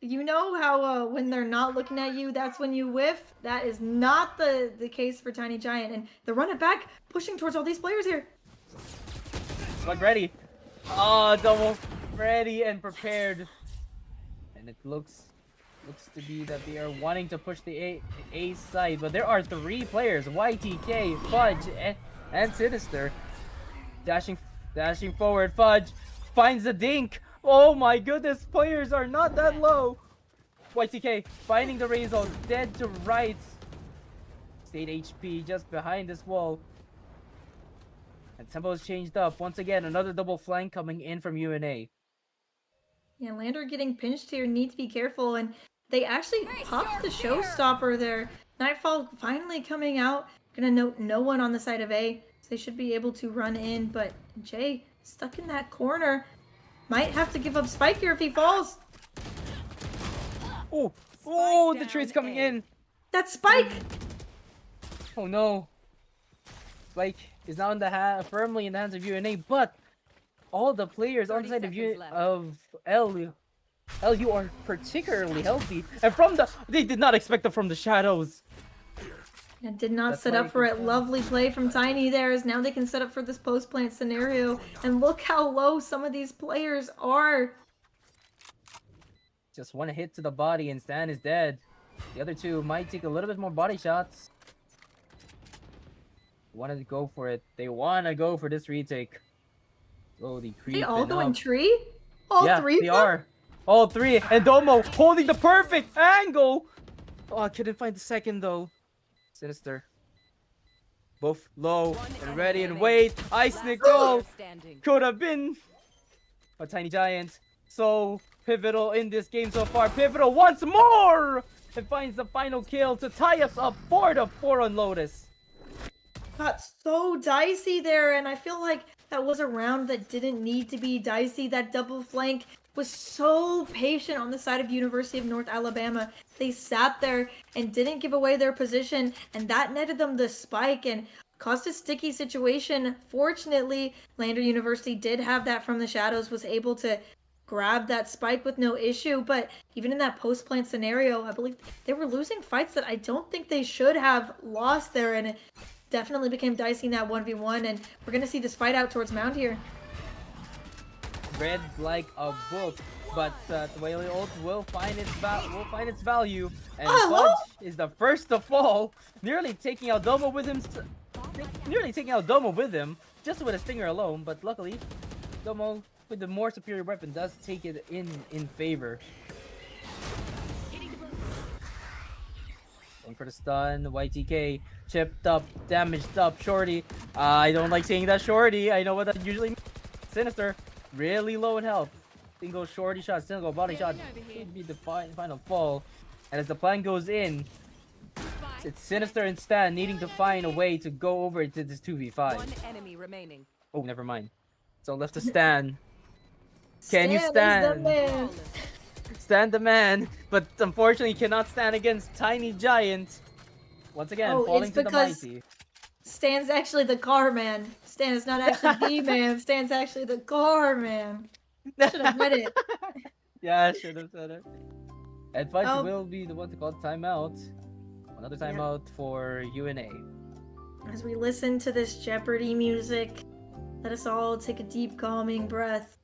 Speaker 1: You know how when they're not looking at you, that's when you whiff? That is not the case for Tiny Giant. And the run it back, pushing towards all these players here.
Speaker 2: Like ready. Oh, double ready and prepared. And it looks to be that they are wanting to push the A side, but there are three players: YTK, Fudge, and Sinister. Dashing forward, Fudge finds the dink. Oh my goodness, players are not that low. YTK finding the Razor, dead to rights. State HP just behind this wall. And tempo has changed up. Once again, another double flank coming in from UNA.
Speaker 1: Yeah, Lander getting pinched here, need to be careful. And they actually popped the showstopper there. Nightfall finally coming out. Gonna note no one on the side of A, so they should be able to run in. But Jay stuck in that corner. Might have to give up Spike here if he falls.
Speaker 2: Oh, the trade's coming in.
Speaker 1: That's Spike!
Speaker 2: Oh no. Spike is now in the firmly in the hands of UNA, but all the players on the side of LU are particularly healthy. And they did not expect it from the shadows.
Speaker 1: And did not
Speaker 2: That's
Speaker 1: set
Speaker 2: why
Speaker 1: up
Speaker 2: you
Speaker 1: for
Speaker 2: can
Speaker 1: it.
Speaker 2: tell.
Speaker 1: Lovely play from Tiny there, as now they can set up for this post-plant scenario. And look how low some of these players are.
Speaker 2: Just one hit to the body and Stan is dead. The other two might take a little bit more body shots. Wanted to go for it. They want to go for this retake. Slowly creeping
Speaker 1: They all going
Speaker 2: up.
Speaker 1: tree? All
Speaker 2: Yeah,
Speaker 1: three of
Speaker 2: they
Speaker 1: them?
Speaker 2: are. All three. And Domo holding the perfect angle. Oh, I couldn't find the second though. Sinister. Both low and ready and wait. Ice Nicole could have been. But Tiny Giant, so pivotal in this game so far. Pivotal once more! And finds the final kill to tie us up 4-4 on Lotus.
Speaker 1: Got so dicey there, and I feel like that was a round that didn't need to be dicey. That double flank was so patient on the side of University of North Alabama. They sat there and didn't give away their position, and that netted them the spike and caused a sticky situation. Fortunately, Lander University did have that from the shadows, was able to grab that spike with no issue. But even in that post-plant scenario, I believe they were losing fights that I don't think they should have lost there, and it definitely became dicey in that 1v1, and we're going to see this fight out towards Mound here.
Speaker 2: Read like a book, but the Whaley ult will find its value. And Fudge is the first to fall, nearly taking out Domo with him. Just with a stinger alone. But luckily, Domo with the more superior weapon does take it in favor. Going for the stun, YTK chipped up, damaged up, Shorty. I don't like saying that, Shorty. I know what that usually means. Sinister, really low in health. Single Shorty shot, single body shot should be the final fall. And as the plan goes in, it's Sinister and Stan needing to find a way to go over to this 2v5.
Speaker 3: One enemy remaining.
Speaker 2: Oh, never mind. So left to Stan. Can you
Speaker 1: Stan is the
Speaker 2: stand?
Speaker 1: man.
Speaker 2: Stand the man, but unfortunately cannot stand against Tiny Giant. Once again, falling
Speaker 1: it's
Speaker 2: to the
Speaker 1: because
Speaker 2: mighty.
Speaker 1: Stan's actually the car man. Stan is not actually the man. Stan's actually the car man. Should have read it.
Speaker 2: Yeah, I should have said it. And Fudge
Speaker 1: Oh.
Speaker 2: will be the one to call timeout. Another timeout for UNA.
Speaker 1: As we listen to this Jeopardy music, let us all take a deep, calming breath.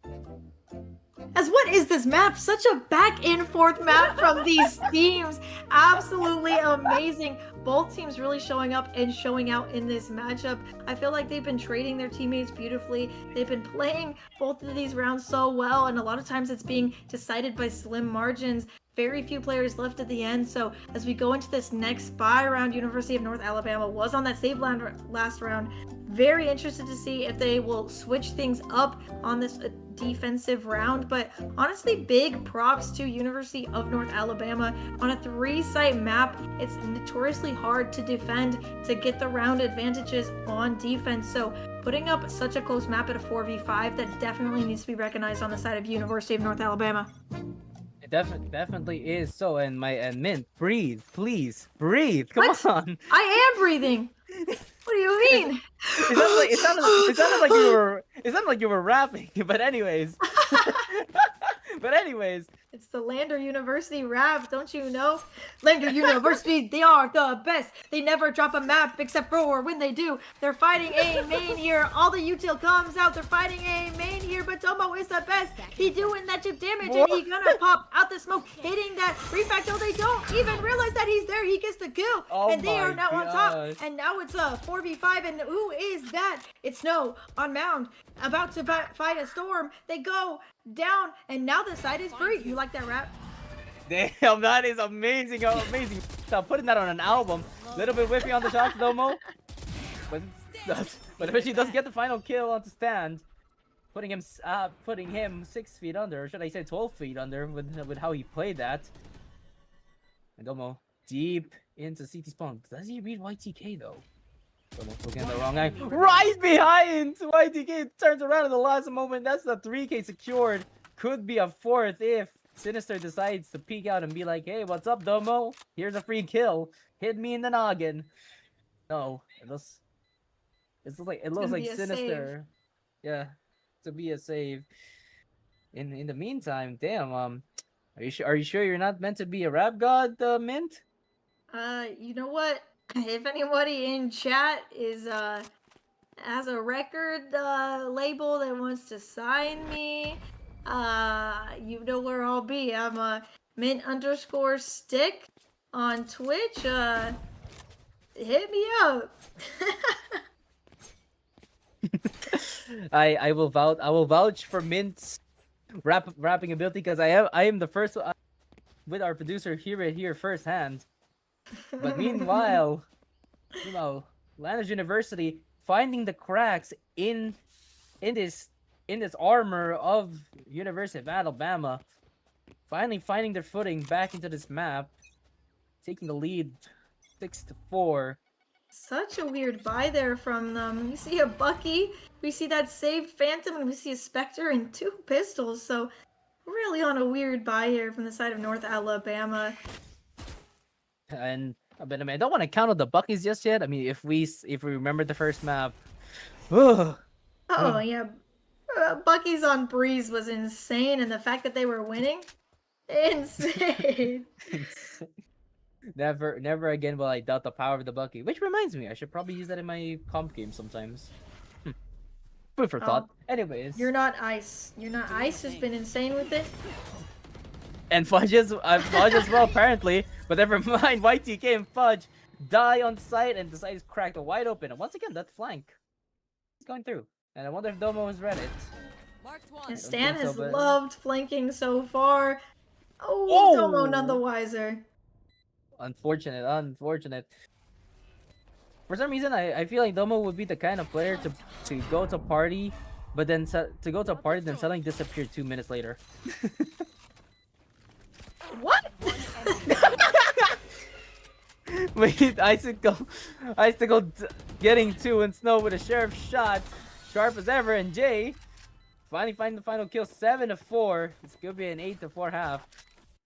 Speaker 1: As what is this map? Such a back and forth map from these teams. Absolutely amazing. Both teams really showing up and showing out in this matchup. I feel like they've been trading their teammates beautifully. They've been playing both of these rounds so well, and a lot of times it's being decided by slim margins. Very few players left at the end. So as we go into this next bye round, University of North Alabama was on that save land last round. Very interested to see if they will switch things up on this defensive round. But honestly, big props to University of North Alabama. On a 3-site map, it's notoriously hard to defend, to get the round advantages on defense. So putting up such a close map at a 4v5, that definitely needs to be recognized on the side of University of North Alabama.
Speaker 2: It definitely is so. And Mint, breathe, please, breathe. Come
Speaker 1: What?
Speaker 2: on.
Speaker 1: I am breathing. What do you mean?
Speaker 2: It sounded like you were rapping. But anyways.
Speaker 1: It's the Lander University rap, don't you know? Lander University, they are the best. They never drop a map except for when they do. They're fighting A main here. All the util comes out. They're fighting A main here, but Tomo is the best. He doing that chip damage, and he gonna pop out the smoke, hitting that refacto. They don't even realize that he's there. He gets the kill, and they are now on top. And now it's a 4v5, and who is that? It's Snow on Mound, about to fight a storm. They go down, and now the side is free. You like that rap?
Speaker 2: Damn, that is amazing. Amazing. Stop putting that on an album. Little bit whiffy on the shots, Domo. But eventually does get the final kill on the stand. Putting him 6 feet under, or should I say 12 feet under with how he played that. And Domo deep into CT spawn. Does he read YTK though? Domo looking at the wrong guy. Right behind! YTK turns around in the last moment. That's the 3K secured. Could be a 4th if Sinister decides to peek out and be like, hey, what's up, Domo? Here's a free kill. Hit me in the noggin. No, it looks like Sinister. Yeah, to be a save. In the meantime, damn, are you sure you're not meant to be a rap god, Mint?
Speaker 1: You know what? If anybody in chat is has a record label that wants to sign me, you know where I'll be. I'm mint_stick on Twitch. Hit me up.
Speaker 2: I will vouch for Mint's rapping ability, because I am the first with our producer here firsthand. But meanwhile, Landers University finding the cracks in this armor of University of Alabama, finally finding their footing back into this map, taking the lead 6-4.
Speaker 1: Such a weird buy there from them. We see a Bucky, we see that saved Phantom, and we see a Spectre and 2 pistols. So really on a weird buy here from the side of North Alabama.
Speaker 2: And I don't want to count on the Buckies just yet. I mean, if we remember the first map, oh
Speaker 1: yeah, Bucky's on Breeze was insane, and the fact that they were winning, insane.
Speaker 2: Never again will I doubt the power of the Bucky. Which reminds me, I should probably use that in my comp game sometimes. Food for thought. Anyways,
Speaker 1: You're not Ice. Ice has been insane with it.
Speaker 2: and Fudge as well apparently. But never mind. YTK and Fudge die on site, and the site is cracked wide open. And once again, that flank is going through. And I wonder if Domo has read it.
Speaker 1: And Stan has loved flanking so far. Oh, Domo none the wiser.
Speaker 2: Unfortunate. For some reason, I feel like Domo would be the kind of player to go to party, but then then suddenly disappear 2 minutes later.
Speaker 1: What?
Speaker 2: Wait, Icicle getting 2 and Snow with a sheriff shot, sharp as ever, and Jay finally find the final kill, 7-4. This could be an 8-4 half.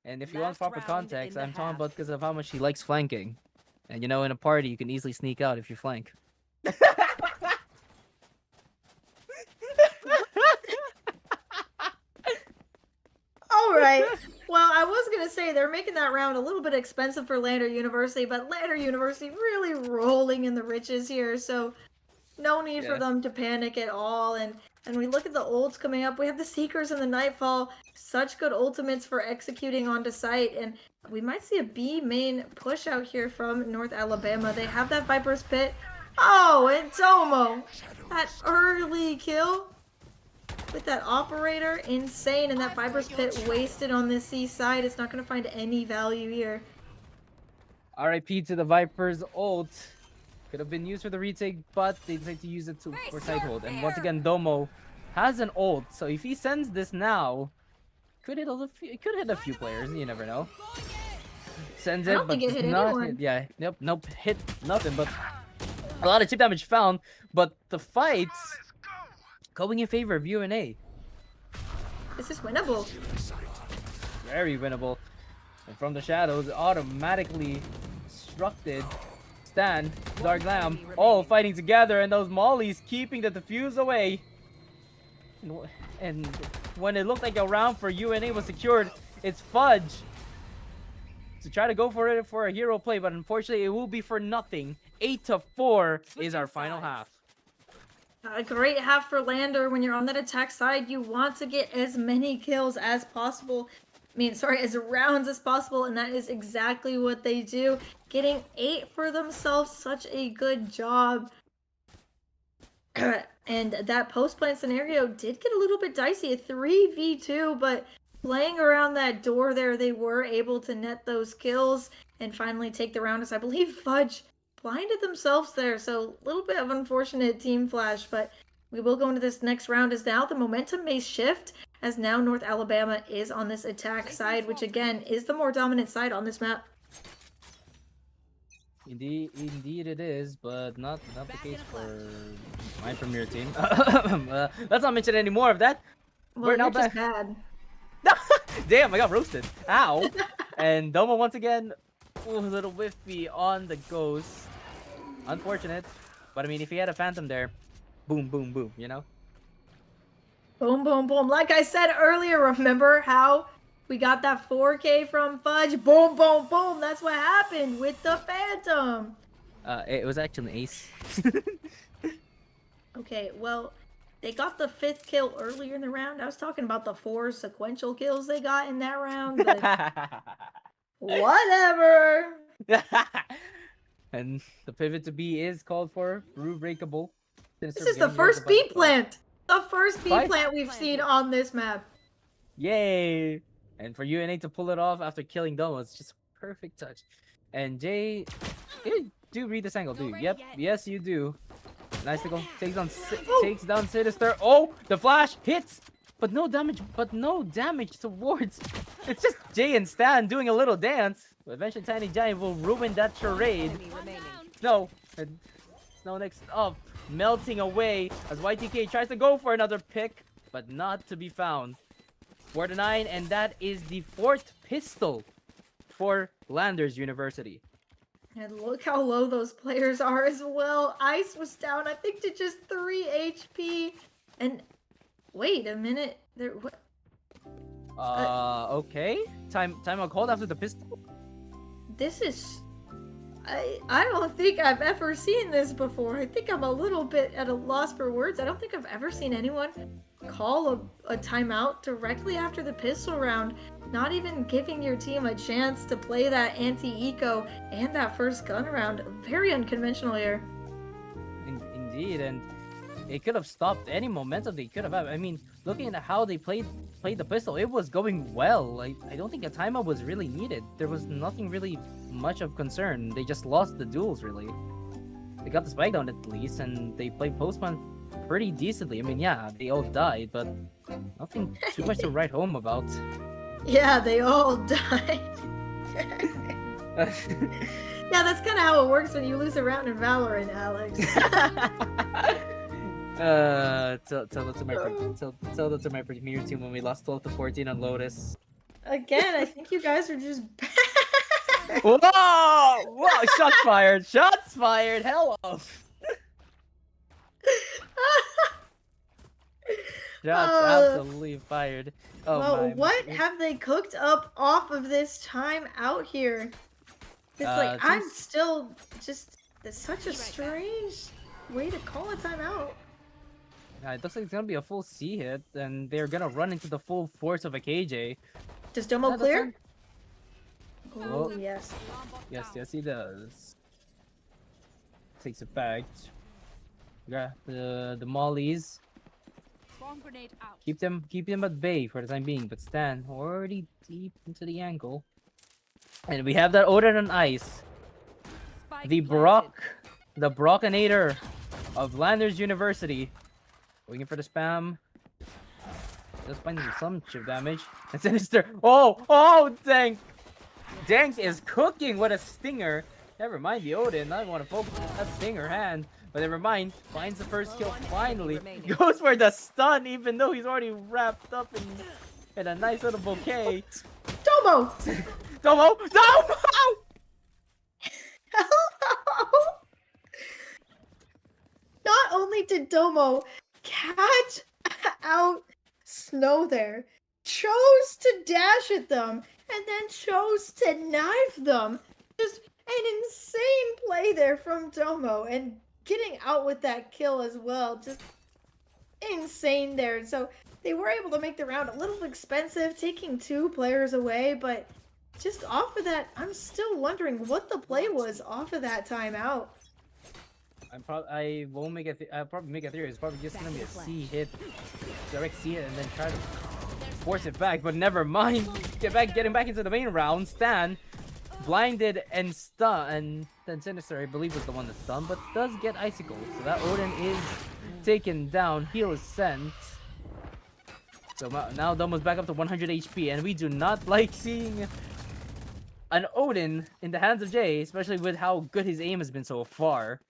Speaker 2: And if you want proper context, I'm talking about because of how much he likes flanking. And in a party, you can easily sneak out if you flank.
Speaker 1: All right. Well, I was gonna say they're making that round a little bit expensive for Lander University, but Lander University really rolling in the riches here, so no need for
Speaker 2: Yeah.
Speaker 1: them to panic at all. And we look at the ults coming up. We have the Seekers and the Nightfall. Such good ultimates for executing onto site. And we might see a B main push out here from North Alabama. They have that Viper's Pit. Oh, and Domo. That early kill with that operator. Insane. And that Viper's Pit wasted on this C side. It's not going to find any value here.
Speaker 2: RIP to the Viper's ult. Could have been used for the retake, but they decided to use it for side hold. And once again, Domo has an ult, so if he sends this now, could hit a few players. You never know. Sends
Speaker 1: I
Speaker 2: it,
Speaker 1: don't
Speaker 2: but
Speaker 1: think it
Speaker 2: does
Speaker 1: hit
Speaker 2: not
Speaker 1: anyone.
Speaker 2: hit. Yeah, nope, hit nothing. But a lot of chip damage found. But the fights going in favor of UNA.
Speaker 1: This is winnable.
Speaker 2: Very winnable. And from the shadows, automatically structed. Stan, Dark Lamb, all fighting together, and those mollies keeping the defuse away. And when it looked like a round for UNA was secured, it's Fudge to try to go for it for a hero play, but unfortunately it will be for nothing. 8-4 is our final half.
Speaker 1: A great half for Lander. When you're on that attack side, you want to get as many kills as possible. As rounds as possible, and that is exactly what they do. Getting 8 for themselves, such a good job. And that post-plant scenario did get a little bit dicey, a 3v2, but playing around that door there, they were able to net those kills and finally take the round, as I believe Fudge blinded themselves there, so a little bit of unfortunate team flash, but we will go into this next round as now the momentum may shift as now North Alabama is on this attack side, which again is the more dominant side on this map.
Speaker 2: Indeed it is, but not the case for my premier team. Let's not mention any more of that.
Speaker 1: Well,
Speaker 2: We're now
Speaker 1: you're just
Speaker 2: back.
Speaker 1: bad.
Speaker 2: Damn, I got roasted. Ow. And Domo once again, a little whiffy on the ghost. Unfortunate. But I mean, if he had a phantom there, boom, boom, boom, you know?
Speaker 1: Boom, boom, boom. Like I said earlier, remember how we got that 4K from Fudge? Boom, boom, boom. That's what happened with the Phantom.
Speaker 2: It was actually an ace.
Speaker 1: Okay, well, they got the 5th kill earlier in the round. I was talking about the 4 sequential kills they got in that round, but whatever.
Speaker 2: And the pivot to B is called for. Rue breakable.
Speaker 1: This is the first B plant. The first B
Speaker 2: Fight.
Speaker 1: plant we've seen on this map.
Speaker 2: Yay! And for UNA to pull it off after killing Domo, it's just a perfect touch. And Jay, you do read this angle, do you? Yep, yes you do. Nice to go. Takes down Sinister. Oh, the flash hits, but no damage. Towards. It's just Jay and Stan doing a little dance. But eventually, Tiny Giant will ruin that charade.
Speaker 3: Enemy remaining.
Speaker 2: Snow next up, melting away as YTK tries to go for another pick, but not to be found. 4-9, and that is the 4th pistol for Landers University.
Speaker 1: And look how low those players are as well. Ice was down, I think, to just 3 HP. And wait a minute, what?
Speaker 2: Okay. Time out called after the pistol.
Speaker 1: This is... I don't think I've ever seen this before. I think I'm a little bit at a loss for words. I don't think I've ever seen anyone call a timeout directly after the pistol round, not even giving your team a chance to play that anti-eco and that first gun round. Very unconventional here.
Speaker 2: Indeed, and it could have stopped any momentum they could have had. I mean, looking at how they played the pistol, it was going well. I don't think a timeout was really needed. There was nothing really much of concern. They just lost the duels, really. They got the spike down at least, and they played postman pretty decently. I mean, yeah, they all died, but nothing too much to write home about.
Speaker 1: Yeah, they all died. Yeah, that's kind of how it works when you lose a round in Valorant, Alex.
Speaker 2: Tell that to my premier team when we lost 12-14 on Lotus.
Speaker 1: Again, I think you guys are just bad.
Speaker 2: Whoa! Whoa! Shots fired! Shots fired! Hello! Shots absolutely fired. Oh
Speaker 1: Well,
Speaker 2: my.
Speaker 1: what have they cooked up off of this time out here? It's like I'm
Speaker 2: Seems
Speaker 1: still just that's such a strange way to call a timeout.
Speaker 2: it looks like it's gonna be a full C hit, and they're gonna run into the full force of a KJ.
Speaker 1: Does Domo
Speaker 2: That's
Speaker 1: clear?
Speaker 2: fine.
Speaker 1: Oh
Speaker 2: Oh.
Speaker 1: yes.
Speaker 2: Yes, he does. Takes effect. Got the mollies.
Speaker 3: Swarm grenade out.
Speaker 2: Keep them at bay for the time being, but Stan already deep into the angle. And we have that Odin on ice.
Speaker 3: Spike
Speaker 2: The
Speaker 3: planted.
Speaker 2: the Brockinator of Landers University. Waiting for the spam. Just finding some chip damage. And Sinister. Oh, Dank! Dank is cooking with a stinger. Never mind the Odin. I want to focus on that stinger hand. But never mind. Finds the first kill finally.
Speaker 3: remaining.
Speaker 2: Goes for the stun even though he's already wrapped up in a nice little bouquet.
Speaker 1: Domo!
Speaker 2: Domo! Domo!
Speaker 1: Hello! Not only did Domo catch out Snow there, chose to dash at them, and then chose to knife them. Just an insane play there from Domo, and getting out with that kill as well. Just insane there. So they were able to make the round a little expensive, taking 2 players away, but just off of that, I'm still wondering what the play was off of that timeout.
Speaker 2: I won't make it. I'll probably make a theory. It's probably just gonna be a C hit, direct C hit, and then try to force it back. But never mind. Getting back into the main round. Stan blinded and stun, and then Sinister, I believe, was the one that stunned, but does get icicle. So that Odin is taken down. Heal is sent. So now Domo's back up to 100 HP, and we do not like seeing an Odin in the hands of Jay, especially with how good his aim has been so far.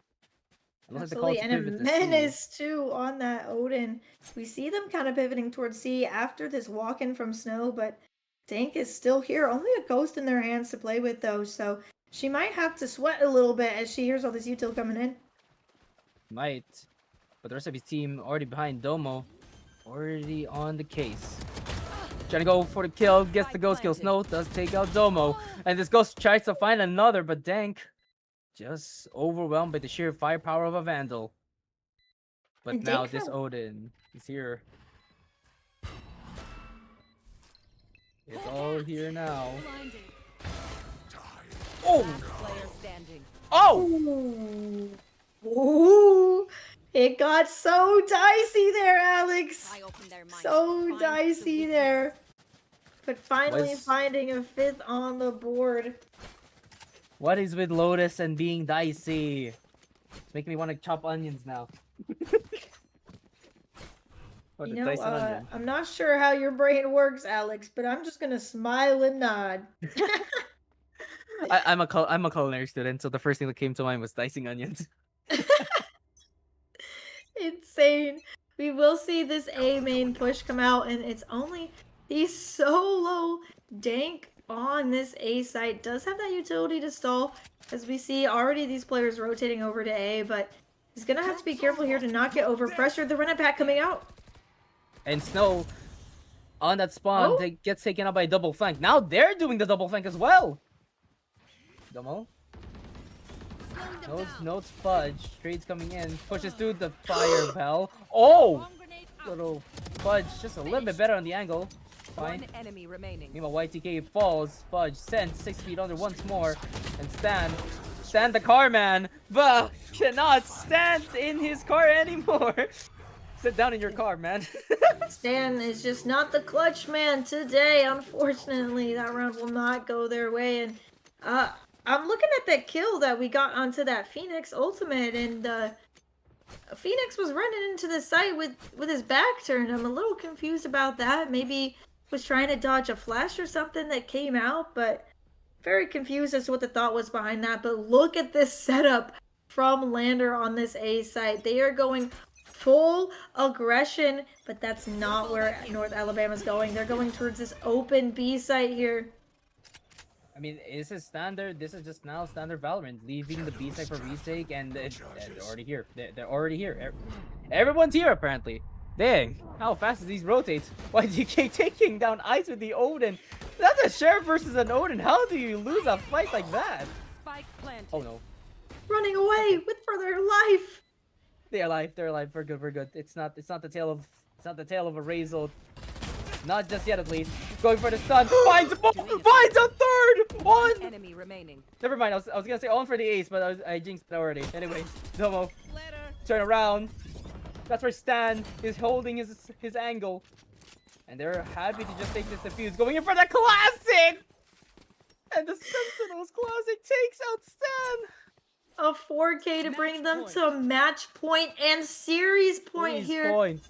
Speaker 1: Absolutely, and a menace too on that Odin. We see them kind of pivoting towards C after this walk-in from Snow, but Dank is still here. Only a ghost in their hands to play with though, so she might have to sweat a little bit as she hears all this util coming in.
Speaker 2: Might, but the rest of his team already behind Domo, already on the case. Trying to go for the kill, gets the ghost kill. Snow does take out Domo, and this ghost tries to find another, but Dank just overwhelmed by the sheer firepower of a Vandal. But
Speaker 1: And
Speaker 2: now
Speaker 1: Dank
Speaker 2: this Odin is here. It's all here now.
Speaker 3: Blinded.
Speaker 2: Oh!
Speaker 3: Player standing.
Speaker 2: Oh!
Speaker 1: Ooh. Ooh. It got so dicey there, Alex.
Speaker 3: I opened their minds.
Speaker 1: So
Speaker 3: Find the
Speaker 1: dicey
Speaker 3: weakness.
Speaker 1: there. But finally
Speaker 2: Was-
Speaker 1: finding a 5th on the board.
Speaker 2: What is with Lotus and being dicey? It's making me want to chop onions now. Or
Speaker 1: You
Speaker 2: the
Speaker 1: know,
Speaker 2: diced onion.
Speaker 1: I'm not sure how your brain works, Alex, but I'm just gonna smile and nod.
Speaker 2: I'm a culinary student, so the first thing that came to mind was dicing onions.
Speaker 1: Insane. We will see this A main push come out, and it's only the solo Dank on this A site. Does have that utility to stall, as we see already these players rotating over to A, but he's gonna have to be careful here to not get over pressured. The run pack coming out.
Speaker 2: And Snow on that spawn
Speaker 1: Oh.
Speaker 2: gets taken out by a double flank. Now they're doing the double flank as well. Domo.
Speaker 3: Slowing them down.
Speaker 2: Notes Fudge. Trades coming in. Pushes through the fire bell. Oh!
Speaker 3: Swarm grenade out.
Speaker 2: Little Fudge just a little bit better on the angle.
Speaker 3: One
Speaker 2: Fine.
Speaker 3: enemy remaining.
Speaker 2: Meanwhile, YTK falls. Fudge sent 6 feet under once more. And Stan the car man, but cannot stand in his car anymore. Sit down in your car, man.
Speaker 1: Stan is just not the clutch man today, unfortunately. That round will not go their way, and I'm looking at that kill that we got onto that Phoenix ultimate, and Phoenix was running into the site with his back turned. I'm a little confused about that. Maybe was trying to dodge a flash or something that came out, but very confused as to what the thought was behind that. But look at this setup from Lander on this A site. They are going full aggression, but that's not where North Alabama's going. They're going towards this open B site here.
Speaker 2: I mean, this is standard. This is just now standard Valorant, leaving the B side for retake, and they're already here. They're already here. Everyone's here apparently. Dang, how fast do these rotate? YTK taking down Ice with the Odin. That's a Sheriff versus an Odin. How do you lose a fight like that?
Speaker 3: Spike planted.
Speaker 2: Oh no.
Speaker 1: Running away with for their life.
Speaker 2: They're alive. They're alive. We're good. We're good. It's not the tail of a Razor. Not just yet, at least. Going for the stun. Finds a finds a third one.
Speaker 3: Enemy remaining.
Speaker 2: Never mind. I was gonna say on for the ace, but I jinxed it already. Anyways, Domo,
Speaker 3: Later.
Speaker 2: turn around. That's where Stan is holding his angle, and they're happy to just take this defuse. Going in for the classic, and the Sentinels classic takes out Stan.
Speaker 1: A 4K to bring them to match point and series point
Speaker 2: Please
Speaker 1: here.
Speaker 2: point.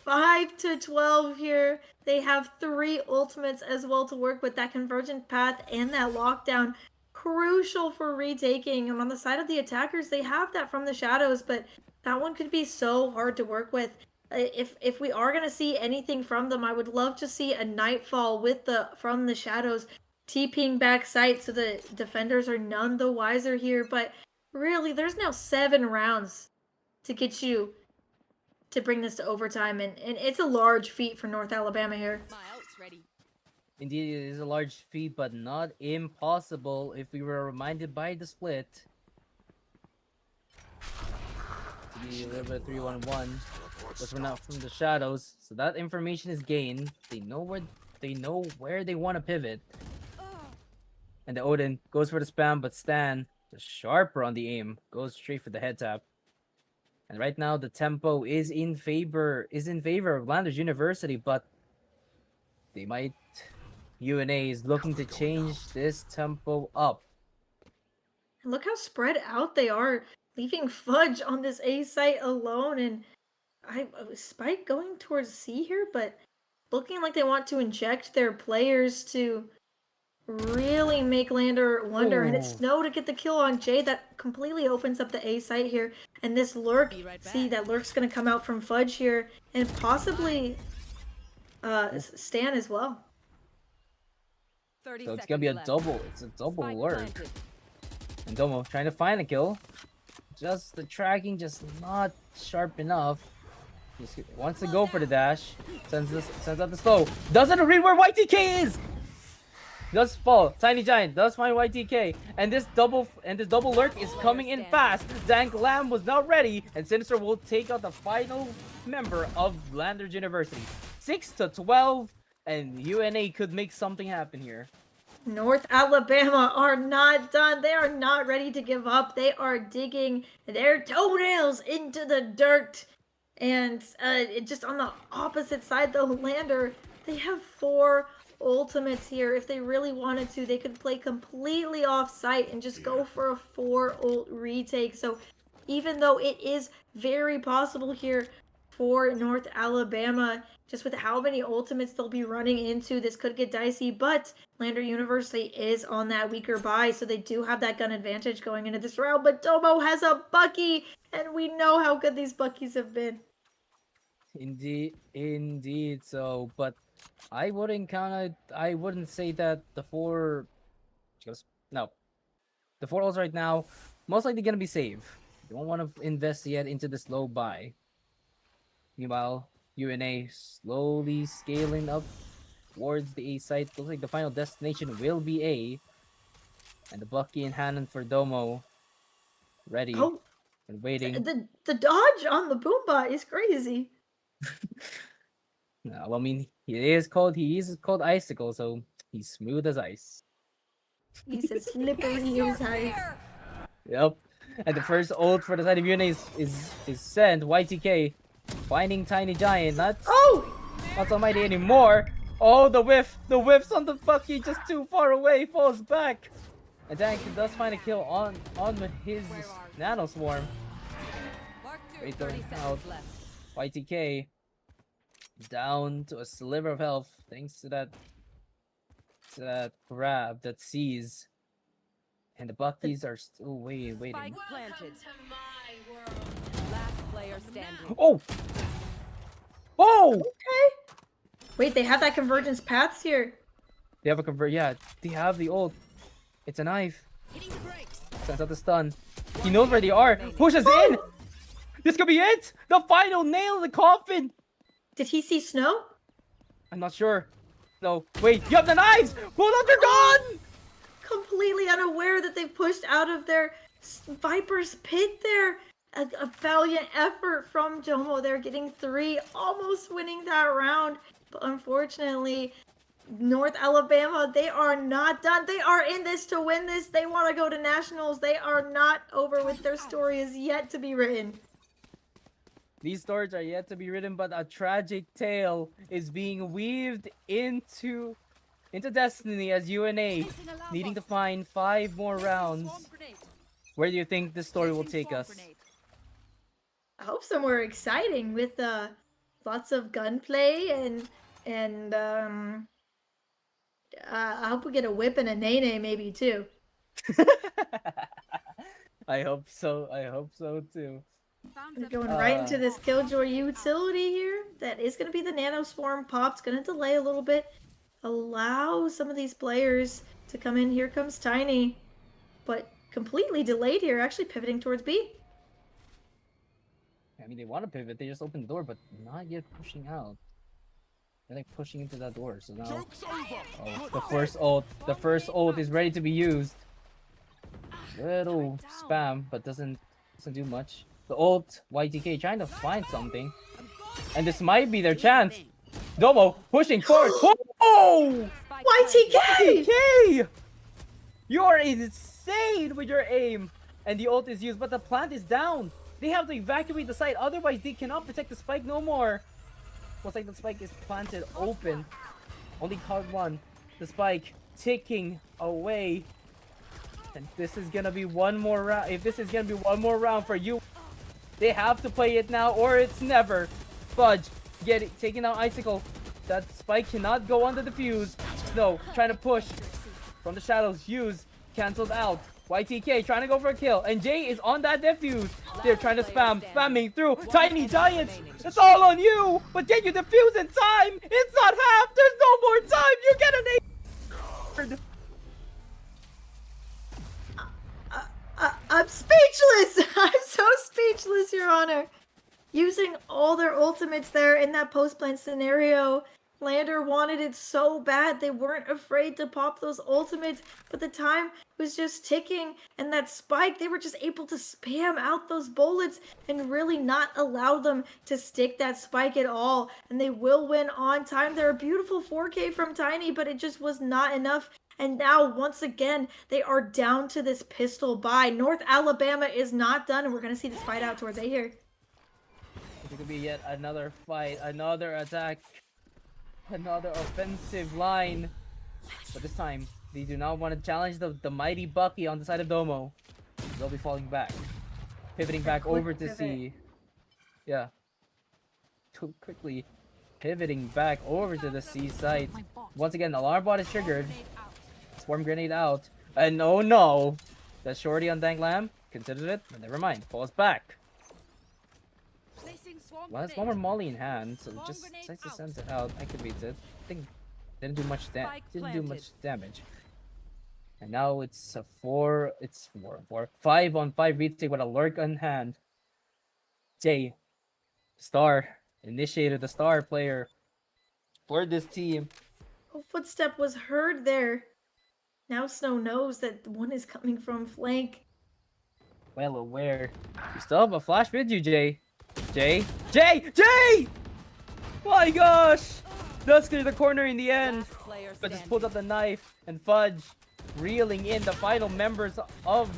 Speaker 1: 5-12 here. They have 3 ultimates as well to work with. That convergent path and that lockdown. Crucial for retaking. And on the side of the attackers, they have that from the shadows, but that one could be so hard to work with. If we are going to see anything from them, I would love to see a Nightfall with from the shadows TPing back sight so the defenders are none the wiser here. But really, there's now 7 rounds to get you to bring this to overtime, and it's a large feat for North Alabama here.
Speaker 3: My ult's ready.
Speaker 2: Indeed, it is a large feat, but not impossible if we were reminded by the split. To be a little bit 3-1-1, but we're not from the shadows, so that information is gained. They know where they want to pivot. And the Odin goes for the spam, but Stan, the sharper on the aim, goes straight for the head tap. And right now the tempo is in favor of Landers University, but they might UNA is looking to change this tempo up.
Speaker 1: And look how spread out they are, leaving Fudge on this A site alone, and I Spike going towards C here, but looking like they want to inject their players to really make Lander wonder. And it's
Speaker 2: Ooh.
Speaker 1: Snow to get the kill on Jay. That completely opens up the A site here. And this lurk,
Speaker 3: Be right
Speaker 1: see,
Speaker 3: back.
Speaker 1: that lurk's going to come out from Fudge here, and possibly Stan as well.
Speaker 3: 30
Speaker 2: So it's
Speaker 3: seconds
Speaker 2: gonna be a
Speaker 3: left.
Speaker 2: double. It's a double
Speaker 3: Spike
Speaker 2: lurk.
Speaker 3: planted.
Speaker 2: And Domo trying to find a kill. Just the tracking just not sharp enough. Just wants to go for the dash. Sends out the slow. Doesn't read where YTK is. Does fall. Tiny Giant does find YTK. And this double lurk is coming in fast. Zank Lamb was not ready. And Sinister will take out the final member of Landers University. 6-12. And UNA could make something happen here.
Speaker 1: North Alabama are not done. They are not ready to give up. They are digging their toenails into the dirt. And just on the opposite side, though, Lander, they have 4 ultimates here. If they really wanted to, they could play completely off site and just go for a 4 ult retake. So even though it is very possible here for North Alabama, just with how many ultimates they'll be running into, this could get dicey, but Lander University is on that weaker buy, so they do have that gun advantage going into this round, but Domo has a Bucky, and we know how good these Buckies have been.
Speaker 2: Indeed. So, but I wouldn't say that the 4 no. The 4 ults right now most likely gonna be safe. You don't want to invest yet into this low buy. Meanwhile, UNA slowly scaling up towards the A site. Looks like the final destination will be A. And the Bucky and Hannon for Domo ready
Speaker 1: Oh,
Speaker 2: and waiting.
Speaker 1: the dodge on the Boombot is crazy.
Speaker 2: No, well, I mean, he is called Icicle, so he's smooth as ice.
Speaker 1: He's as slippery as ice.
Speaker 2: Yep. And the first ult for the side of UNA is sent. YTK finding Tiny Giant. Not so mighty anymore. Oh, the whiffs on the Bucky, just too far away, falls back. And Dank does find a kill on with his Nano Swarm.
Speaker 3: Mark 2,
Speaker 2: Wait,
Speaker 3: 30
Speaker 2: out.
Speaker 3: seconds left.
Speaker 2: YTK down to a sliver of health thanks to that grab that sees. And the Buckies are still waiting.
Speaker 3: Spike planted. Last player standing.
Speaker 2: Oh! Oh!
Speaker 1: Okay. Wait, they have that convergence paths here.
Speaker 2: They have a convert. Yeah, they have the ult. It's a knife. Sends out the stun. He knows where they are. Pushes in. This could be it. The final nail in the coffin.
Speaker 1: Did he see Snow?
Speaker 2: I'm not sure. No, wait, you have the knives! Pull out your gun!
Speaker 1: Completely unaware that they've pushed out of their Viper's pit there. A valiant effort from Jomo. They're getting 3, almost winning that round. But unfortunately, North Alabama, they are not done. They are in this to win this. They want to go to nationals. They are not over with. Their story is yet to be written.
Speaker 2: These stories are yet to be written, but a tragic tale is being weaved into Destiny as UNA needing to find 5 more rounds. Where do you think this story will take us?
Speaker 1: I hope somewhere exciting with lots of gunplay and I hope we get a whip and a nene maybe too.
Speaker 2: I hope so. I hope so too.
Speaker 1: We're going right into this Killjoy utility here. That is going to be the Nano Swarm pop. It's going to delay a little bit. Allow some of these players to come in. Here comes Tiny. But completely delayed here. Actually pivoting towards B.
Speaker 2: I mean, they want to pivot. They just opened the door, but not yet pushing out. They're like pushing into that door. So now,
Speaker 4: Joke's over.
Speaker 2: the first ult is ready to be used. Little spam, but doesn't do much. The ult, YTK trying to find something, and this might be their chance. Domo pushing forward. Oh!
Speaker 1: YTK!
Speaker 2: YTK! You're insane with your aim, and the ult is used, but the plant is down. They have to evacuate the site, otherwise they cannot protect the spike no more. Looks like the spike is planted open. Only card 1. The spike ticking away. And this is gonna be one more round. If this is gonna be one more round for you, they have to play it now or it's never. Fudge, taking out Icicle. That spike cannot go under the fuse. Snow trying to push from the shadows. Use cancelled out. YTK trying to go for a kill, and Jay is on that defuse. They're trying to spamming through. Tiny Giants, it's all on you. But can you defuse in time? It's not half. There's no more time. You get an 8.
Speaker 1: I'm speechless. I'm so speechless, Your Honor. Using all their ultimates there in that post-plant scenario. Lander wanted it so bad. They weren't afraid to pop those ultimates, but the time was just ticking, and that spike, they were just able to spam out those bullets and really not allow them to stick that spike at all, and they will win on time. They're a beautiful 4K from Tiny, but it just was not enough. And now, once again, they are down to this pistol buy. North Alabama is not done, and we're going to see this fight out towards A here.
Speaker 2: It could be yet another fight, another attack, another offensive line. But this time, they do not want to challenge the mighty Bucky on the side of Domo. They'll be falling back. Pivoting back over to C. Yeah. Too quickly pivoting back over to the C site. Once again, alarm bot is triggered. Swarm grenade out. And oh no! The shorty on Dang Lamb considered it, but never mind. Falls back. Well, has one more Molly in hand, so just decides to send it out, activates it. I think didn't do much damage. And now it's a 5-on-5 retake with a lurk on hand. Jay, star, initiated the star player for this team.
Speaker 1: A footstep was heard there. Now Snow knows that one is coming from flank.
Speaker 2: Well aware. You still have a flash with you, Jay. Jay! My gosh! Does clear the corner in the end, but just pulled up the knife, and Fudge reeling in the final members of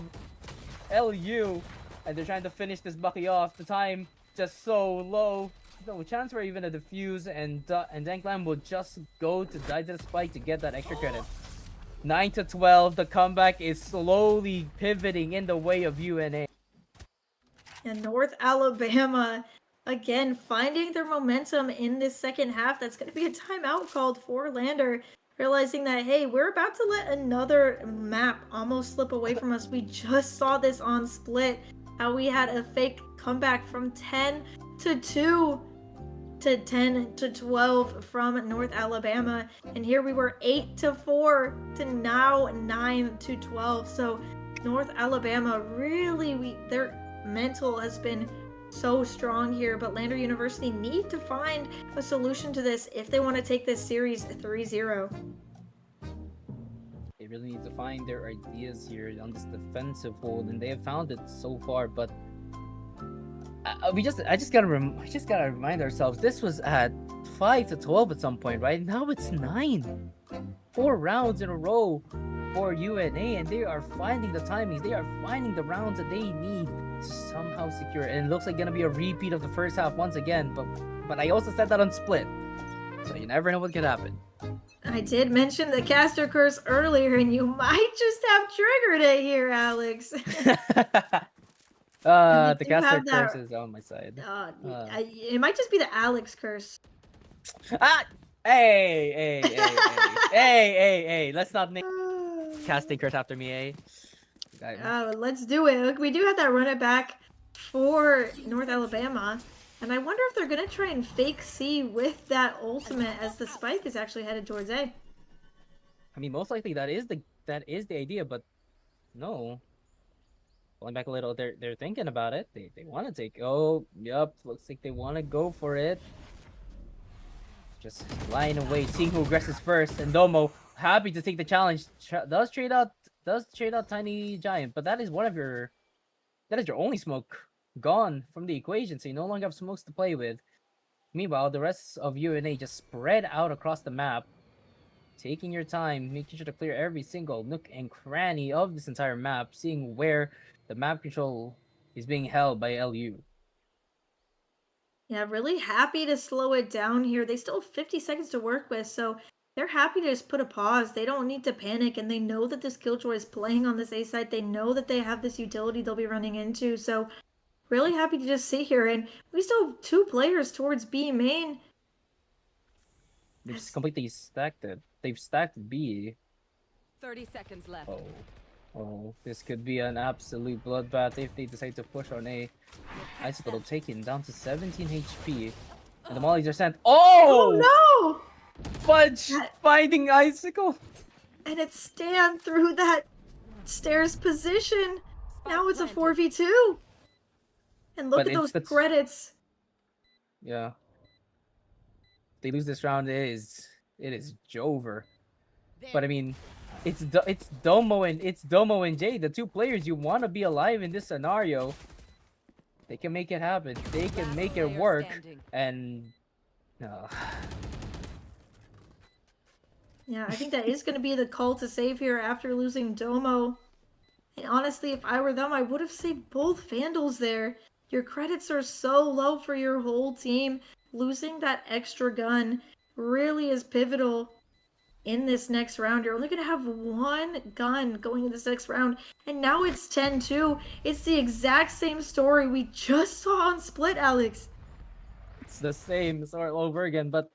Speaker 2: LU, and they're trying to finish this Bucky off. The time just so low. No chance for even a defuse, and Danklam will just go to die to the spike to get that extra credit. 9-12, the comeback is slowly pivoting in the way of UNA.
Speaker 1: And North Alabama, again, finding their momentum in this second half. That's going to be a timeout called for Lander, realizing that, hey, we're about to let another map almost slip away from us. We just saw this on Split, how we had a fake comeback from 10-2 to 10-12 from North Alabama. And here we were 8-4 to now 9-12. So North Alabama really, their mental has been so strong here, but Lander University need to find a solution to this if they want to take this series 3-0.
Speaker 2: They really need to find their ideas here on this defensive hold, and they have found it so far. But I just gotta remind ourselves this was at 5-12 at some point, right? Now it's 9. 4 rounds in a row for UNA, and they are finding the timings. They are finding the rounds that they need to somehow secure it. And it looks like gonna be a repeat of the first half once again. But I also said that on Split, so you never know what could happen.
Speaker 1: I did mention the caster curse earlier, and you might just have triggered it here, Alex.
Speaker 2: The
Speaker 1: do
Speaker 2: caster
Speaker 1: have that-
Speaker 2: curse is on my side.
Speaker 1: It might just be the Alex curse.
Speaker 2: Ah! Hey! Let's not make casting curse after me, eh?
Speaker 1: Let's do it. Look, we do have that run it back for North Alabama. And I wonder if they're going to try and fake C with that ultimate as the spike is actually headed towards A.
Speaker 2: I mean, most likely that is the idea, but no. Going back a little, they're thinking about it. They want to take. Oh, yep. Looks like they want to go for it. Just lying away, seeing who aggresses first. And Domo happy to take the challenge. Does trade out Tiny Giant, but that is your only smoke gone from the equation, so you no longer have smokes to play with. Meanwhile, the rest of UNA just spread out across the map, taking your time, making sure to clear every single nook and cranny of this entire map, seeing where the map control is being held by LU.
Speaker 1: Yeah, really happy to slow it down here. They still have 50 seconds to work with, so they're happy to just put a pause. They don't need to panic, and they know that this Killjoy is playing on this A side. They know that they have this utility they'll be running into, so really happy to just sit here. And we still have 2 players towards B main.
Speaker 2: They've just completely stacked it. They've stacked B.
Speaker 3: 30 seconds left.
Speaker 2: Oh, this could be an absolute bloodbath if they decide to push on A. Icicle taken down to 17 HP. And the mollies are sent. Oh!
Speaker 1: Oh no!
Speaker 2: Fudge! Finding Icicle!
Speaker 1: And it's Stan through that stairs position. Now it's a 4v2. And look at those credits.
Speaker 2: Yeah. If they lose this round, it is Jover. But I mean, it's Domo and Jay, the 2 players you want to be alive in this scenario. They can make it happen. They can make it work. And
Speaker 1: yeah, I think that is going to be the call to save here after losing Domo. And honestly, if I were them, I would have saved both Vandals there. Your credits are so low for your whole team. Losing that extra gun really is pivotal in this next round. You're only going to have 1 gun going in this next round. And now it's 10-2. It's the exact same story we just saw on Split, Alex.
Speaker 2: It's the same sort all over again, but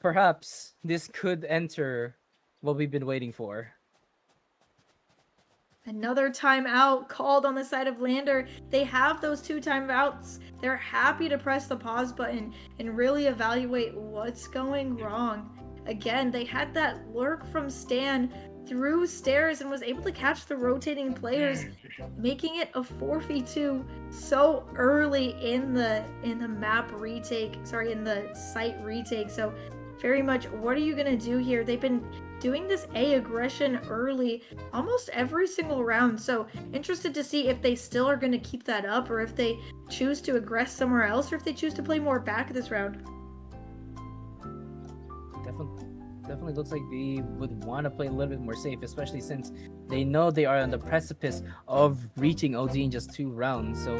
Speaker 2: perhaps this could enter what we've been waiting for.
Speaker 1: Another timeout called on the side of Lander. They have those 2 timeouts. They're happy to press the pause button and really evaluate what's going wrong. Again, they had that lurk from Stan through stairs and was able to catch the rotating players, making it a 4v2 so early in the map retake. Sorry, in the site retake. So very much, what are you going to do here? They've been doing this A aggression early almost every single round. So interested to see if they still are going to keep that up, or if they choose to aggress somewhere else, or if they choose to play more back this round.
Speaker 2: Definitely looks like they would want to play a little bit more safe, especially since they know they are on the precipice of reaching OD in just 2 rounds. So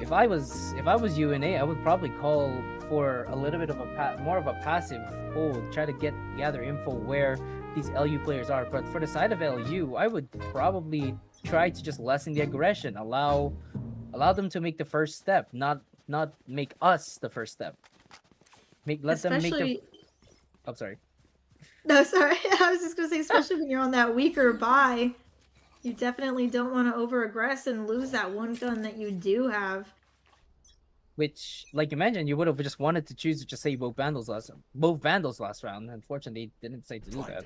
Speaker 2: if I was UNA, I would probably call for a little bit of more of a passive hold, try to gather info where these LU players are. But for the side of LU, I would probably try to just lessen the aggression, allow them to make the first step, not make us the first step. Let them make the. I'm sorry.
Speaker 1: No, sorry. I was just going to say, especially when you're on that weaker buy, you definitely don't want to over-aggress and lose that 1 gun that you do have.
Speaker 2: Which, like you mentioned, you would have just wanted to choose to just save both Vandals last round. Unfortunately, didn't decide to do that.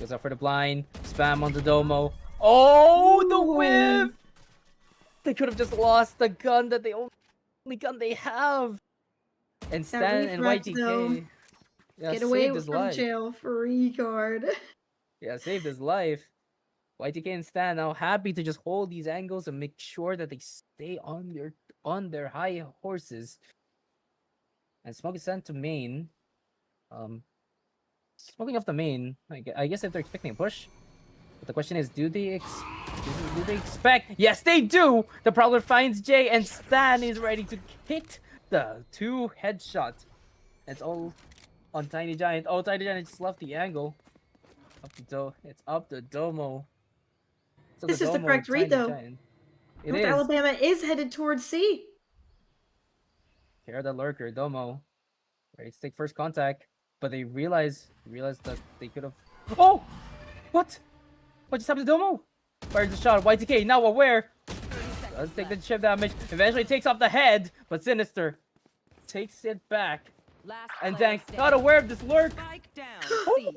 Speaker 2: Goes up for the blind. Spam on the Domo. Oh, the whiff! They could have just lost the gun that they only gun they have. And Stan and
Speaker 1: refract, though.
Speaker 2: YTK. Yeah,
Speaker 1: Get away
Speaker 2: saved his
Speaker 1: from
Speaker 2: life.
Speaker 1: jail, free card.
Speaker 2: Yeah, saved his life. YTK and Stan now happy to just hold these angles and make sure that they stay on their high horses. And Smoke is sent to main. Smoking off the main. I guess if they're expecting a push. But the question is, do they expect? Yes, they do! The Prowler finds Jay and Stan is ready to hit the 2 headshots. It's all on Tiny Giant. Oh, Tiny Giant just left the angle. It's up to Domo. So
Speaker 1: This is the
Speaker 2: Domo,
Speaker 1: correct read,
Speaker 2: Tiny
Speaker 1: though.
Speaker 2: Giant. It
Speaker 1: North
Speaker 2: is.
Speaker 1: Alabama is headed towards C.
Speaker 2: Here the lurker, Domo. Ready to take first contact. But they realize that they could have. Oh! What? What just happened to Domo? Fires the shot. YTK now aware. Does take the chip damage. Eventually takes off the head, but Sinister takes it back.
Speaker 3: Last
Speaker 2: And
Speaker 3: player
Speaker 2: Dank
Speaker 3: standing.
Speaker 2: not aware of this lurk.
Speaker 3: Spike down.
Speaker 2: Oh,
Speaker 3: C.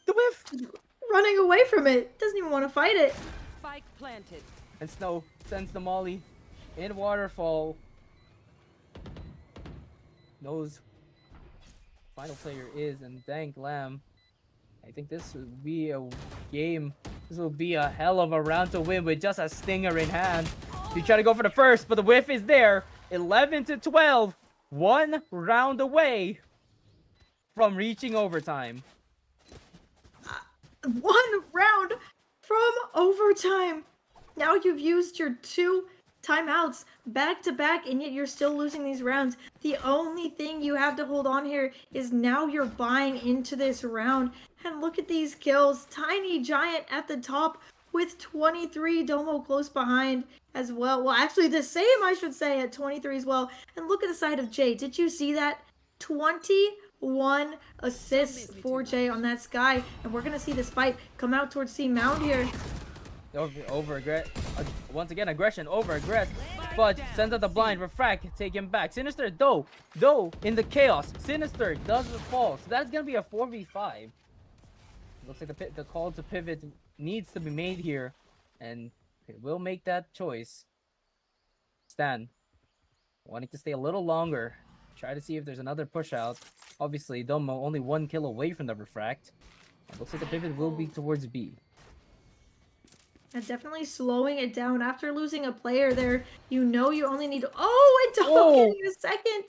Speaker 2: the whiff.
Speaker 1: Running away from it. Doesn't even want to fight it.
Speaker 3: Spike planted.
Speaker 2: And Snow sends the molly in waterfall. Knows final player is, and Dank Lamb. I think this will be a game. This will be a hell of a round to win with just a stinger in hand. You try to go for the first, but the whiff is there. 11-12. 1 round away from reaching overtime.
Speaker 1: 1 round from overtime. Now you've used your 2 timeouts back to back, and yet you're still losing these rounds. The only thing you have to hold on here is now you're buying into this round. And look at these kills. Tiny Giant at the top with 23. Domo close behind as well. Well, actually the same, I should say, at 23 as well. And look at the side of Jay. Did you see that? 21 assists for Jay on that Sky. And we're going to see this fight come out towards C Mound here.
Speaker 2: Once again, aggression over aggress. Fudge sends out the blind. Refract, take him back. Sinister, though, in the chaos, Sinister doesn't fall. So that's gonna be a 4v5. Looks like the call to pivot needs to be made here, and it will make that choice. Stan, wanting to stay a little longer. Try to see if there's another push out. Obviously, Domo only 1 kill away from the refract. Looks like the pivot will be towards B.
Speaker 1: And definitely slowing it down after losing a player there. You know you only need. Oh, and Domo getting a second.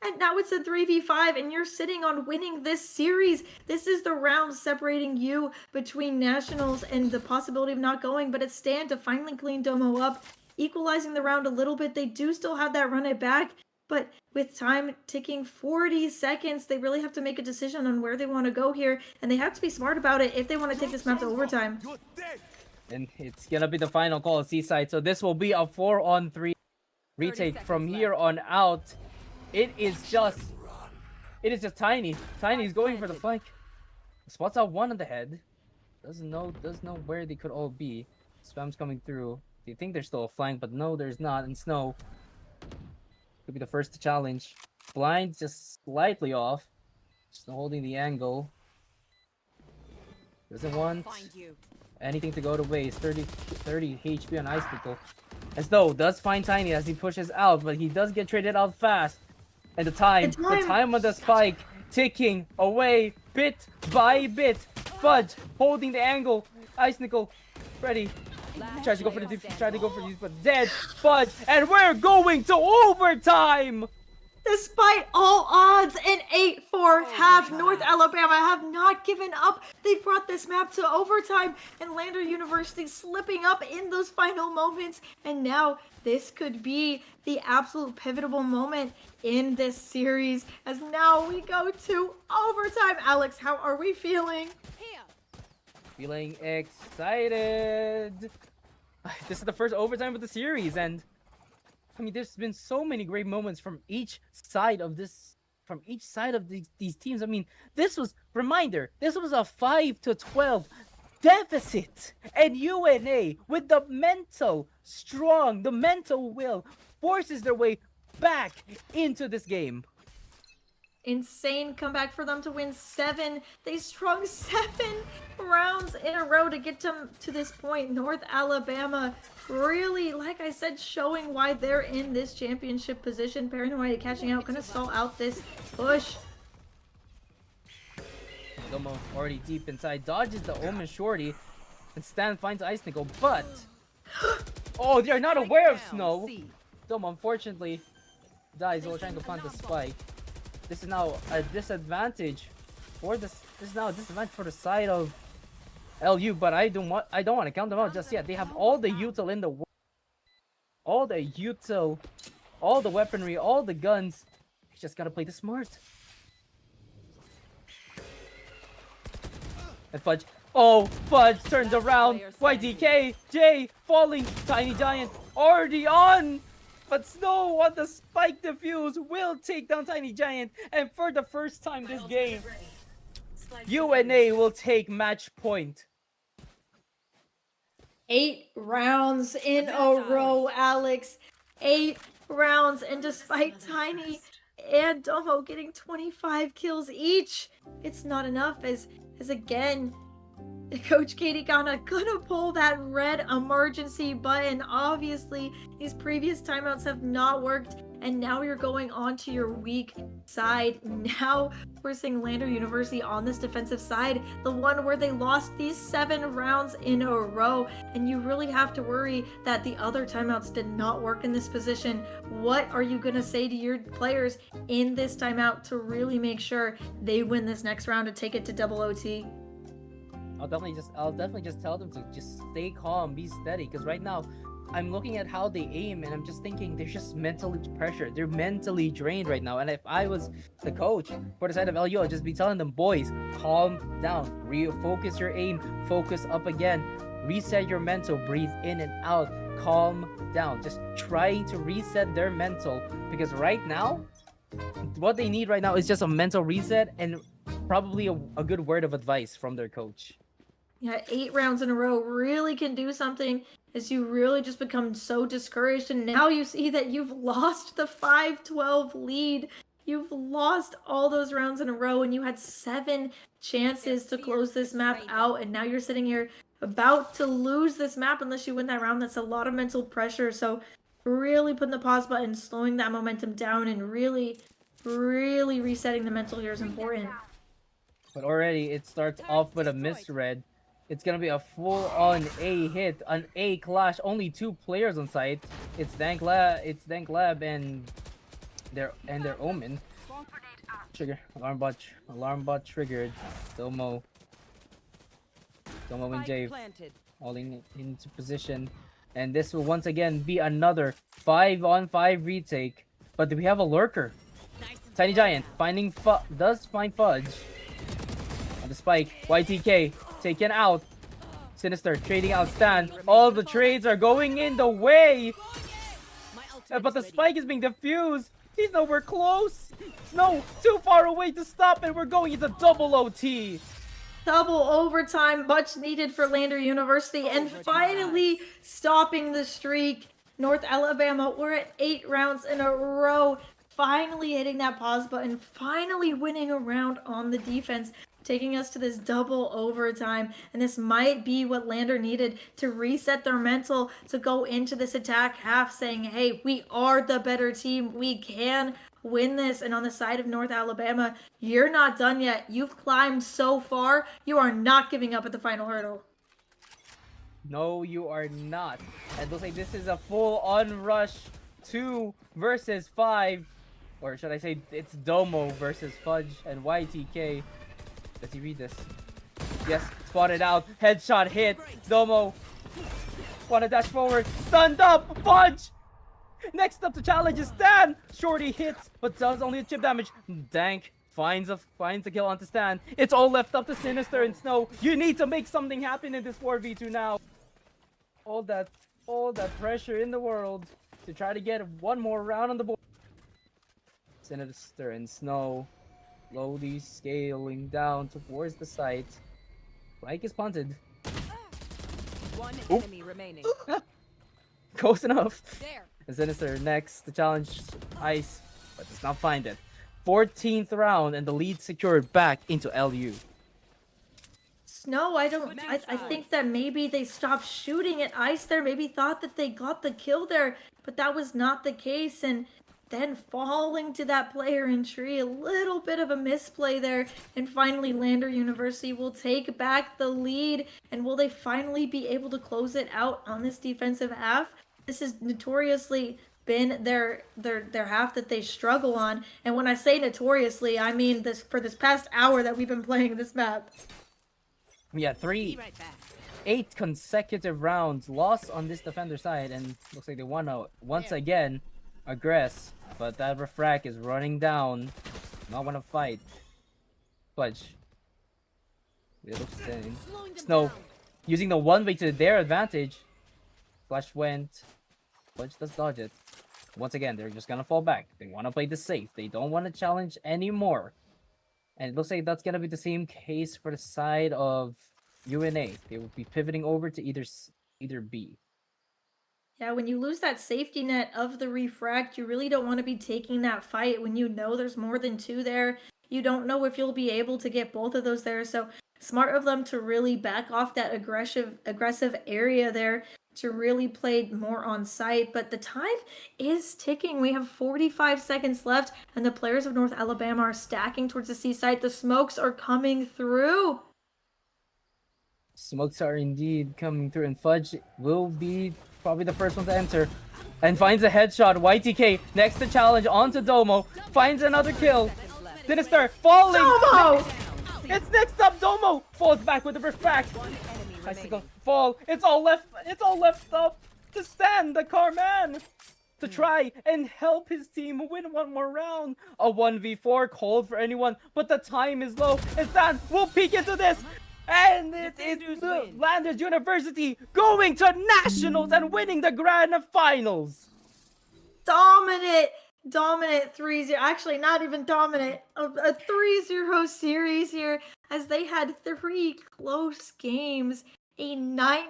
Speaker 1: And now it's a 3v5, and you're sitting on winning this series. This is the round separating you between Nationals and the possibility of not going. But it's Stan to finally clean Domo up, equalizing the round a little bit. They do still have that run it back. But with time ticking 40 seconds, they really have to make a decision on where they want to go here. And they have to be smart about it if they want to take this map to overtime.
Speaker 4: You're dead.
Speaker 2: And it's gonna be the final call at Seaside. So this will be a 4-on-3 retake from here on out. It is just Tiny. Tiny's going for the flank. Spots out 1 on the head. Doesn't know where they could all be. Spam's coming through. They think there's still a flank, but no, there's not. And Snow could be the first to challenge. Blind just slightly off. Snow holding the angle. Doesn't want
Speaker 3: Find you.
Speaker 2: anything to go to waste. 30 HP on Icicle. And Snow does find Tiny as he pushes out, but he does get traded out fast. And the time on the spike ticking away bit by bit. Fudge holding the angle. Icicle ready. Tries to go for the but dead. Fudge, and we're going to overtime.
Speaker 1: Despite all odds, an 8-4 half, North Alabama have not given up. They brought this map to overtime, and Lander University slipping up in those final moments. And now this could be the absolute pivotal moment in this series, as now we go to overtime. Alex, how are we feeling?
Speaker 3: Here.
Speaker 2: Feeling excited. This is the first overtime of the series, and I mean, there's been so many great moments from each side of these teams. I mean, this was a 5-12 deficit, and UNA with the mental will forces their way back into this game.
Speaker 1: insane comeback for them to win 7. They strung 7 rounds in a row to get them to this point. North Alabama really, like I said, showing why they're in this championship position. Paranoia catching out, gonna stall out this push.
Speaker 2: Domo already deep inside, dodges the Omen Shorty, and Stan finds Ice Nickel, but oh, they are not aware of Snow. Domo unfortunately dies while trying to plant the spike. This is now a disadvantage for this. This is now a disadvantage for the side of LU, but I don't want to count them out just yet. They have all the util in the world, all the util, all the weaponry, all the guns. You just gotta play this smart. And Fudge, oh, Fudge turns around. YDK, J falling, Tiny Giant already on. But Snow on the spike defuse will take down Tiny Giant, and for the first time this game, UNA will take match point.
Speaker 1: 8 rounds in a row, Alex. 8 rounds, and despite Tiny and Domo getting 25 kills each, it's not enough as again, Coach Katie gonna pull that red emergency button. Obviously, these previous timeouts have not worked, and now you're going on to your weak side. Now we're seeing Lander University on this defensive side, the one where they lost these 7 rounds in a row, and you really have to worry that the other timeouts did not work in this position. What are you gonna say to your players in this timeout to really make sure they win this next round to take it to double OT?
Speaker 2: I'll definitely just tell them to just stay calm, be steady, because right now I'm looking at how they aim and I'm just thinking they're just mentally pressured. They're mentally drained right now. And if I was the coach for the side of LU, I'd just be telling them, boys, calm down, refocus your aim, focus up again, reset your mental, breathe in and out, calm down. Just trying to reset their mental, because right now, what they need right now is just a mental reset and probably a good word of advice from their coach.
Speaker 1: Yeah, 8 rounds in a row really can do something as you really just become so discouraged. And now you see that you've lost the 5-12 lead. You've lost all those rounds in a row, and you had 7 chances to close this map out. And now you're sitting here about to lose this map unless you win that round. That's a lot of mental pressure. So really putting the pause button, slowing that momentum down, and really resetting the mental here is important.
Speaker 2: But already it starts off with a misread. It's gonna be a full-on A hit, an A clash. Only 2 players on site. It's Dank Lab and their Omen. Trigger. Alarm bot triggered. Domo and Jave all into position. And this will once again be another 5-on-5 retake. But do we have a lurker? Tiny Giant does find Fudge. On the spike, YTK taken out. Sinister trading out Stan. All the trades are going in the way. But the spike is being defused. He's nowhere close. No, too far away to stop, and we're going into double OT.
Speaker 1: Double overtime, much needed for Lander University, and finally stopping the streak. North Alabama, we're at 8 rounds in a row. Finally hitting that pause button, finally winning a round on the defense, taking us to this double overtime. And this might be what Lander needed to reset their mental to go into this attack half saying, hey, we are the better team. We can win this. And on the side of North Alabama, you're not done yet. You've climbed so far. You are not giving up at the final hurdle.
Speaker 2: No, you are not. It looks like this is a full-on rush 2 versus 5. Or should I say it's Domo versus Fudge and YTK. Does he read this? Yes, spotted out. Headshot hit. Domo. Wanna dash forward. Stunned up. Fudge. Next up to challenge is Stan. Shorty hits, but does only chip damage. Dank finds a kill onto Stan. It's all left up to Sinister and Snow. You need to make something happen in this 4v2 now. All that pressure in the world to try to get one more round on the board. Sinister and Snow slowly scaling down towards the site. Spike is punted.
Speaker 3: One enemy remaining.
Speaker 2: Close enough.
Speaker 3: There.
Speaker 2: And Sinister next to challenge Ice, but does not find it. 14th round, and the lead secured back into LU.
Speaker 1: Snow, I think that maybe they stopped shooting at ice there, maybe thought that they got the kill there, but that was not the case. And then falling to that player in tree, a little bit of a misplay there. And finally, Lander University will take back the lead. And will they finally be able to close it out on this defensive half? This has notoriously been their half that they struggle on. And when I say notoriously, I mean this for this past hour that we've been playing this map.
Speaker 2: Yeah,
Speaker 3: Be right back.
Speaker 2: 8 consecutive rounds lost on this defender side, and looks like they want to once again aggress, but that refract is running down. Not want to fight. Fudge. Little stain.
Speaker 3: Slowing them
Speaker 2: Snow
Speaker 3: down.
Speaker 2: using the one way to their advantage. Flash went. Fudge does dodge it. Once again, they're just gonna fall back. They want to play this safe. They don't want to challenge anymore. And it looks like that's gonna be the same case for the side of UNA. They will be pivoting over to either B.
Speaker 1: Yeah, when you lose that safety net of the refract, you really don't want to be taking that fight when you know there's more than two there. You don't know if you'll be able to get both of those there. So smart of them to really back off that aggressive area there to really play more on site. But the time is ticking. We have 45 seconds left, and the players of North Alabama are stacking towards the seaside. The smokes are coming through.
Speaker 2: Smokes are indeed coming through, and Fudge will be probably the first one to enter. And finds a headshot. YTK next to challenge onto Domo. Finds another kill. Sinister falling.
Speaker 1: Domo!
Speaker 2: It's next up. Domo falls back with the refract.
Speaker 3: One enemy
Speaker 2: Icicle
Speaker 3: remaining.
Speaker 2: fall. It's all left up to stand the Carman to try and help his team win one more round. A 1v4 called for anyone, but the time is low. And Stan will peek into this. And it is
Speaker 3: Defenders
Speaker 2: the
Speaker 3: win.
Speaker 2: Landers University going to nationals and winning the grand finals.
Speaker 1: Dominant 3-0. Actually, not even dominant. A 3-0 series here as they had three close games. A 9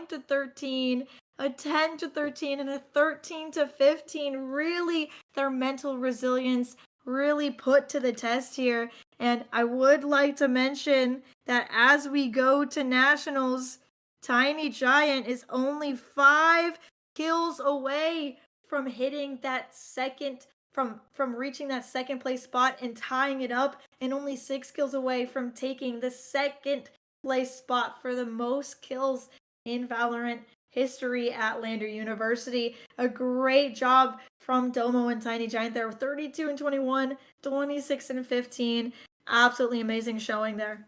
Speaker 1: to 13, a 10 to 13, and a 13 to 15. Really, their mental resilience really put to the test here. And I would like to mention that as we go to nationals, Tiny Giant is only 5 kills away from hitting that second from reaching that second place spot and tying it up, and only 6 kills away from taking the second place spot for the most kills in Valorant history at Lander University. A great job from Domo and Tiny Giant there with 32 and 21, 26 and 15. Absolutely amazing showing there.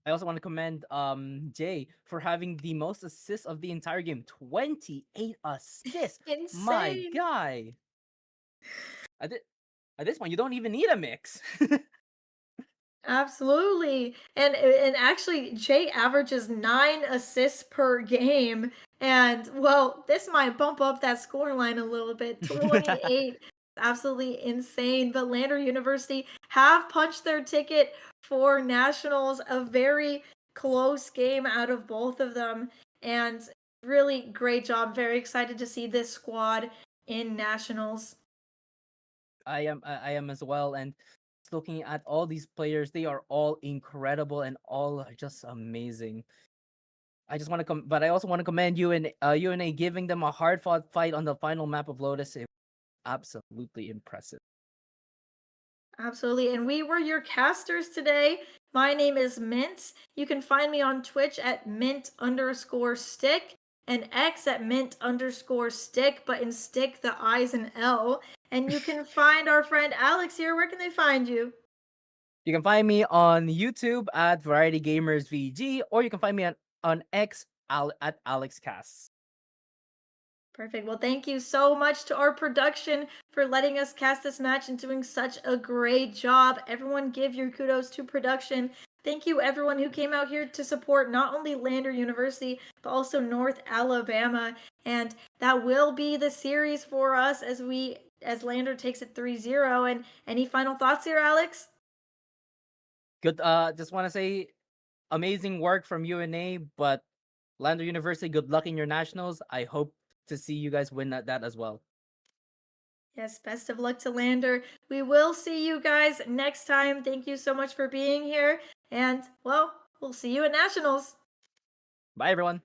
Speaker 2: I also want to commend Jay for having the most assists of the entire game. 28 assists. My
Speaker 1: Insane.
Speaker 2: guy. At this point, you don't even need a mix.
Speaker 1: Absolutely. And actually Jay averages 9 assists per game. And well, this might bump up that score line a little bit. 28. Absolutely insane. But Lander University have punched their ticket for nationals. A very close game out of both of them. And really great job. Very excited to see this squad in nationals.
Speaker 2: I am as well, and just looking at all these players, they are all incredible and all are just amazing. I just want to but I also want to commend you and UNA giving them a hard fought fight on the final map of Lotus. It was absolutely impressive.
Speaker 1: Absolutely. And we were your casters today. My name is Mint. You can find me on Twitch at mint_stick and X at mint_stick, but in stick, the I's an L. And you can find our friend Alex here. Where can they find you?
Speaker 2: You can find me on YouTube at Variety Gamers VG, or you can find me on X at AlexCasts.
Speaker 1: Perfect. Well, thank you so much to our production for letting us cast this match and doing such a great job. Everyone give your kudos to production. Thank you everyone who came out here to support not only Lander University, but also North Alabama. And that will be the series for us as Lander takes it 3-0. And any final thoughts here, Alex?
Speaker 2: Good. Just want to say, amazing work from UNA, but Lander University, good luck in your nationals. I hope to see you guys win that as well.
Speaker 1: Yes, best of luck to Lander. We will see you guys next time. Thank you so much for being here. And, well, we'll see you at Nationals.
Speaker 2: Bye, everyone.